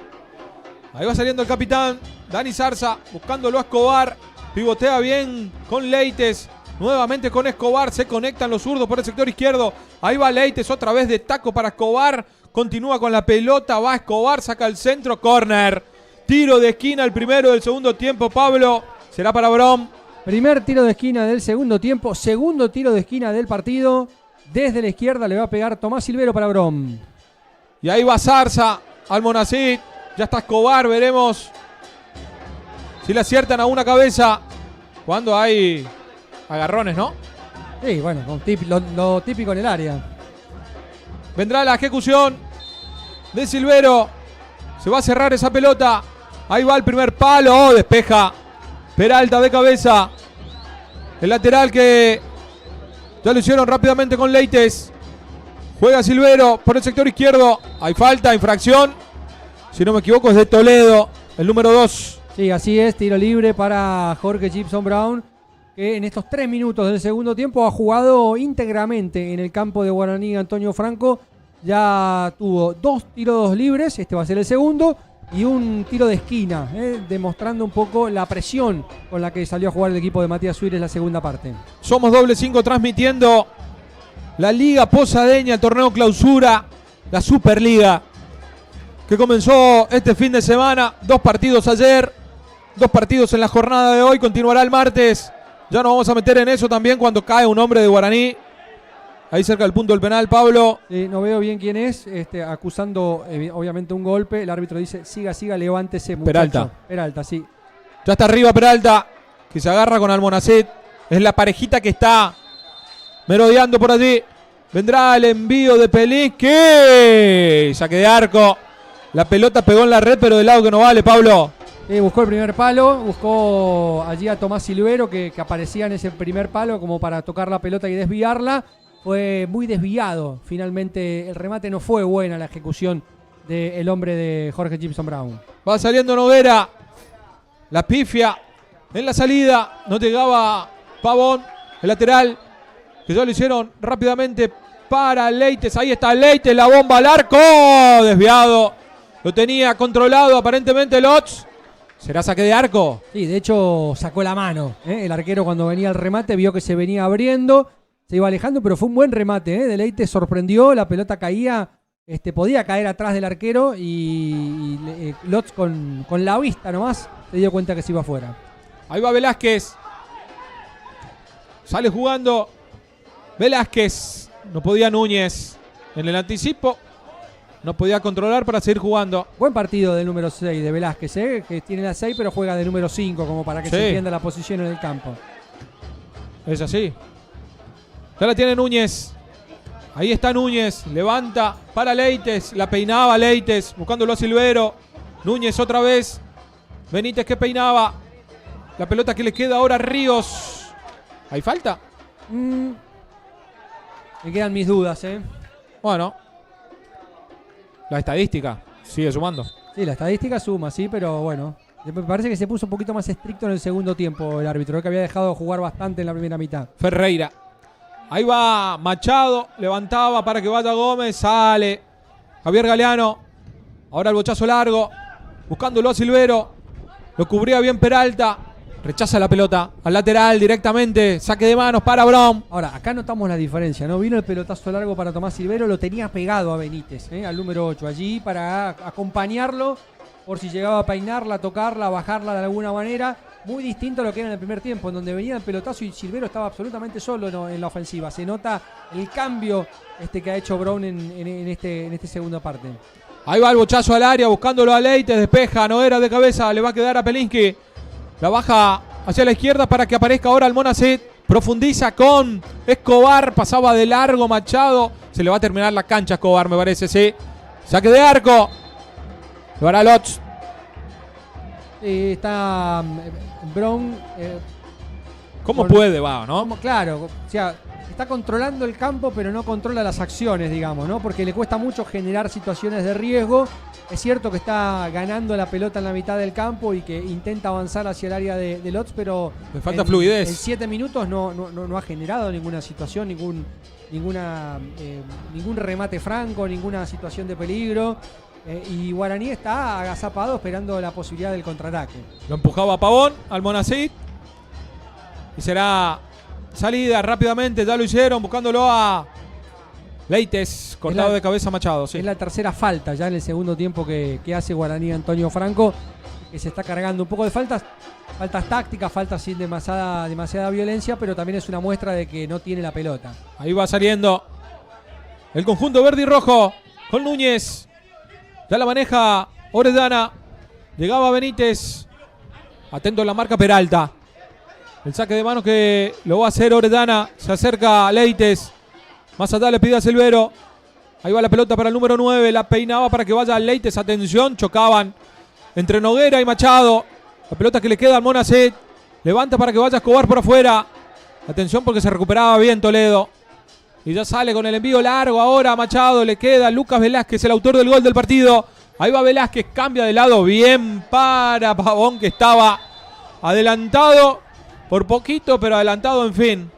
Ahí va saliendo el capitán, Dani Zarza, buscándolo a Escobar. Pivotea bien con Leites. Nuevamente con Escobar, se conectan los zurdos por el sector izquierdo. Ahí va Leites, otra vez de taco para Escobar. Continúa con la pelota, va Escobar, saca el centro, córner. Tiro de esquina, el primero del segundo tiempo, Pablo. Será para Brom. Primer tiro de esquina del segundo tiempo. Segundo tiro de esquina del partido. Desde la izquierda le va a pegar Tomás Silvero para Brom. Y ahí va Zarza, Almonacid. Ya está Escobar, veremos si le aciertan a una cabeza. Cuando hay agarrones, ¿no? Sí, bueno, lo típico en el área. Vendrá la ejecución de Silvero. Se va a cerrar esa pelota. Ahí va el primer palo. Oh, despeja Peralta de cabeza. El lateral que ya lo hicieron rápidamente con Leites. Juega Silvero por el sector izquierdo. Hay falta, infracción. Si no me equivoco es de Toledo, el número 2. Sí, así es. Tiro libre para Jorge Gibson Brown, que en estos 3 minutos del segundo tiempo ha jugado íntegramente en el campo de Guaraní Antonio Franco. Ya tuvo 2 tiros libres, este va a ser el segundo, y un tiro de esquina, demostrando un poco la presión con la que salió a jugar el equipo de Matías Suárez la segunda parte. Somos Doble 5 transmitiendo la Liga Posadeña, el torneo clausura, la Superliga, que comenzó este fin de semana. 2 partidos ayer, 2 partidos en la jornada de hoy, continuará el martes. Ya nos vamos a meter en eso también cuando cae un hombre de Guaraní. Ahí cerca del punto del penal, Pablo. No veo bien quién es, acusando obviamente un golpe. El árbitro dice, siga, levántese, muchacho. Peralta, sí. Ya está arriba Peralta, que se agarra con Almonacid. Es la parejita que está merodeando por allí. Vendrá el envío de Pelinski. Saque de arco. La pelota pegó en la red, pero del lado que no vale, Pablo. Buscó el primer palo, buscó allí a Tomás Silvero, que aparecía en ese primer palo como para tocar la pelota y desviarla. Fue muy desviado. Finalmente el remate no fue buena, la ejecución del hombre de Jorge Gibson Brown. Va saliendo Noguera. La pifia en la salida. No llegaba Pavón, el lateral, que ya lo hicieron rápidamente para Leites. Ahí está Leites, la bomba al arco. Desviado. Lo tenía controlado aparentemente Lotz. ¿Será saque de arco? Sí, de hecho sacó la mano. El arquero cuando venía el remate vio que se venía abriendo. Se iba alejando, pero fue un buen remate. Deleite sorprendió, la pelota caía, podía caer atrás del arquero y Lotz con la vista nomás se dio cuenta que se iba afuera. Ahí va Velázquez. Sale jugando Velázquez. No podía Núñez en el anticipo. No podía controlar para seguir jugando. Buen partido del número 6 de Velázquez, que tiene la 6 pero juega de número 5 como para que se entienda la posición en el campo. Es así. Ya la tiene Núñez. Ahí está Núñez. Levanta para Leites. La peinaba Leites. Buscándolo a Silvero. Núñez otra vez. Benítez que peinaba. La pelota que le queda ahora a Ríos. ¿Hay falta? Me quedan mis dudas, Bueno. La estadística sigue sumando. Sí, la estadística suma, sí, pero bueno. Me parece que se puso un poquito más estricto en el segundo tiempo el árbitro, que había dejado jugar bastante en la primera mitad. Ferreira. Ahí va Machado. Levantaba para que vaya Gómez. Sale Javier Galeano. Ahora el bochazo largo. Buscándolo a Silvero. Lo cubría bien Peralta. Rechaza la pelota al lateral directamente. Saque de manos para Brown. Ahora, acá notamos la diferencia, ¿no? Vino el pelotazo largo para Tomás Silvero, lo tenía pegado a Benítez, al número 8, allí para acompañarlo por si llegaba a peinarla, tocarla, bajarla de alguna manera. Muy distinto a lo que era en el primer tiempo, en donde venía el pelotazo y Silvero estaba absolutamente solo en la ofensiva. Se nota el cambio que ha hecho Brown en este segunda parte. Ahí va el bochazo al área, buscándolo a Leite, despeja, no era de cabeza, le va a quedar a Pelinski. La baja hacia la izquierda para que aparezca ahora Almonacid. Profundiza con Escobar, pasaba de largo Machado. Se le va a terminar la cancha a Escobar, me parece, sí. Saque de arco. Lo hará Lotz. Está Brown. ¿Cómo puede, va, no? Claro, o sea, está controlando el campo, pero no controla las acciones, digamos, ¿no? Porque le cuesta mucho generar situaciones de riesgo. Es cierto que está ganando la pelota en la mitad del campo y que intenta avanzar hacia el área de Lotz, pero le falta fluidez. En 7 minutos no ha generado ninguna situación, ningún remate franco, ninguna situación de peligro. Y Guaraní está agazapado esperando la posibilidad del contraataque. Lo empujaba a Pavón, Almonacid. Y será salida rápidamente, ya lo hicieron, buscándolo a Leites, cortado de cabeza Machado. Sí. Es la tercera falta ya en el segundo tiempo que hace Guaraní Antonio Franco, que se está cargando un poco de faltas tácticas, faltas sin demasiada violencia, pero también es una muestra de que no tiene la pelota. Ahí va saliendo el conjunto verde y rojo con Núñez. Ya la maneja Orellana. Llegaba Benítez. Atento a la marca Peralta. El saque de manos que lo va a hacer Orellana. Se acerca a Leites. Más atrás le pide a Silvero. Ahí va la pelota para el número 9. La peinaba para que vaya a Leites. Atención, chocaban entre Noguera y Machado. La pelota que le queda al Monacet. Levanta para que vaya Escobar por afuera. Atención porque se recuperaba bien Toledo. Y ya sale con el envío largo ahora Machado. Le queda Lucas Velázquez, el autor del gol del partido. Ahí va Velázquez, cambia de lado. Bien para Pavón, que estaba adelantado por poquito, pero adelantado en fin.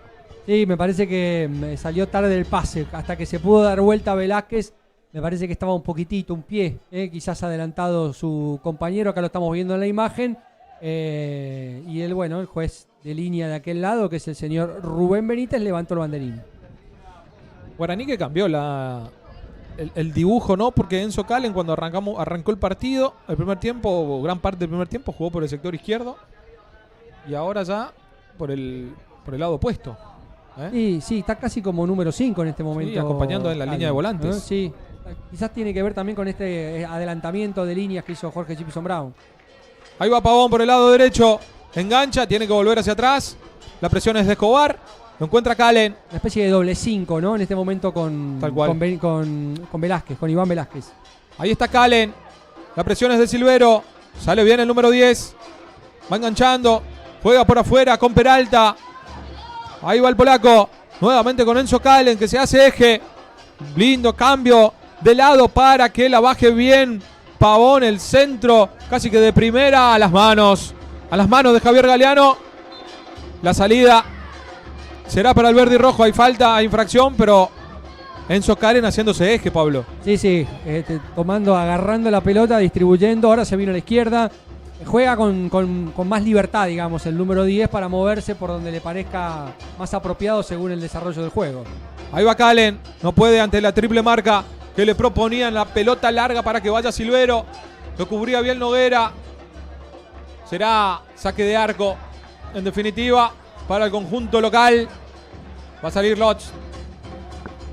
Sí, me parece que salió tarde el pase. Hasta que se pudo dar vuelta Velázquez, me parece que estaba un poquitito, un pie, quizás adelantado su compañero. Acá lo estamos viendo en la imagen. Y el juez de línea de aquel lado, que es el señor Rubén Benítez, levantó el banderín. Guaraní que cambió el dibujo, ¿no? Porque Enzo Calen, cuando arrancó el partido, el primer tiempo, gran parte del primer tiempo, jugó por el sector izquierdo. Y ahora ya por el lado opuesto. Sí, está casi como número 5 en este momento. Sí, acompañando en la línea de volantes. Sí, quizás tiene que ver también con este adelantamiento de líneas que hizo Jorge Chipson Brown. Ahí va Pavón por el lado derecho. Engancha, tiene que volver hacia atrás. La presión es de Escobar. Lo encuentra Calen. Una especie de doble 5, ¿no? En este momento con Velázquez, con Iván Velázquez. Ahí está Calen. La presión es de Silvero. Sale bien el número 10. Va enganchando. Juega por afuera con Peralta. Ahí va el polaco. Nuevamente con Enzo Calen, que se hace eje. Lindo cambio de lado para que la baje bien Pavón. El centro casi que de primera a las manos. A las manos de Javier Galeano. La salida será para el verde y rojo. Hay falta, hay infracción, pero Enzo Calen haciéndose eje, Pablo. Sí, agarrando la pelota, distribuyendo. Ahora se vino a la izquierda. Juega con más libertad, digamos, el número 10 para moverse por donde le parezca más apropiado según el desarrollo del juego. Ahí va Calen. No puede ante la triple marca que le proponían. La pelota larga para que vaya Silvero. Lo cubría bien Noguera. Será saque de arco. En definitiva, para el conjunto local. Va a salir Lotz.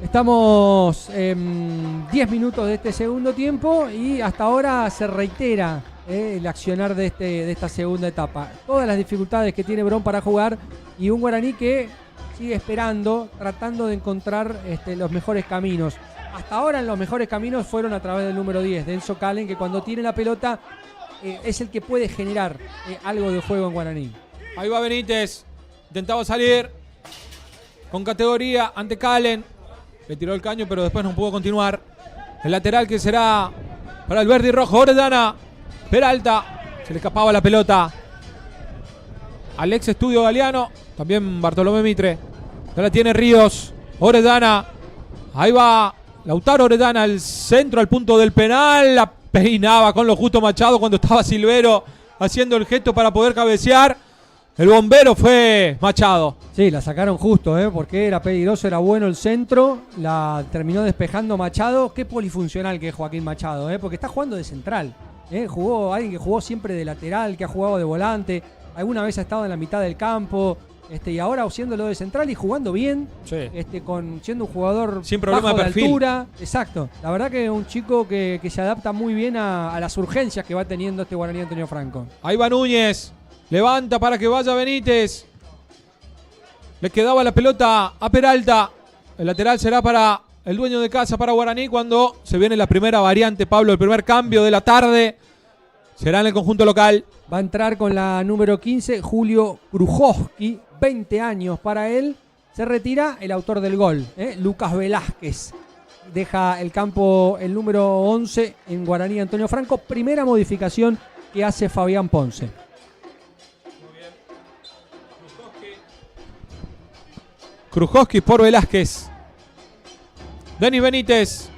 Estamos en 10 minutos de este segundo tiempo y hasta ahora se reitera el accionar de esta segunda etapa. Todas las dificultades que tiene Brown para jugar y un Guaraní que sigue esperando, tratando de encontrar los mejores caminos. Hasta ahora los mejores caminos fueron a través del número 10, de Enzo Calen, que cuando tiene la pelota es el que puede generar algo de juego en Guaraní. Ahí va Benítez. Intentaba salir con categoría ante Calen. Le tiró el caño, pero después no pudo continuar. El lateral que será para el verde y rojo. Orellana. Peralta. Se le escapaba la pelota al ex Estudio Galeano. También Bartolomé Mitre. Ya la tiene Ríos. Orellana. Ahí va Lautaro Orellana. El centro al punto del penal. La peinaba con lo justo Machado cuando estaba Silvero haciendo el gesto para poder cabecear. El bombero fue Machado. Sí, la sacaron justo, porque era peligroso, era bueno el centro. La terminó despejando Machado. Qué polifuncional que es Joaquín Machado, porque está jugando de central. Jugó alguien que jugó siempre de lateral, que ha jugado de volante. Alguna vez ha estado en la mitad del campo. Y ahora haciéndolo de central y jugando bien. Sí. Siendo un jugador sin problema bajo de perfil. Altura. Exacto. La verdad que es un chico que se adapta muy bien a las urgencias que va teniendo este Guaraní Antonio Franco. Ahí va Núñez. Levanta para que vaya Benítez. Le quedaba la pelota a Peralta. El lateral será para el dueño de casa, para Guaraní, cuando se viene la primera variante, Pablo. El primer cambio de la tarde será en el conjunto local. Va a entrar con la número 15, Julio Krujowski. 20 años para él. Se retira el autor del gol, Lucas Velázquez. Deja el campo el número 11 en Guaraní Antonio Franco. Primera modificación que hace Fabián Ponce. Krujowski por Velázquez. Denis Benítez.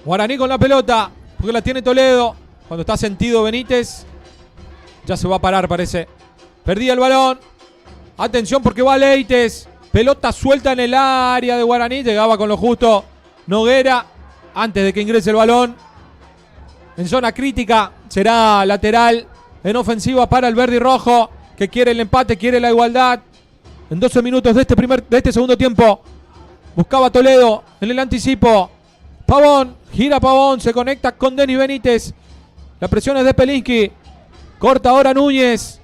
Guaraní con la pelota, porque la tiene Toledo. Cuando está sentido Benítez, ya se va a parar, parece. Perdía el balón. Atención porque va Leites. Pelota suelta en el área de Guaraní. Llegaba con lo justo Noguera antes de que ingrese el balón. En zona crítica será lateral en ofensiva para el verde y rojo, que quiere el empate, quiere la igualdad. En 12 minutos de este segundo tiempo. Buscaba Toledo en el anticipo. Pavón, gira Pavón, se conecta con Denis Benítez. La presión es de Pelinski. Corta ahora Núñez.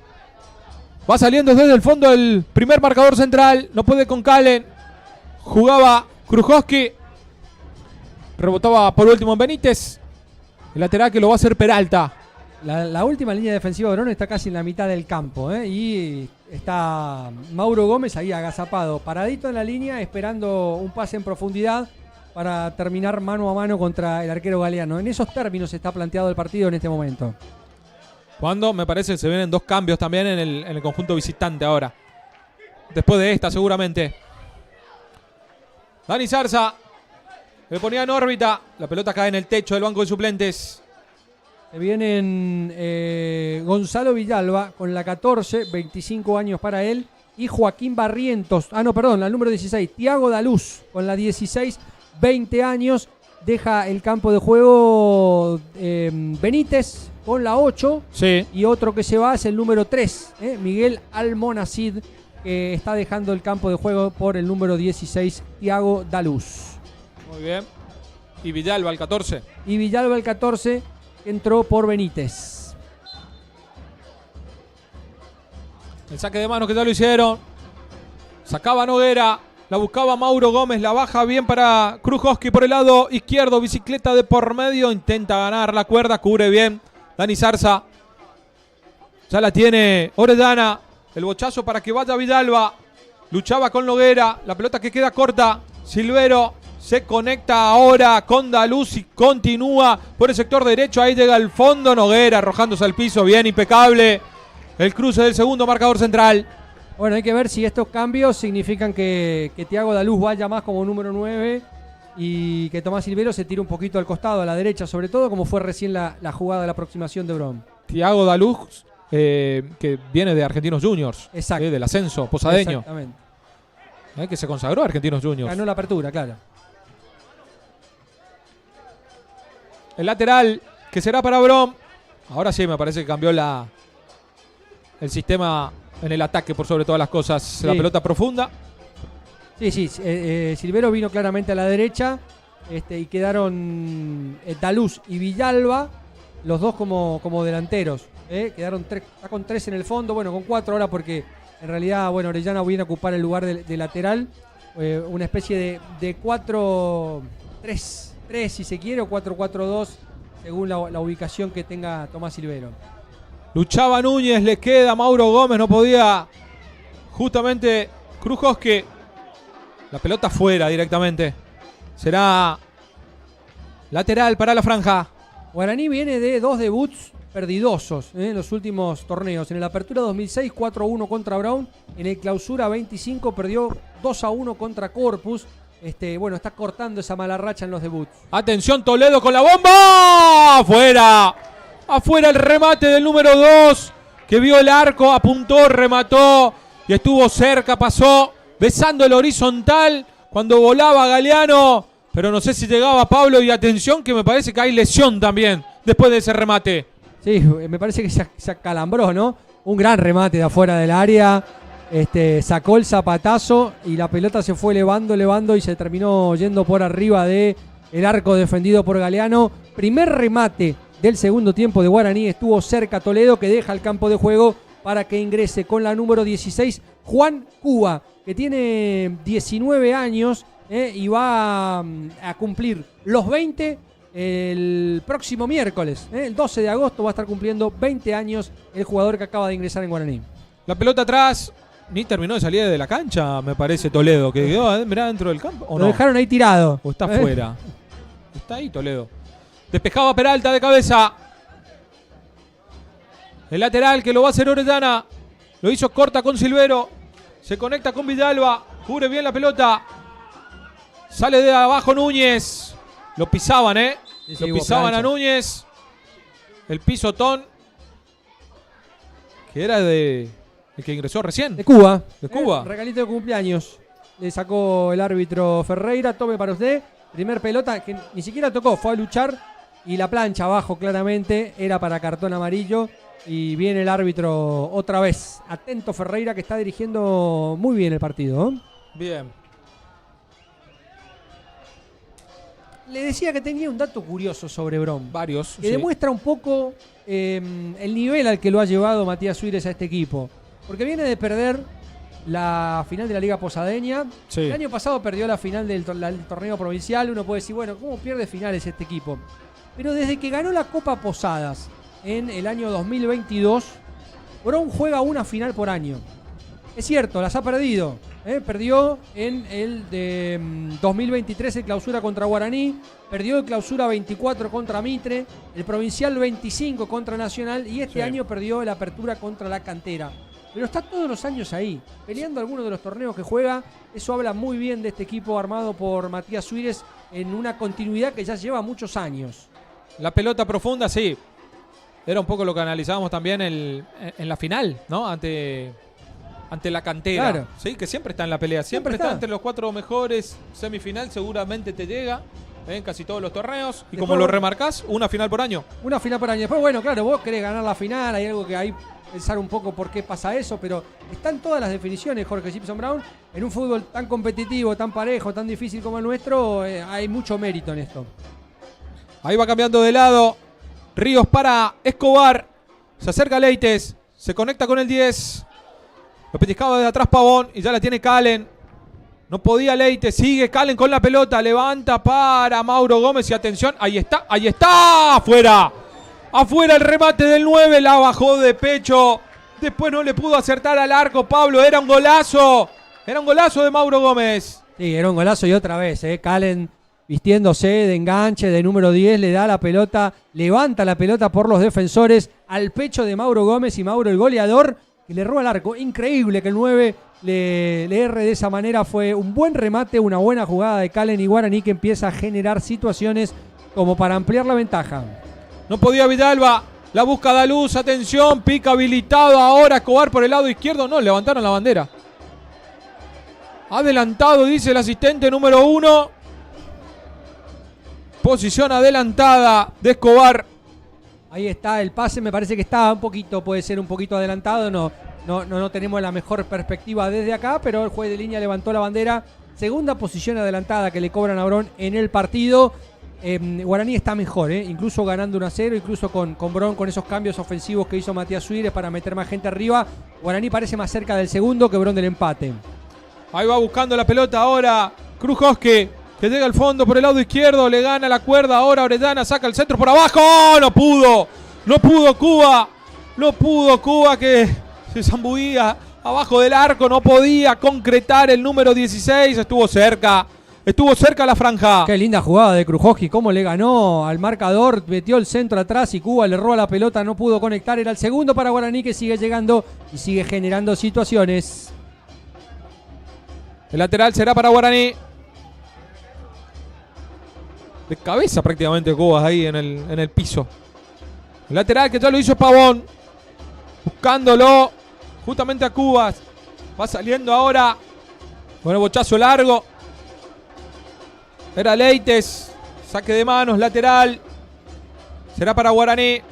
Va saliendo desde el fondo el primer marcador central. No puede con Calen. Jugaba Krujowski. Rebotaba por último en Benítez. El lateral que lo va a hacer Peralta. La última línea defensiva de Verón está casi en la mitad del campo, y está Mauro Gómez ahí agazapado, paradito en la línea, esperando un pase en profundidad para terminar mano a mano contra el arquero Galeano. En esos términos está planteado el partido en este momento. Cuando me parece que se vienen dos cambios también en el conjunto visitante ahora. Después de esta seguramente. Dani Zarza le ponía en órbita. La pelota cae en el techo del banco de suplentes. Se vienen Gonzalo Villalba con la 14, 25 años para él. Y Joaquín Barrientos, la número 16. Tiago Daluz con la 16, 20 años. Deja el campo de juego Benítez con la 8. Sí. Y otro que se va es el número 3, Miguel Almonacid, que está dejando el campo de juego por el número 16, Tiago Daluz. Muy bien. Y Villalba el 14. Y Villalba el 14 entró por Benítez. El saque de manos que ya lo hicieron. Sacaba Noguera. La buscaba Mauro Gómez. La baja bien para Krujowski por el lado izquierdo. Bicicleta de por medio. Intenta ganar la cuerda. Cubre bien Dani Zarza. Ya la tiene Orellana. El bochazo para que vaya Villalba. Luchaba con Noguera. La pelota que queda corta. Silvero se conecta ahora con Daluz y continúa por el sector derecho. Ahí llega al fondo Noguera arrojándose al piso. Bien, impecable. El cruce del segundo marcador central. Bueno, hay que ver si estos cambios significan que Tiago Daluz vaya más como número 9 y que Tomás Silvero se tire un poquito al costado, a la derecha, sobre todo como fue recién la jugada de la aproximación de Brom. Tiago Daluz, que viene de Argentinos Juniors. Exacto. Del ascenso posadeño. Exactamente. Que se consagró a Argentinos Juniors. Ganó la apertura, claro. El lateral que será para Brom. Ahora sí me parece que cambió el sistema en el ataque por sobre todas las cosas. Sí. La pelota profunda. Sí. Silvero vino claramente a la derecha y quedaron Daluz y Villalba, los dos como delanteros. Quedaron está con 3 en el fondo, bueno, con 4 ahora porque en realidad, Orellana viene a ocupar el lugar de lateral. Una especie de 4-3 si se quiere, o 4-4-2, según la ubicación que tenga Tomás Silvero. Luchaba Núñez, le queda Mauro Gómez, no podía. Justamente Krujowski. La pelota fuera directamente. Será lateral para la franja. Guaraní viene de 2 debuts perdidosos en los últimos torneos. En el Apertura 2006, 4-1 contra Brown. En el Clausura 25 perdió 2-1 contra Corpus. Bueno, está cortando esa mala racha en los debuts. Atención, Toledo con la bomba. Afuera. Afuera el remate del número 2. Que vio el arco, apuntó, remató. Y estuvo cerca, pasó besando el horizontal. Cuando volaba Galeano. Pero no sé si llegaba Pablo. Y atención que me parece que hay lesión también después de ese remate. Sí, me parece que se acalambró, ¿no? Un gran remate de afuera del área. Sacó el zapatazo y la pelota se fue elevando y se terminó yendo por arriba del arco defendido por Galeano. Primer remate del segundo tiempo de Guaraní, estuvo cerca Toledo, que deja el campo de juego para que ingrese con la número 16 Juan Cuba, que tiene 19 años y va a cumplir los 20 el próximo miércoles. El 12 de agosto va a estar cumpliendo 20 años el jugador que acaba de ingresar en Guaraní. La pelota atrás. Ni terminó de salir de la cancha, me parece, Toledo, que quedó mirá, dentro del campo. ¿O Lo no? dejaron ahí tirado. ¿O está afuera? Está ahí Toledo. Despejaba Peralta de cabeza. El lateral que lo va a hacer Orellana. Lo hizo corta con Silvero. Se conecta con Villalba. Cubre bien la pelota. Sale de abajo Núñez. Lo pisaban, Sí, lo pisaban plancha a Núñez. El pisotón. Que era de... El que ingresó recién. De Cuba. De Cuba. Regalito de cumpleaños. Le sacó el árbitro Ferreira. Tome para usted. Primer pelota que ni siquiera tocó. Fue a luchar. Y la plancha abajo claramente era para cartón amarillo. Y viene el árbitro otra vez. Atento Ferreira, que está dirigiendo muy bien el partido. Bien. Le decía que tenía un dato curioso sobre Brom. Varios. Que demuestra un poco el nivel al que lo ha llevado Matías Suírez a este equipo. Porque viene de perder la final de la Liga Posadeña. Sí. El año pasado perdió la final del torneo provincial. Uno puede decir, bueno, ¿cómo pierde finales este equipo? Pero desde que ganó la Copa Posadas en el año 2022, Brom juega una final por año. Es cierto, las ha perdido. Perdió en el de 2023 el Clausura contra Guaraní. Perdió el Clausura 24 contra Mitre. El Provincial 25 contra Nacional. Y este año perdió el Apertura contra la Cantera. Pero está todos los años ahí, peleando algunos de los torneos que juega. Eso habla muy bien de este equipo armado por Matías Suírez en una continuidad que ya lleva muchos años. La pelota profunda, sí. Era un poco lo que analizábamos también en la final, ¿no? Ante la Cantera. Claro. Sí, que siempre está en la pelea. Siempre está entre los 4 mejores. Semifinal seguramente te llega. En casi todos los torneos. Y Después, como lo remarcás, una final por año. Una final por año. Después, bueno, claro, vos querés ganar la final. Hay algo que hay pensar un poco por qué pasa eso. Pero están todas las definiciones, Jorge Gibson Brown. En un fútbol tan competitivo, tan parejo, tan difícil como el nuestro, hay mucho mérito en esto. Ahí va cambiando de lado. Ríos para Escobar. Se acerca Leites. Se conecta con el 10. Lo petiscaba de atrás Pavón. Y ya la tiene Calen. No podía Leites. Sigue Calen con la pelota. Levanta para Mauro Gómez. Y atención. Ahí está. Ahí está. Afuera. Afuera el remate del 9. La bajó de pecho. Después no le pudo acertar al arco Pablo. Era un golazo. Era un golazo de Mauro Gómez. Sí, era un golazo y otra vez. Calen vistiéndose de enganche, de número 10, le da la pelota, levanta la pelota por los defensores al pecho de Mauro Gómez y Mauro, el goleador, que le roba el arco. Increíble que el 9 le erre de esa manera. Fue un buen remate, una buena jugada de Calen y Guaraní, que empieza a generar situaciones como para ampliar la ventaja. No podía Vidalba. La busca Daluz. Atención. Pica habilitado ahora Escobar por el lado izquierdo. No, levantaron la bandera. Adelantado, dice el asistente número 1. Posición adelantada de Escobar. Ahí está el pase, me parece que está un poquito, puede ser un poquito adelantado. No tenemos la mejor perspectiva desde acá, pero el juez de línea levantó la bandera. Segunda posición adelantada que le cobran a Bron en el partido. Guaraní está mejor, incluso ganando 1-0, incluso con Bron, con esos cambios ofensivos que hizo Matías Suírez para meter más gente arriba. Guaraní parece más cerca del segundo que Bron del empate. Ahí va buscando la pelota ahora Krujowski, que llega al fondo por el lado izquierdo, le gana la cuerda ahora Orellana, saca el centro por abajo. No pudo Cuba. No pudo Cuba, que se zambullía abajo del arco. No podía concretar el número 16. Estuvo cerca la franja. Qué linda jugada de Krujowski, cómo le ganó al marcador, metió el centro atrás y Cuba le roba la pelota, no pudo conectar. Era el segundo para Guaraní, que sigue llegando y sigue generando situaciones. El lateral será para Guaraní. De cabeza prácticamente Cuba ahí en el piso. El lateral que ya lo hizo Pavón. Buscándolo justamente a Cuba. Va saliendo ahora. Bueno, bochazo largo. Era Leites. Saque de manos, lateral. Será para Guaraní.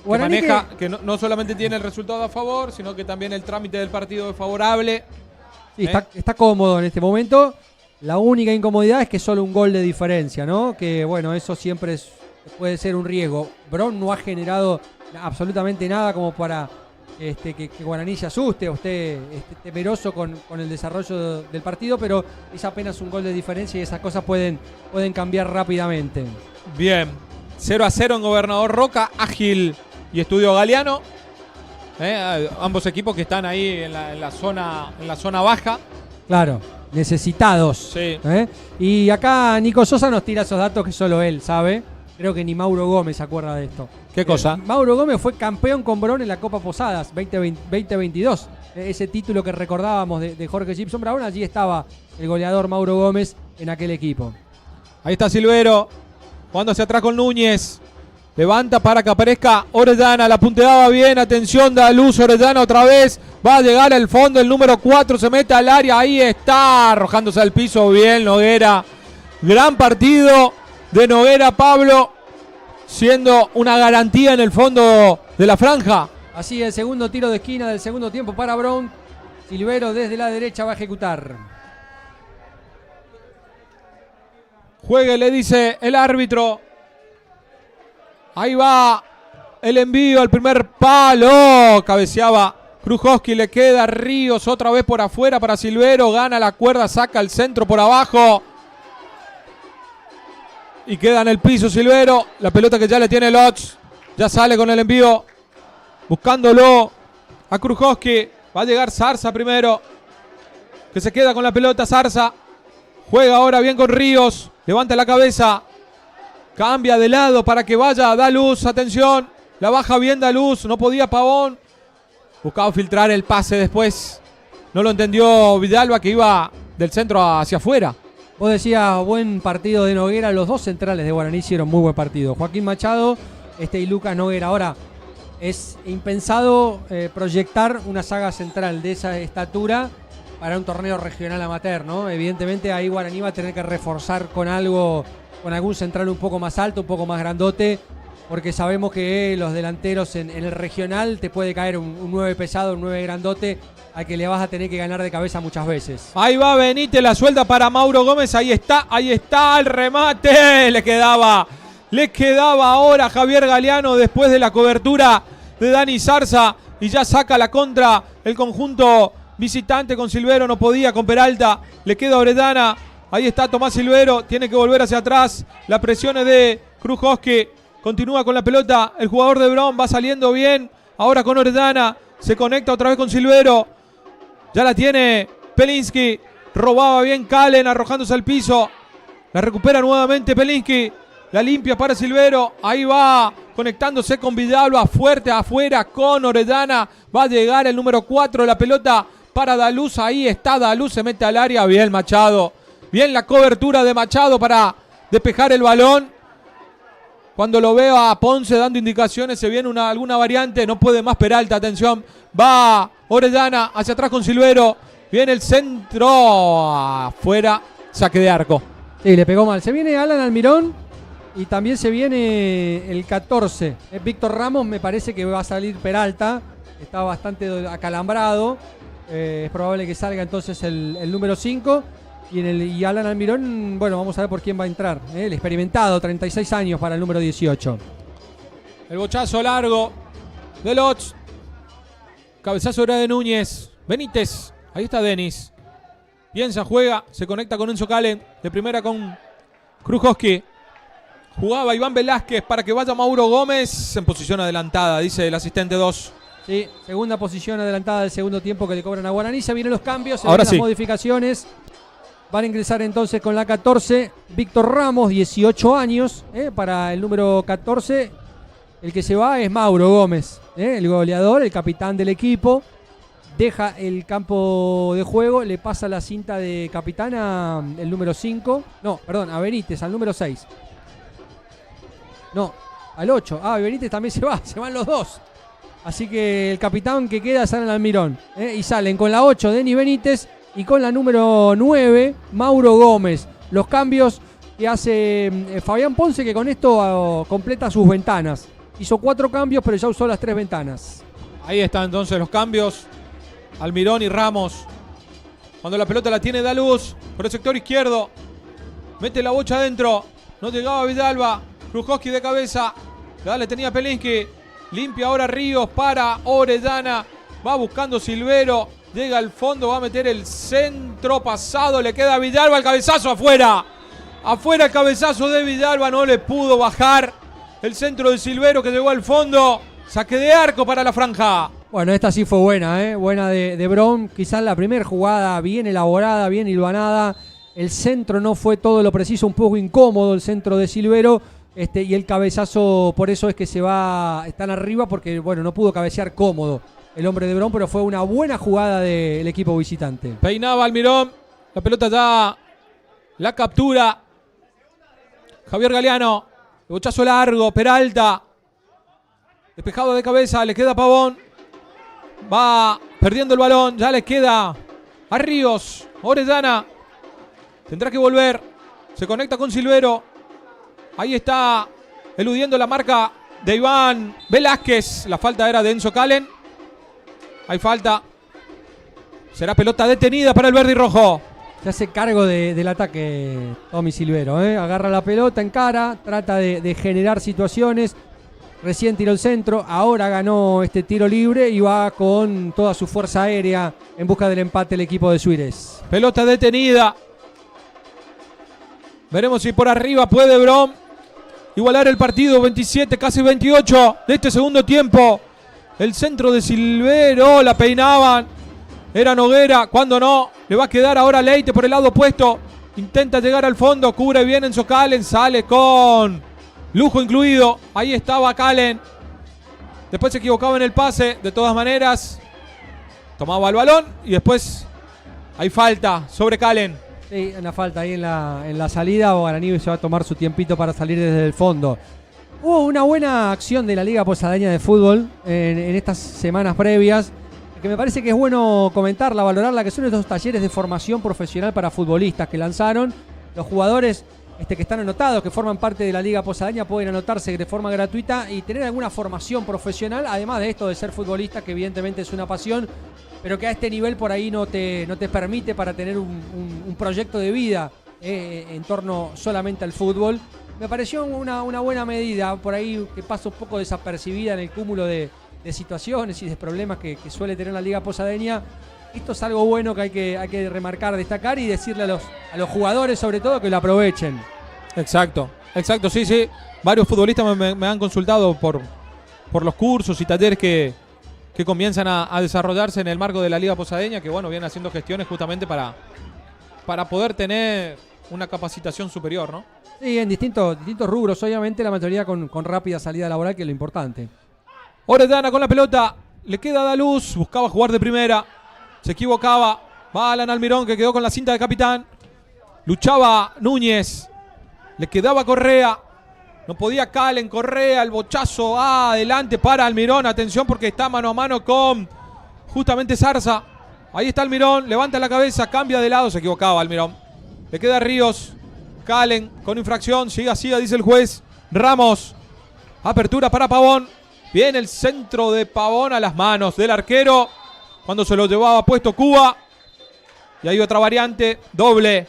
Guaraní que maneja, que no solamente tiene el resultado a favor, sino que también el trámite del partido es favorable. Sí, está cómodo en este momento. La única incomodidad es que solo un gol de diferencia, ¿no? Que bueno, eso siempre puede ser un riesgo. Brown no ha generado absolutamente nada como para que Guaraní se asuste o esté temeroso con el desarrollo del partido, pero es apenas un gol de diferencia y esas cosas pueden cambiar rápidamente. Bien, 0-0 en Gobernador Roca, Ágil y Estudio Galeano. Ambos equipos que están ahí en la zona baja. Claro, necesitados. Sí. Y acá Nico Sosa nos tira esos datos que solo él sabe. Creo que ni Mauro Gómez se acuerda de esto. ¿Qué cosa? Mauro Gómez fue campeón con Brown en la Copa Posadas 2022. Ese título que recordábamos de Jorge Gibson Brown, allí estaba el goleador Mauro Gómez en aquel equipo. Ahí está Silvero, jugando hacia atrás con Núñez. Levanta para que aparezca Orellana, la punteaba bien, atención, da luz Orellana otra vez. Va a llegar al fondo, el número 4 se mete al área, ahí está, arrojándose al piso bien Noguera. Gran partido de Noguera, Pablo, siendo una garantía en el fondo de la franja. Así, el segundo tiro de esquina del segundo tiempo para Brown. Silvero desde la derecha va a ejecutar. Juegue, le dice el árbitro. Ahí va el envío al primer palo. Cabeceaba Krujowski, le queda Ríos otra vez por afuera para Silvero. Gana la cuerda, saca el centro por abajo. Y queda en el piso Silvero. La pelota que ya le tiene Lotz. Ya sale con el envío. Buscándolo a Krujowski. Va a llegar Zarza primero. Que se queda con la pelota Zarza. Juega ahora bien con Ríos. Levanta la cabeza. Cambia de lado para que vaya. Da luz. Atención. La baja bien da luz. No podía Pavón. Buscaba filtrar el pase después. No lo entendió Vidalba, que iba del centro hacia afuera. Vos decías, buen partido de Noguera. Los dos centrales de Guaraní hicieron muy buen partido. Joaquín Machado y Lucas Noguera. Ahora, es impensado proyectar una saga central de esa estatura para un torneo regional amateur, ¿no? Evidentemente ahí Guaraní va a tener que reforzar con algo, con algún central un poco más alto, un poco más grandote, porque sabemos que los delanteros en el regional te puede caer un 9 pesado, un 9 grandote, al que le vas a tener que ganar de cabeza muchas veces. Ahí va Benítez, la suelta para Mauro Gómez, ahí está el remate, le quedaba ahora a Javier Galeano después de la cobertura de Dani Zarza y ya saca la contra el conjunto visitante con Silvero, no podía con Peralta, le queda Orellana, ahí está Tomás Silvero, tiene que volver hacia atrás, la presión es de Krujowski, continúa con la pelota, el jugador de Brown va saliendo bien, ahora con Orellana, se conecta otra vez con Silvero, ya la tiene Pelinski, robaba bien Calen arrojándose al piso, la recupera nuevamente Pelinski, la limpia para Silvero, ahí va conectándose con Vidalba, fuerte afuera con Orellana, va a llegar el número 4, la pelota para Daluz, ahí está Daluz, se mete al área, bien Machado, bien la cobertura de Machado para despejar el balón. Cuando lo veo a Ponce dando indicaciones, se viene alguna variante, no puede más Peralta, atención, va Orellana hacia atrás con Silvero, viene el centro, afuera, saque de arco. Sí, le pegó mal, se viene Alan Almirón y también se viene el 14, Víctor Ramos, me parece que va a salir Peralta, está bastante acalambrado, es probable que salga entonces el número 5. Y Alan Almirón, bueno, vamos a ver por quién va a entrar. El experimentado, 36 años para el número 18. El bochazo largo de Lotz. Cabezazo era de Núñez. Benítez. Ahí está Denis. Piensa, juega. Se conecta con Enzo Calen. De primera con Krujowski. Jugaba Iván Velázquez para que vaya Mauro Gómez en posición adelantada, dice el asistente 2. Sí, segunda posición adelantada del segundo tiempo que le cobran a Guaraní. Se vienen los cambios, se Ahora vienen sí. las modificaciones. Van a ingresar entonces con la 14 Víctor Ramos, 18 años, para el número 14. El que se va es Mauro Gómez, el goleador, el capitán del equipo. Deja el campo de juego, le pasa la cinta de capitán al número 5. No, perdón, a Benítez, al número 6. No, al 8. Benítez también se van los dos. Así que el capitán que queda es Alan Almirón. Y salen con la 8 Denis Benítez y con la número 9 Mauro Gómez. Los cambios que hace Fabián Ponce, que con esto completa sus ventanas. Hizo 4 cambios, pero ya usó las 3 ventanas. Ahí están entonces los cambios. Almirón y Ramos. Cuando la pelota la tiene Daluz por el sector izquierdo. Mete la bocha adentro. No llegaba Villalba. Krujowski de cabeza. Le tenía Pelinski. Limpia ahora Ríos para Orellana. Va buscando Silvero. Llega al fondo. Va a meter el centro pasado. Le queda a Villalba. El cabezazo afuera. Afuera el cabezazo de Villalba. No le pudo bajar. El centro de Silvero que llegó al fondo. Saque de arco para la franja. Bueno, esta sí fue buena, buena de Brom. Quizás la primera jugada bien elaborada, bien hilvanada. El centro no fue todo lo preciso, un poco incómodo el centro de Silvero. Y el cabezazo, por eso es que están arriba, porque bueno, no pudo cabecear cómodo el hombre de Brom, pero fue una buena jugada del equipo visitante. Peinaba Almirón. La pelota ya la captura Javier Galeano. El bochazo largo, Peralta. Despejado de cabeza, le queda Pavón. Va perdiendo el balón, ya le queda a Ríos. Orellana tendrá que volver. Se conecta con Silvero. Ahí está eludiendo la marca de Iván Velázquez. La falta era de Enzo Calen. Hay falta. Será pelota detenida para el verde y rojo. Se hace cargo del ataque Tommy Silvero. Agarra la pelota, encara, trata de generar situaciones. Recién tiró el centro, ahora ganó este tiro libre y va con toda su fuerza aérea en busca del empate el equipo de Suírez. Pelota detenida. Veremos si por arriba puede Brom igualar el partido. 27, casi 28 de este segundo tiempo. El centro de Silvero, la peinaban. Era Noguera, cuando no, le va a quedar ahora Leite por el lado opuesto. Intenta llegar al fondo, cubre bien Enzo Calen, sale con lujo incluido. Ahí estaba Calen. Después se equivocaba en el pase. De todas maneras, tomaba el balón y después hay falta sobre Calen. Sí, una falta ahí en la salida. Guaraní se va a tomar su tiempito para salir desde el fondo. Hubo una buena acción de la Liga Posadeña de Fútbol en estas semanas previas, que me parece que es bueno comentarla, valorarla, que son estos talleres de formación profesional para futbolistas que lanzaron. Los jugadores que están anotados, que forman parte de la Liga Posadeña, pueden anotarse de forma gratuita y tener alguna formación profesional, además de esto de ser futbolista, que evidentemente es una pasión, pero que a este nivel por ahí no te permite para tener un proyecto de vida en torno solamente al fútbol. Me pareció una buena medida, por ahí que pasa un poco desapercibida en el cúmulo de situaciones y de problemas que suele tener la Liga Posadeña. Esto es algo bueno que hay que remarcar, destacar y decirle a los jugadores sobre todo que lo aprovechen. Exacto, sí. Varios futbolistas me han consultado por los cursos y talleres que comienzan a desarrollarse en el marco de la Liga Posadeña, que bueno, vienen haciendo gestiones justamente para poder tener una capacitación superior, ¿no? Sí, en distintos rubros, obviamente la mayoría con rápida salida laboral, que es lo importante. Orellana con la pelota, le queda a Daluz, buscaba jugar de primera, se equivocaba, va Alan Almirón que quedó con la cinta de capitán, luchaba Núñez, le quedaba Correa, no podía Calen, Correa, el bochazo adelante para Almirón, atención porque está mano a mano con justamente Zarza, ahí está Almirón, levanta la cabeza, cambia de lado, se equivocaba Almirón, le queda Ríos, Calen con infracción, siga, dice el juez, Ramos, apertura para Pavón. Viene el centro de Pavón a las manos del arquero. Cuando se lo llevaba puesto Cuba. Y hay otra variante. Doble,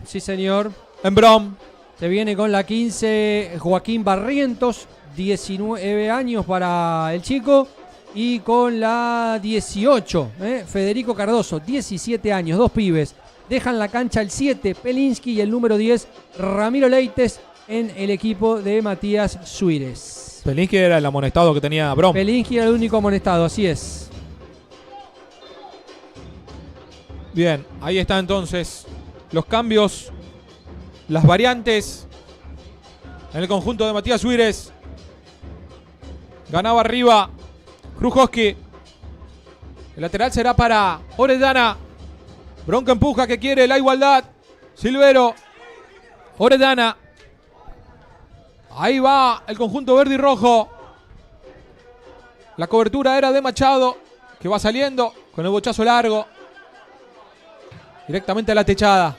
sí señor. en Brom. Se viene con la 15 Joaquín Barrientos. 19 años para el chico. Y con la 18 Federico Cardoso. 17 años, 2 pibes. Dejan la cancha el 7 Pelinski y el número 10 Ramiro Leites. en el equipo de Matías Suírez. Pelinski era el amonestado que tenía Brom. Pelinski era el único amonestado, así es. Bien, ahí está entonces los cambios, las variantes en el conjunto de Matías Suírez. Ganaba arriba Krujowski. El lateral será para Orellana. Bronca empuja que quiere la igualdad. Silvero. Orellana. Ahí va el conjunto verde y rojo. La cobertura era de Machado, que va saliendo con el bochazo largo. Directamente a la techada.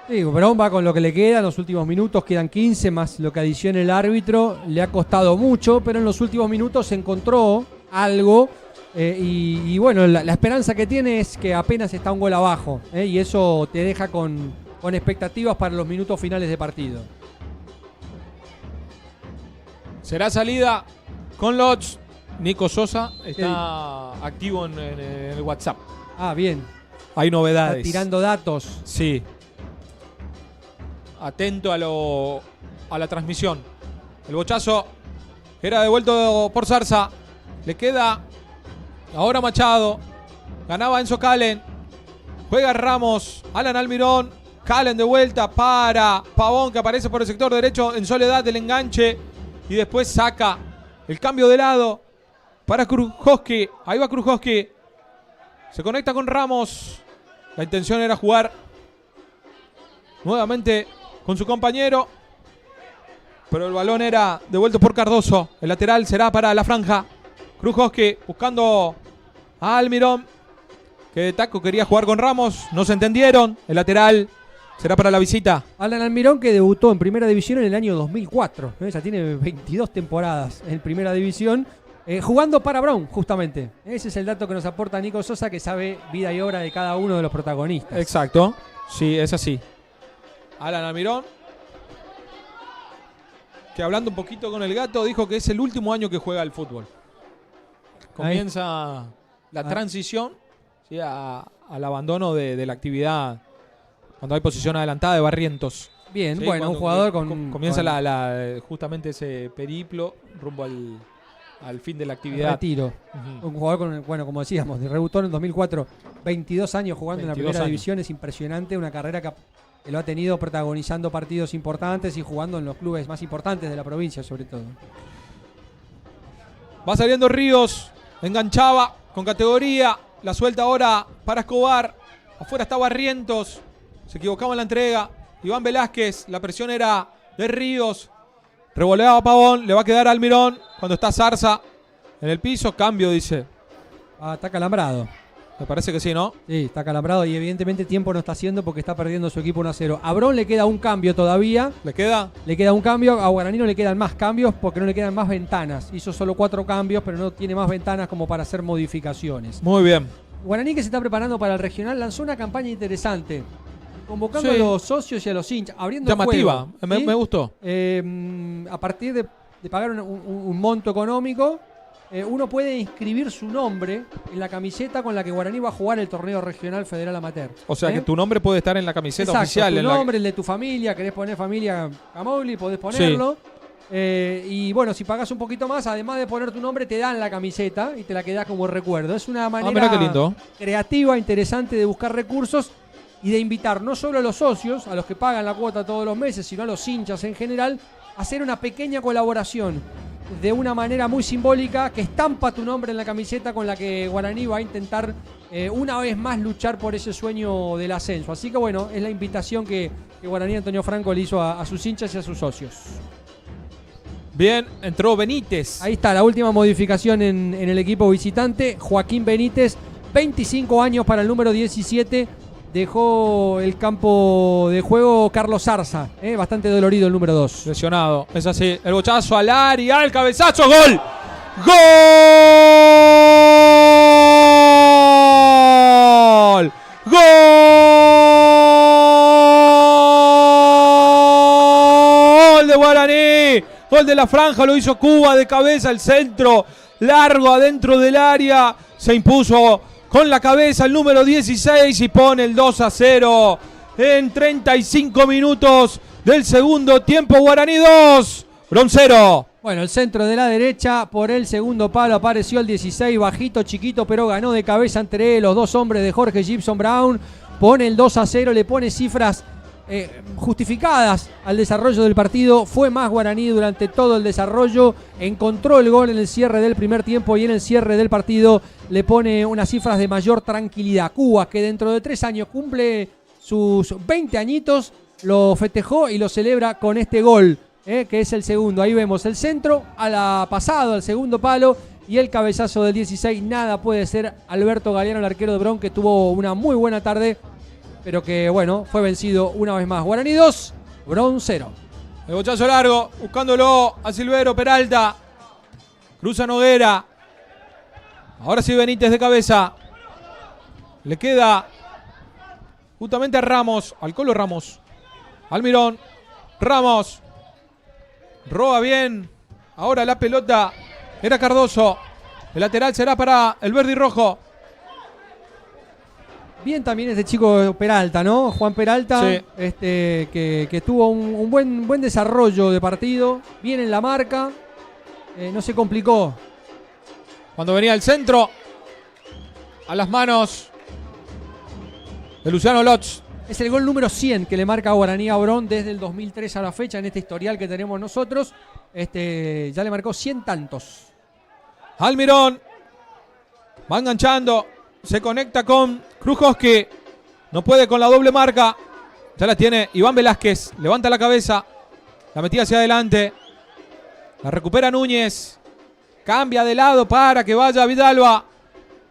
Sí, Brom va con lo que le queda en los últimos minutos. Quedan 15 más lo que adiciona el árbitro. Le ha costado mucho, pero en los últimos minutos se encontró algo. Y bueno, la esperanza que tiene es que apenas está un gol abajo. Y eso te deja con expectativas para los minutos finales de partido. Será salida con Lodge. Nico Sosa está activo en el WhatsApp. Ah, bien. Hay novedades. Está tirando datos. Sí. Atento a la transmisión. El bochazo era devuelto por Zarza. Le queda ahora Machado. Ganaba Enzo Calen. Juega Ramos. Alan Almirón. Calen de vuelta para Pavón, que aparece por el sector derecho en soledad del enganche. Y después saca el cambio de lado para Krujowski. Ahí va Krujowski. Se conecta con Ramos. La intención era jugar nuevamente con su compañero. Pero el balón era devuelto por Cardoso. El lateral será para la franja. Krujowski buscando a Almirón, que de taco quería jugar con Ramos. No se entendieron. El lateral será para la visita. Alan Almirón, que debutó en Primera División en el año 2004. Ya tiene 22 temporadas en Primera División. Jugando para Brown, justamente. Ese es el dato que nos aporta Nico Sosa, que sabe vida y obra de cada uno de los protagonistas. Exacto. Sí, es así. Alan Almirón, que hablando un poquito con el gato, dijo que es el último año que juega al fútbol. Comienza la transición, ¿sí?, al abandono de la actividad cuando hay posición adelantada de Barrientos. Bien, ¿sí? bueno, un jugador con... Comienza justamente ese periplo rumbo al fin de la actividad. Retiro. Un jugador con, bueno, como decíamos, debutó en el 2004, 22 años jugando en la Primera División. Es impresionante, una carrera que lo ha tenido protagonizando partidos importantes y jugando en los clubes más importantes de la provincia, sobre todo. Va saliendo Ríos, enganchaba con categoría, la suelta ahora para Escobar. Afuera está Barrientos, se equivocaba en la entrega. Iván Velázquez, la presión era de Ríos. Revoleaba Pavón, le va a quedar a Almirón cuando está Zarza en el piso. Cambio, dice. Está calambrado. Me parece que sí, ¿no? Sí, está calambrado y evidentemente tiempo no está haciendo porque está perdiendo su equipo 1-0. A Bron le queda un cambio todavía. ¿Le queda? Le queda un cambio. A Guaraní no le quedan más cambios porque no le quedan más ventanas. Hizo solo 4 cambios, pero no tiene más ventanas como para hacer modificaciones. Muy bien. Guaraní, que se está preparando para el regional, lanzó una campaña interesante, convocando a los socios y a los hinchas, abriendo llamativa, juego, ¿sí? me gustó. A partir de pagar un monto económico, uno puede inscribir su nombre en la camiseta con la que Guaraní va a jugar el torneo regional federal amateur. O sea que tu nombre puede estar en la camiseta. Exacto, oficial. Tu nombre, el de tu familia, querés poner familia Camogli, podés ponerlo. Sí. Y bueno, si pagás un poquito más, además de poner tu nombre, te dan la camiseta y te la quedás como recuerdo. Es una manera qué lindo. Creativa, interesante de buscar recursos y de invitar no solo a los socios, a los que pagan la cuota todos los meses, sino a los hinchas en general, a hacer una pequeña colaboración de una manera muy simbólica que estampa tu nombre en la camiseta con la que Guaraní va a intentar una vez más luchar por ese sueño del ascenso. Así que bueno, es la invitación que Guaraní Antonio Franco le hizo a sus hinchas y a sus socios. Bien, entró Benítez. Ahí está, la última modificación en el equipo visitante. Joaquín Benítez, 25 años para el número 17. Dejó el campo de juego Carlos Zarza, bastante dolorido el número 2. Lesionado, es así. El bochazo al área, el cabezazo, ¡gol! ¡Gol! ¡Gol de Guaraní! Gol de la franja, lo hizo Cuba de cabeza, el centro largo adentro del área. Se impuso con la cabeza el número 16 y pone el 2-0 en 35 minutos del segundo tiempo. Guaraní 2, Bron 0. Bueno, el centro de la derecha, por el segundo palo apareció el 16, bajito, chiquito, pero ganó de cabeza entre los dos hombres de Jorge Gibson Brown. Pone el 2-0, le pone cifras justificadas al desarrollo del partido. Fue más Guaraní durante todo el desarrollo. Encontró el gol en el cierre del primer tiempo y en el cierre del partido le pone unas cifras de mayor tranquilidad. Cuba, que dentro de 3 años cumple sus 20 añitos, lo festejó y lo celebra con este gol. Que es el segundo. Ahí vemos el centro a la pasado, al segundo palo, y el cabezazo del 16. Nada puede ser Alberto Galeano, el arquero de Bron, que tuvo una muy buena tarde, pero que, bueno, fue vencido una vez más. Guaraní 2, Bron 0. El bochazo largo, buscándolo a Silvero, Peralta. Cruza Noguera. Ahora sí Benítez de cabeza. Le queda justamente a Ramos, al Colo Ramos. Almirón, Ramos. Roba bien. Ahora la pelota era Cardoso. El lateral será para el verde y rojo. Bien también este chico Peralta, ¿no? Juan Peralta, sí. Que tuvo un buen desarrollo de partido. Bien en la marca. No se complicó. Cuando venía el centro. A las manos de Luciano Lotz. Es el gol número 100 que le marca a Guaraní a Bron desde el 2003 a la fecha en este historial que tenemos nosotros. Ya le marcó 100 tantos. Almirón va enganchando. Se conecta con Krujowski. No puede con la doble marca. Ya la tiene Iván Velázquez. Levanta la cabeza. La metía hacia adelante. La recupera Núñez. Cambia de lado para que vaya Vidalba.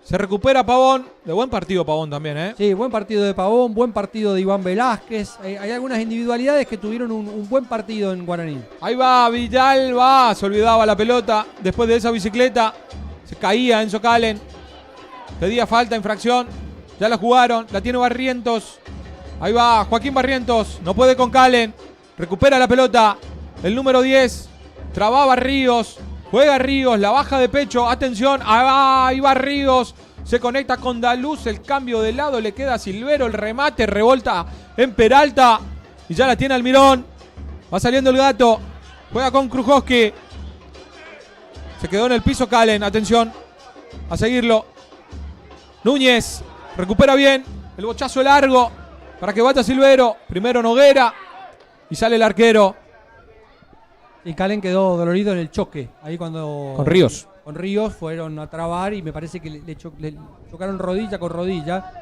Se recupera Pavón. De buen partido Pavón también, ¿eh? Sí, buen partido de Pavón, buen partido de Iván Velázquez. Hay algunas individualidades que tuvieron un buen partido en Guaraní. Ahí va Villalba. Se olvidaba la pelota. Después de esa bicicleta. Se caía Enzo Calen. Pedía falta, infracción. Ya la jugaron. La tiene Barrientos. Ahí va Joaquín Barrientos. No puede con Calen. Recupera la pelota. El número 10. Trababa Ríos. Juega Ríos, la baja de pecho, atención, ahí va Ríos, se conecta con Daluz, el cambio de lado, le queda a Silvero, el remate, revolta en Peralta, y ya la tiene Almirón, va saliendo el gato, juega con Krujowski, se quedó en el piso Calen, atención, a seguirlo, Núñez, recupera bien, el bochazo largo, para que bata Silvero, primero Noguera, y sale el arquero. Y Calen quedó dolorido en el choque. Ahí cuando. Con Ríos. Con Ríos fueron a trabar y me parece que le chocaron rodilla con rodilla.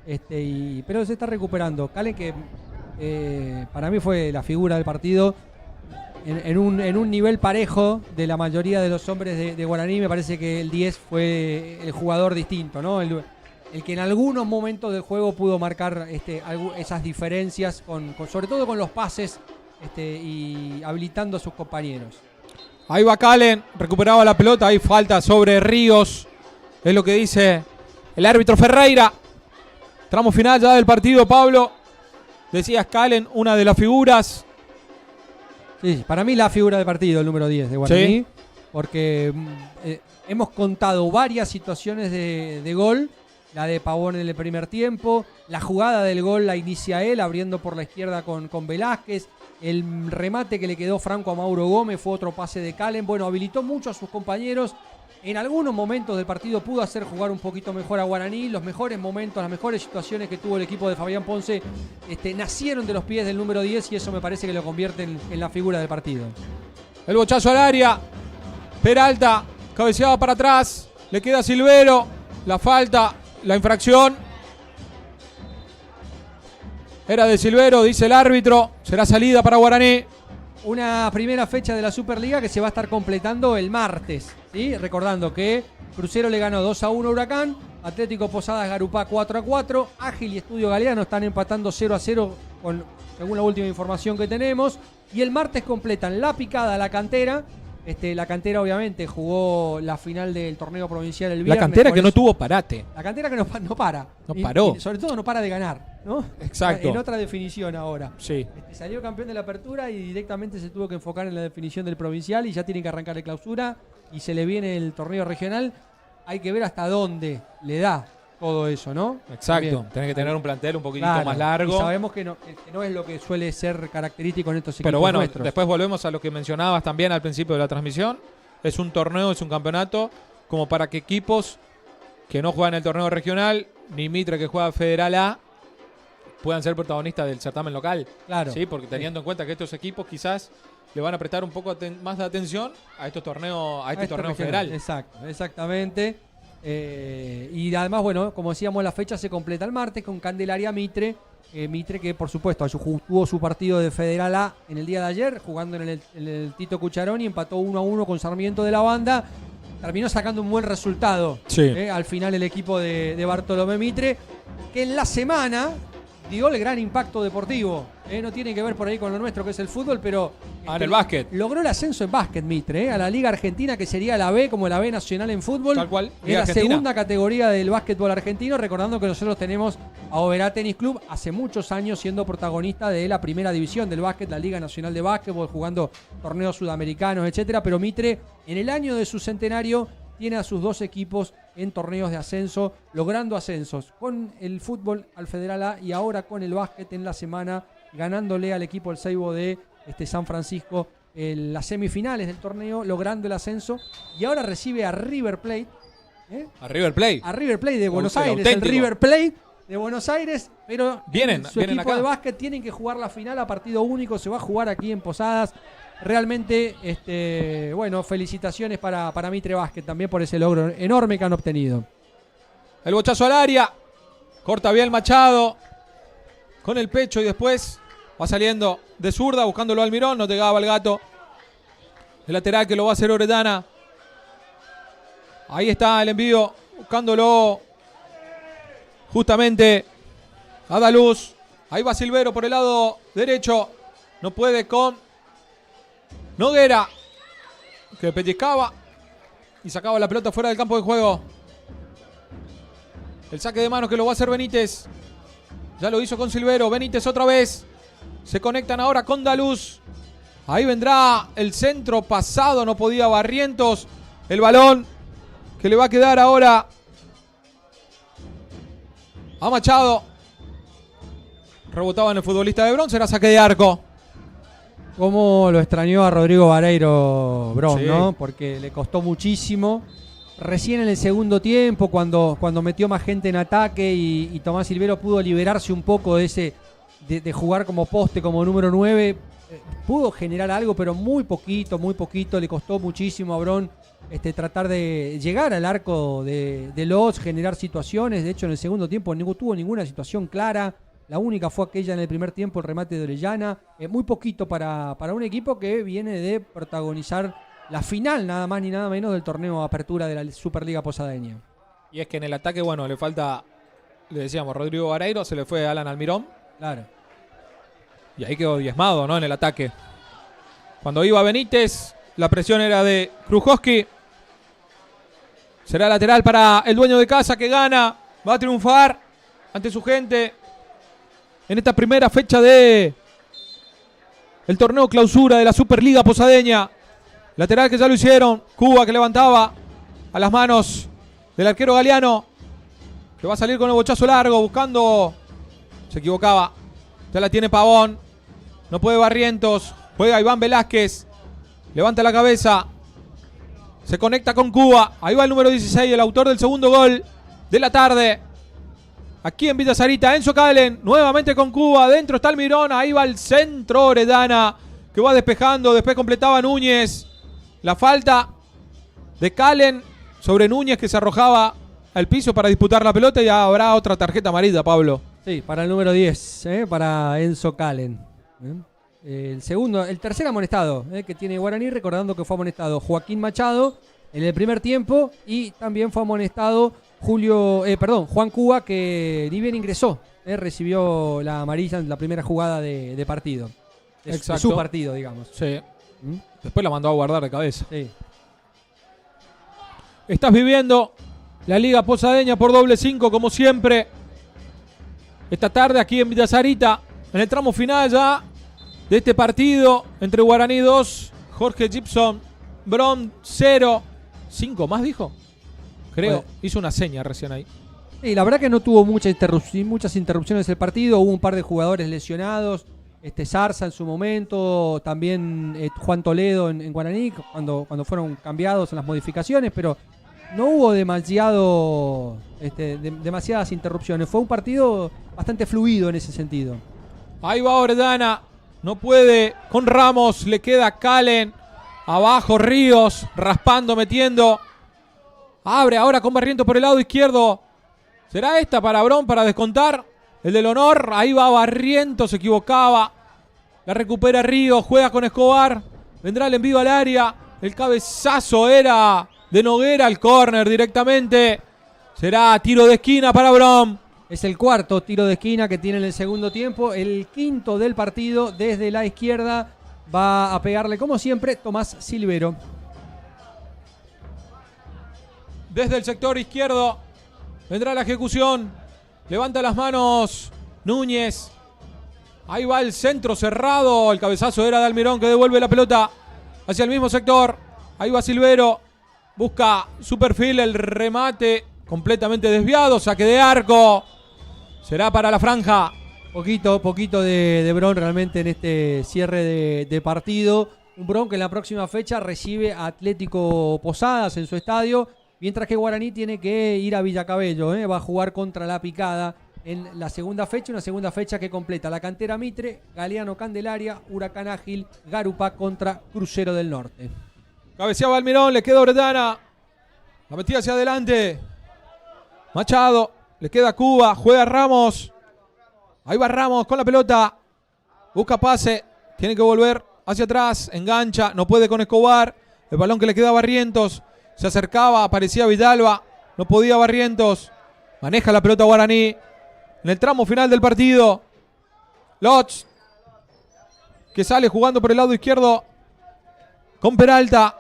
Pero se está recuperando. Calen, que para mí fue la figura del partido. En un nivel parejo de la mayoría de los hombres de Guaraní. Me parece que el 10 fue el jugador distinto, ¿no? El que en algunos momentos del juego pudo marcar esas diferencias, sobre todo con los pases. Y habilitando a sus compañeros. Ahí va Calen, recuperaba la pelota, hay falta sobre Ríos, es lo que dice el árbitro Ferreira. Tramo final ya del partido, Pablo. Decías Calen, una de las figuras. Sí, para mí la figura del partido, el número 10 de Guaraní, sí. Porque hemos contado varias situaciones de gol. La de Pavón en el primer tiempo, la jugada del gol la inicia él, abriendo por la izquierda con Velázquez. El remate que le quedó franco a Mauro Gómez fue otro pase de Calen. Bueno, habilitó mucho a sus compañeros. En algunos momentos del partido pudo hacer jugar un poquito mejor a Guaraní. Los mejores momentos, las mejores situaciones que tuvo el equipo de Fabián Ponce nacieron de los pies del número 10 y eso me parece que lo convierte en la figura del partido. El bochazo al área. Peralta, cabeceaba para atrás. Le queda Silvero. La falta, la infracción. Era de Silvero, dice el árbitro. Será salida para Guaraní. Una primera fecha de la Superliga que se va a estar completando el martes, ¿sí? Recordando que Crucero le ganó 2-1 a Huracán, Atlético Posadas Garupá 4-4, Ágil y Estudio Galeano están empatando 0-0 según la última información que tenemos. Y el martes completan La Picada, La Cantera. La Cantera obviamente jugó la final del torneo provincial el viernes. La Cantera que no tuvo parate. La Cantera que no para. No paró. Y sobre todo no para de ganar, ¿no? Exacto. En otra definición ahora. Sí. Salió campeón de la apertura y directamente se tuvo que enfocar en la definición del provincial y ya tiene que arrancar de clausura y se le viene el torneo regional. Hay que ver hasta dónde le da todo eso, ¿no? Exacto, También. tenés que tener un plantel un poquitito Claro, más largo. Y sabemos que no es lo que suele ser característico en estos equipos Pero bueno, nuestros. después volvemos a lo que mencionabas también al principio de la transmisión. Es un torneo, es un campeonato, como para que equipos que no juegan el torneo regional, ni Mitre que juega Federal A, puedan ser protagonistas del certamen local. Claro. Sí, porque teniendo en cuenta que estos equipos quizás le van a prestar un poco más de atención a estos torneos, a este torneo regional. federal. Exacto, exactamente. Y además, bueno, como decíamos, la fecha se completa el martes con Candelaria Mitre. Mitre que, por supuesto, tuvo su partido de Federal A en el día de ayer, jugando en el Tito Cucharón y empató 1-1 con Sarmiento de la Banda. Terminó sacando un buen resultado. Sí. Al final el equipo de Bartolomé Mitre, que en la semana dio el gran impacto deportivo. No tiene que ver por ahí con lo nuestro que es el fútbol, pero En el básquet. logró el ascenso en básquet Mitre, a la Liga Argentina, que sería la B, como la B nacional en fútbol. Tal cual, Es Liga la Argentina. segunda categoría del básquetbol argentino, recordando que nosotros tenemos a Oberá Tenis Club hace muchos años siendo protagonista de la primera división del básquet, la Liga Nacional de Básquetbol, jugando torneos sudamericanos, etcétera. Pero Mitre, en el año de su centenario, tiene a sus dos equipos en torneos de ascenso, logrando ascensos con el fútbol al Federal A y ahora con el básquet en la semana, ganándole al equipo El Seibo de San Francisco en las semifinales del torneo, logrando el ascenso, y ahora recibe a River Plate, A River Plate. a River Plate de Buenos El Aires, el auténtico. Viver Plate de Buenos Aires, pero Vienen su equipo acá. de básquet tienen que jugar la final a partido único, se va a jugar aquí en Posadas. Realmente, bueno, felicitaciones para Mitre Básquet también por ese logro enorme que han obtenido. El bochazo al área. Corta bien Machado. Con el pecho y después va saliendo de zurda buscándolo al Almirón. No llegaba el gato. El lateral que lo va a hacer Oretana. Ahí está el envío. Buscándolo justamente a Daluz. Ahí va Silvero por el lado derecho. No puede con Noguera, que pellizcaba y sacaba la pelota fuera del campo de juego. El saque de manos que lo va a hacer Benítez. Ya lo hizo con Silvero. Benítez otra vez. Se conectan ahora con Daluz. Ahí vendrá el centro pasado. No podía Barrientos. El balón que le va a quedar ahora a Machado. Rebotaba en el futbolista de bronce. Era saque de arco. Cómo lo extrañó a Rodrigo Vareiro Bron, Sí. ¿no? Porque le costó muchísimo. Recién en el segundo tiempo, cuando metió más gente en ataque y Tomás Silvero pudo liberarse un poco de jugar como poste, como número 9, pudo generar algo, pero muy poquito, le costó muchísimo a Bron tratar de llegar al arco de Lodz, generar situaciones. De hecho, en el segundo tiempo no tuvo ninguna situación clara. La única fue aquella en el primer tiempo, el remate de Orellana. Muy poquito para un equipo que viene de protagonizar la final, nada más ni nada menos, del torneo Apertura de la Superliga Posadeña. Y es que en el ataque, bueno, le falta, le decíamos, Rodrigo Vareiro, se le fue Alan Almirón. Claro. Y ahí quedó diezmado, ¿no? En el ataque. Cuando iba Benítez, la presión era de Krujowski. Será lateral para el dueño de casa que gana. Va a triunfar ante su gente en esta primera fecha de el torneo clausura de la Superliga Posadeña. Lateral que ya lo hicieron. Cuba que levantaba a las manos del arquero Galeano, que va a salir con el bochazo largo buscando. Se equivocaba. Ya la tiene Pavón. No puede Barrientos. Juega Iván Velázquez. Levanta la cabeza. Se conecta con Cuba. Ahí va el número 16, el autor del segundo gol de la tarde. Aquí en Villa Sarita, Enzo Calen, nuevamente con Cuba, dentro está Almirón, ahí va el centro Oredana, que va despejando, después completaba Núñez. La falta de Calen sobre Núñez, que se arrojaba al piso para disputar la pelota, y habrá otra tarjeta amarilla, Pablo. Sí, para el número 10, para Enzo Calen. El tercer amonestado que tiene Guaraní, recordando que fue amonestado Joaquín Machado en el primer tiempo, y también fue amonestado Juan Cuba, que ni bien ingresó, recibió la amarilla en la primera jugada de partido. De su partido, digamos. Sí. Después la mandó a guardar de cabeza. Sí. Estás viviendo la Liga Posadeña por doble 5, como siempre. Esta tarde aquí en Villa Sarita, en el tramo final ya de este partido entre Guaraní 2, Jorge Gibson, Bron 0. 5 más, dijo. Creo. Bueno. Hizo una seña recién ahí. Sí, la verdad que no tuvo muchas interrupciones el partido. Hubo un par de jugadores lesionados. Zarza en su momento, también Juan Toledo en Guaraní, cuando fueron cambiados en las modificaciones, pero no hubo demasiadas interrupciones. Fue un partido bastante fluido en ese sentido. Ahí va Orellana, no puede con Ramos, le queda Calen. Abajo Ríos, raspando, metiendo. Abre ahora con Barrientos por el lado izquierdo. ¿Será esta para Bron para descontar? El del honor, ahí va Barrientos, se equivocaba. La recupera Ríos, juega con Escobar. Vendrá el envío al área. El cabezazo era de Noguera, al córner directamente. Será tiro de esquina para Bron. Es el cuarto tiro de esquina que tiene en el segundo tiempo. El quinto del partido desde la izquierda. Va a pegarle, como siempre, Tomás Silvero. Desde el sector izquierdo vendrá la ejecución. Levanta las manos Núñez. Ahí va el centro cerrado. El cabezazo era de Almirón, que devuelve la pelota hacia el mismo sector. Ahí va Silvero. Busca su perfil, el remate completamente desviado. Saque de arco. Será para la franja. Poquito de Bron realmente en este cierre de partido. Un Bron que en la próxima fecha recibe a Atlético Posadas en su estadio. Mientras que Guaraní tiene que ir a Villacabello. Va a jugar contra La Picada en la segunda fecha. Una segunda fecha que completa la Cantera Mitre, Galeano Candelaria, Huracán Ágil, Garupá contra Crucero del Norte. Cabeceaba Almirón, le queda Orellana. La metida hacia adelante. Machado, le queda Cuba, juega Ramos. Ahí va Ramos con la pelota. Busca pase, tiene que volver hacia atrás, engancha, no puede con Escobar. El balón que le queda a Barrientos. Se acercaba, aparecía Vidalba. No podía Barrientos. Maneja la pelota Guaraní. En el tramo final del partido. Lotz, que sale jugando por el lado izquierdo con Peralta.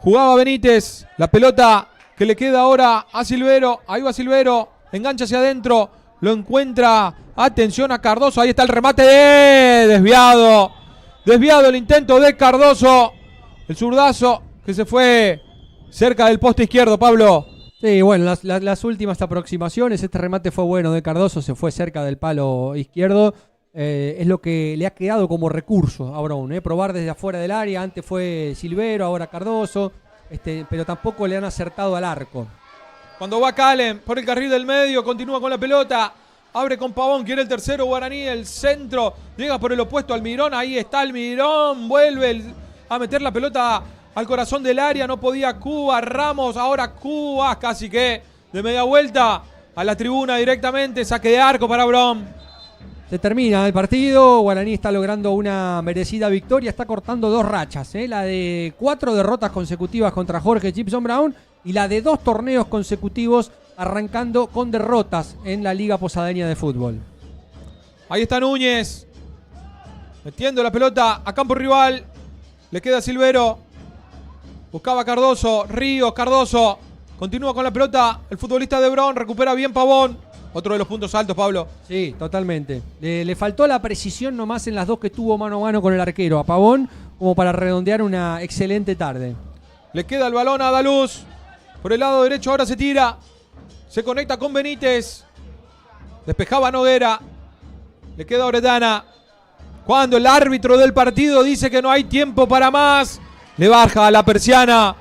Jugaba Benítez. La pelota que le queda ahora a Silvero. Ahí va Silvero. Engancha hacia adentro. Lo encuentra. Atención a Cardoso. Ahí está el remate desviado. Desviado el intento de Cardoso. El zurdazo que se fue cerca del poste izquierdo, Pablo. Sí, bueno, las últimas aproximaciones. Este remate fue bueno de Cardoso. Se fue cerca del palo izquierdo. Es lo que le ha quedado como recurso a Brown. Probar desde afuera del área. Antes fue Silvero, ahora Cardoso. Pero tampoco le han acertado al arco. Cuando va Calen por el carril del medio, continúa con la pelota. Abre con Pavón, quiere el tercero Guaraní, el centro. Llega por el opuesto Almirón, ahí está Almirón. Vuelve a meter la pelota al corazón del área. No podía Cuba, Ramos, ahora Cuba. Casi que de media vuelta a la tribuna directamente. Saque de arco para Bron. Se termina el partido, Guaraní está logrando una merecida victoria, está cortando 2 rachas, la de 4 derrotas consecutivas contra Jorge Gibson Brown y la de 2 torneos consecutivos arrancando con derrotas en la Liga Posadeña de Fútbol. Ahí está Núñez, metiendo la pelota a campo rival, le queda Silvero, buscaba Cardoso, Ríos, Cardoso, continúa con la pelota, el futbolista de Brown, recupera bien Pavón. Otro de los puntos altos, Pablo. Sí, totalmente. Le faltó la precisión nomás en las 2 que tuvo mano a mano con el arquero, a Pavón, como para redondear una excelente tarde. Le queda el balón a Daluz. Por el lado derecho ahora se tira. Se conecta con Benítez. Despejaba Noguera. Le queda Orellana. Cuando el árbitro del partido dice que no hay tiempo para más, le baja a la persiana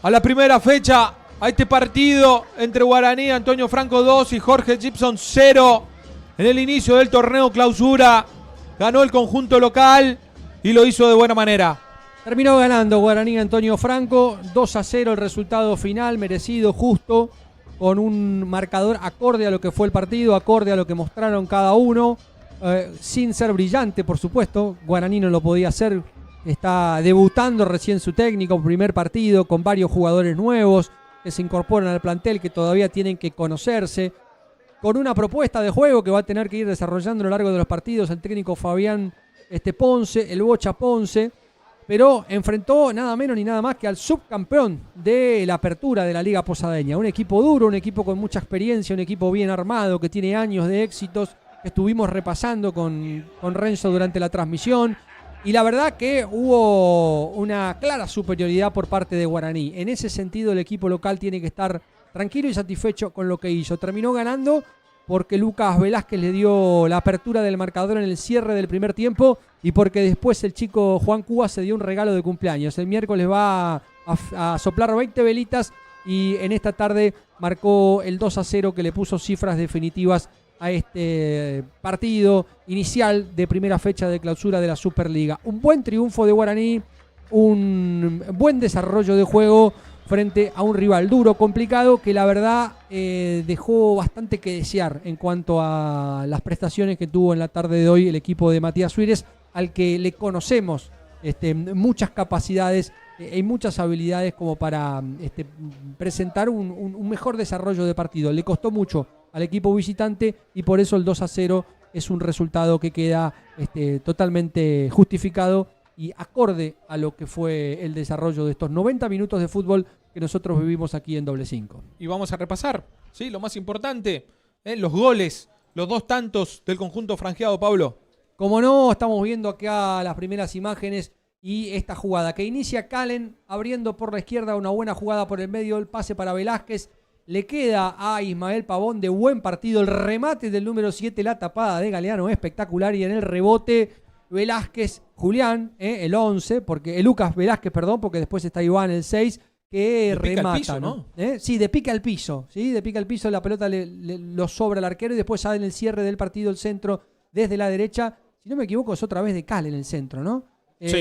a la primera fecha. A este partido entre Guaraní, Antonio Franco 2 y Jorge Gibson 0. En el inicio del torneo clausura ganó el conjunto local y lo hizo de buena manera. Terminó ganando Guaraní Antonio Franco, 2-0 el resultado final, merecido, justo, con un marcador acorde a lo que fue el partido, acorde a lo que mostraron cada uno, sin ser brillante, por supuesto. Guaraní no lo podía hacer, está debutando recién su técnico, primer partido, con varios jugadores nuevos que se incorporan al plantel, que todavía tienen que conocerse, con una propuesta de juego que va a tener que ir desarrollando a lo largo de los partidos el técnico Fabián Ponce, el Bocha Ponce, pero enfrentó nada menos ni nada más que al subcampeón de la apertura de la Liga Posadeña, un equipo duro, un equipo con mucha experiencia, un equipo bien armado, que tiene años de éxitos, que estuvimos repasando con Renzo durante la transmisión. Y la verdad que hubo una clara superioridad por parte de Guaraní. En ese sentido, el equipo local tiene que estar tranquilo y satisfecho con lo que hizo. Terminó ganando porque Lucas Velázquez le dio la apertura del marcador en el cierre del primer tiempo y porque después el chico Juan Cuba se dio un regalo de cumpleaños. El miércoles va a soplar 20 velitas y en esta tarde marcó el 2-0 que le puso cifras definitivas a este partido inicial de primera fecha de clausura de la Superliga. Un buen triunfo de Guaraní, un buen desarrollo de juego frente a un rival duro, complicado, que la verdad dejó bastante que desear en cuanto a las prestaciones que tuvo en la tarde de hoy el equipo de Matías Suárez, al que le conocemos muchas capacidades y muchas habilidades como para presentar un mejor desarrollo de partido. Le costó mucho al equipo visitante y por eso el 2-0 es un resultado que queda totalmente justificado y acorde a lo que fue el desarrollo de estos 90 minutos de fútbol que nosotros vivimos aquí en Doble 5. Y vamos a repasar, ¿sí? Lo más importante, los goles, los 2 tantos del conjunto franjeado, Pablo. Como no, estamos viendo acá las primeras imágenes y esta jugada que inicia Calen abriendo por la izquierda, una buena jugada por el medio, el pase para Velázquez. Le queda a Ismael Pavón de buen partido el remate del número 7, la tapada de Galeano espectacular y en el rebote Velázquez, Julián, el 11, porque Lucas Velázquez, perdón, porque después está Iván, el 6, que remata. Al piso, ¿no? Sí, de pica al piso, ¿sí? De pica al piso, la pelota lo sobra al arquero y después sale en el cierre del partido el centro desde la derecha. Si no me equivoco, es otra vez de Cal en el centro, ¿no? Sí.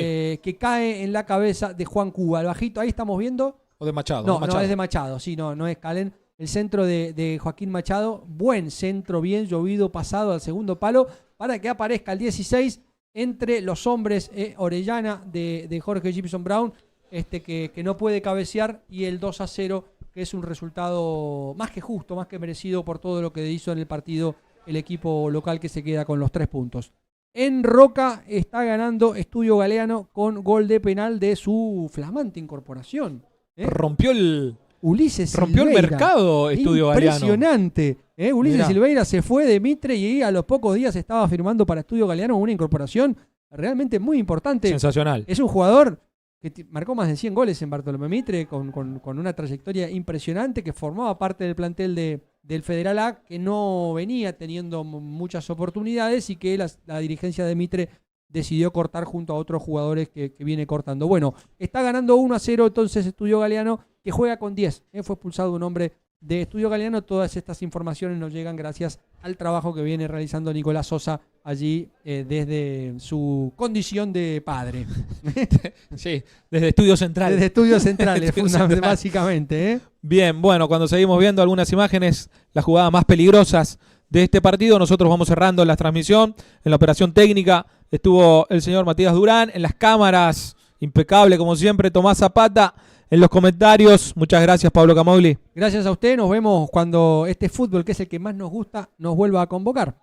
Que cae en la cabeza de Juan Cuba. El bajito, ahí estamos viendo. ¿O de Machado? No, no es de Machado, sí, no es Calen. El centro de Joaquín Machado, buen centro, bien llovido, pasado al segundo palo, para que aparezca el 16 entre los hombres, Orellana de Jorge Gibson Brown, que no puede cabecear, y el 2-0, que es un resultado más que justo, más que merecido por todo lo que hizo en el partido el equipo local, que se queda con los 3 puntos. En Roca está ganando Estudio Galeano con gol de penal de su flamante incorporación. Rompió el Silveira. Mercado Estudio Galeano. Impresionante. Ulises Silveira se fue de Mitre y a los pocos días estaba firmando para Estudio Galeano una incorporación realmente muy importante. Sensacional. Es un jugador que marcó más de 100 goles en Bartolomé Mitre con una trayectoria impresionante, que formaba parte del plantel del Federal A, que no venía teniendo muchas oportunidades y que la dirigencia de Mitre decidió cortar junto a otros jugadores que viene cortando. Bueno, está ganando 1-0 entonces Estudio Galeano, que juega con 10. Fue expulsado un hombre de Estudio Galeano. Todas estas informaciones nos llegan gracias al trabajo que viene realizando Nicolás Sosa allí desde su condición de padre. Sí, desde Estudios Centrales. Desde Estudios Centrales, básicamente. Bien, bueno, cuando seguimos viendo algunas imágenes, las jugadas más peligrosas de este partido, nosotros vamos cerrando la transmisión. En la operación técnica estuvo el señor Matías Durán, en las cámaras, impecable como siempre, Tomás Zapata. En los comentarios, muchas gracias, Pablo Camogli. Gracias a usted, nos vemos cuando este fútbol, que es el que más nos gusta, nos vuelva a convocar.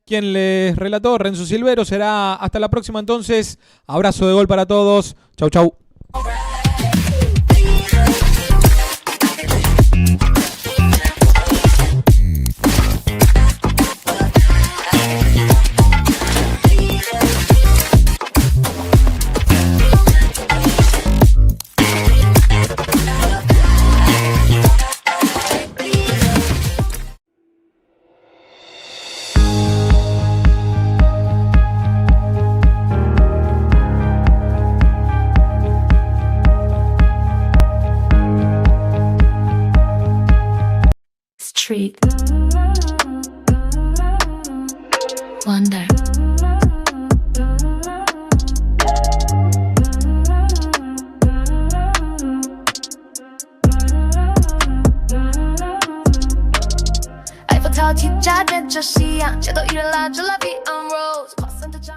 Quien les relató, Renzo Silvero, será hasta la próxima entonces. Abrazo de gol para todos. Chau, chau. Street Wonder. Eiffel Tower 提家电车夕阳，街头艺人拉着拉比 on rolls，跨三的站。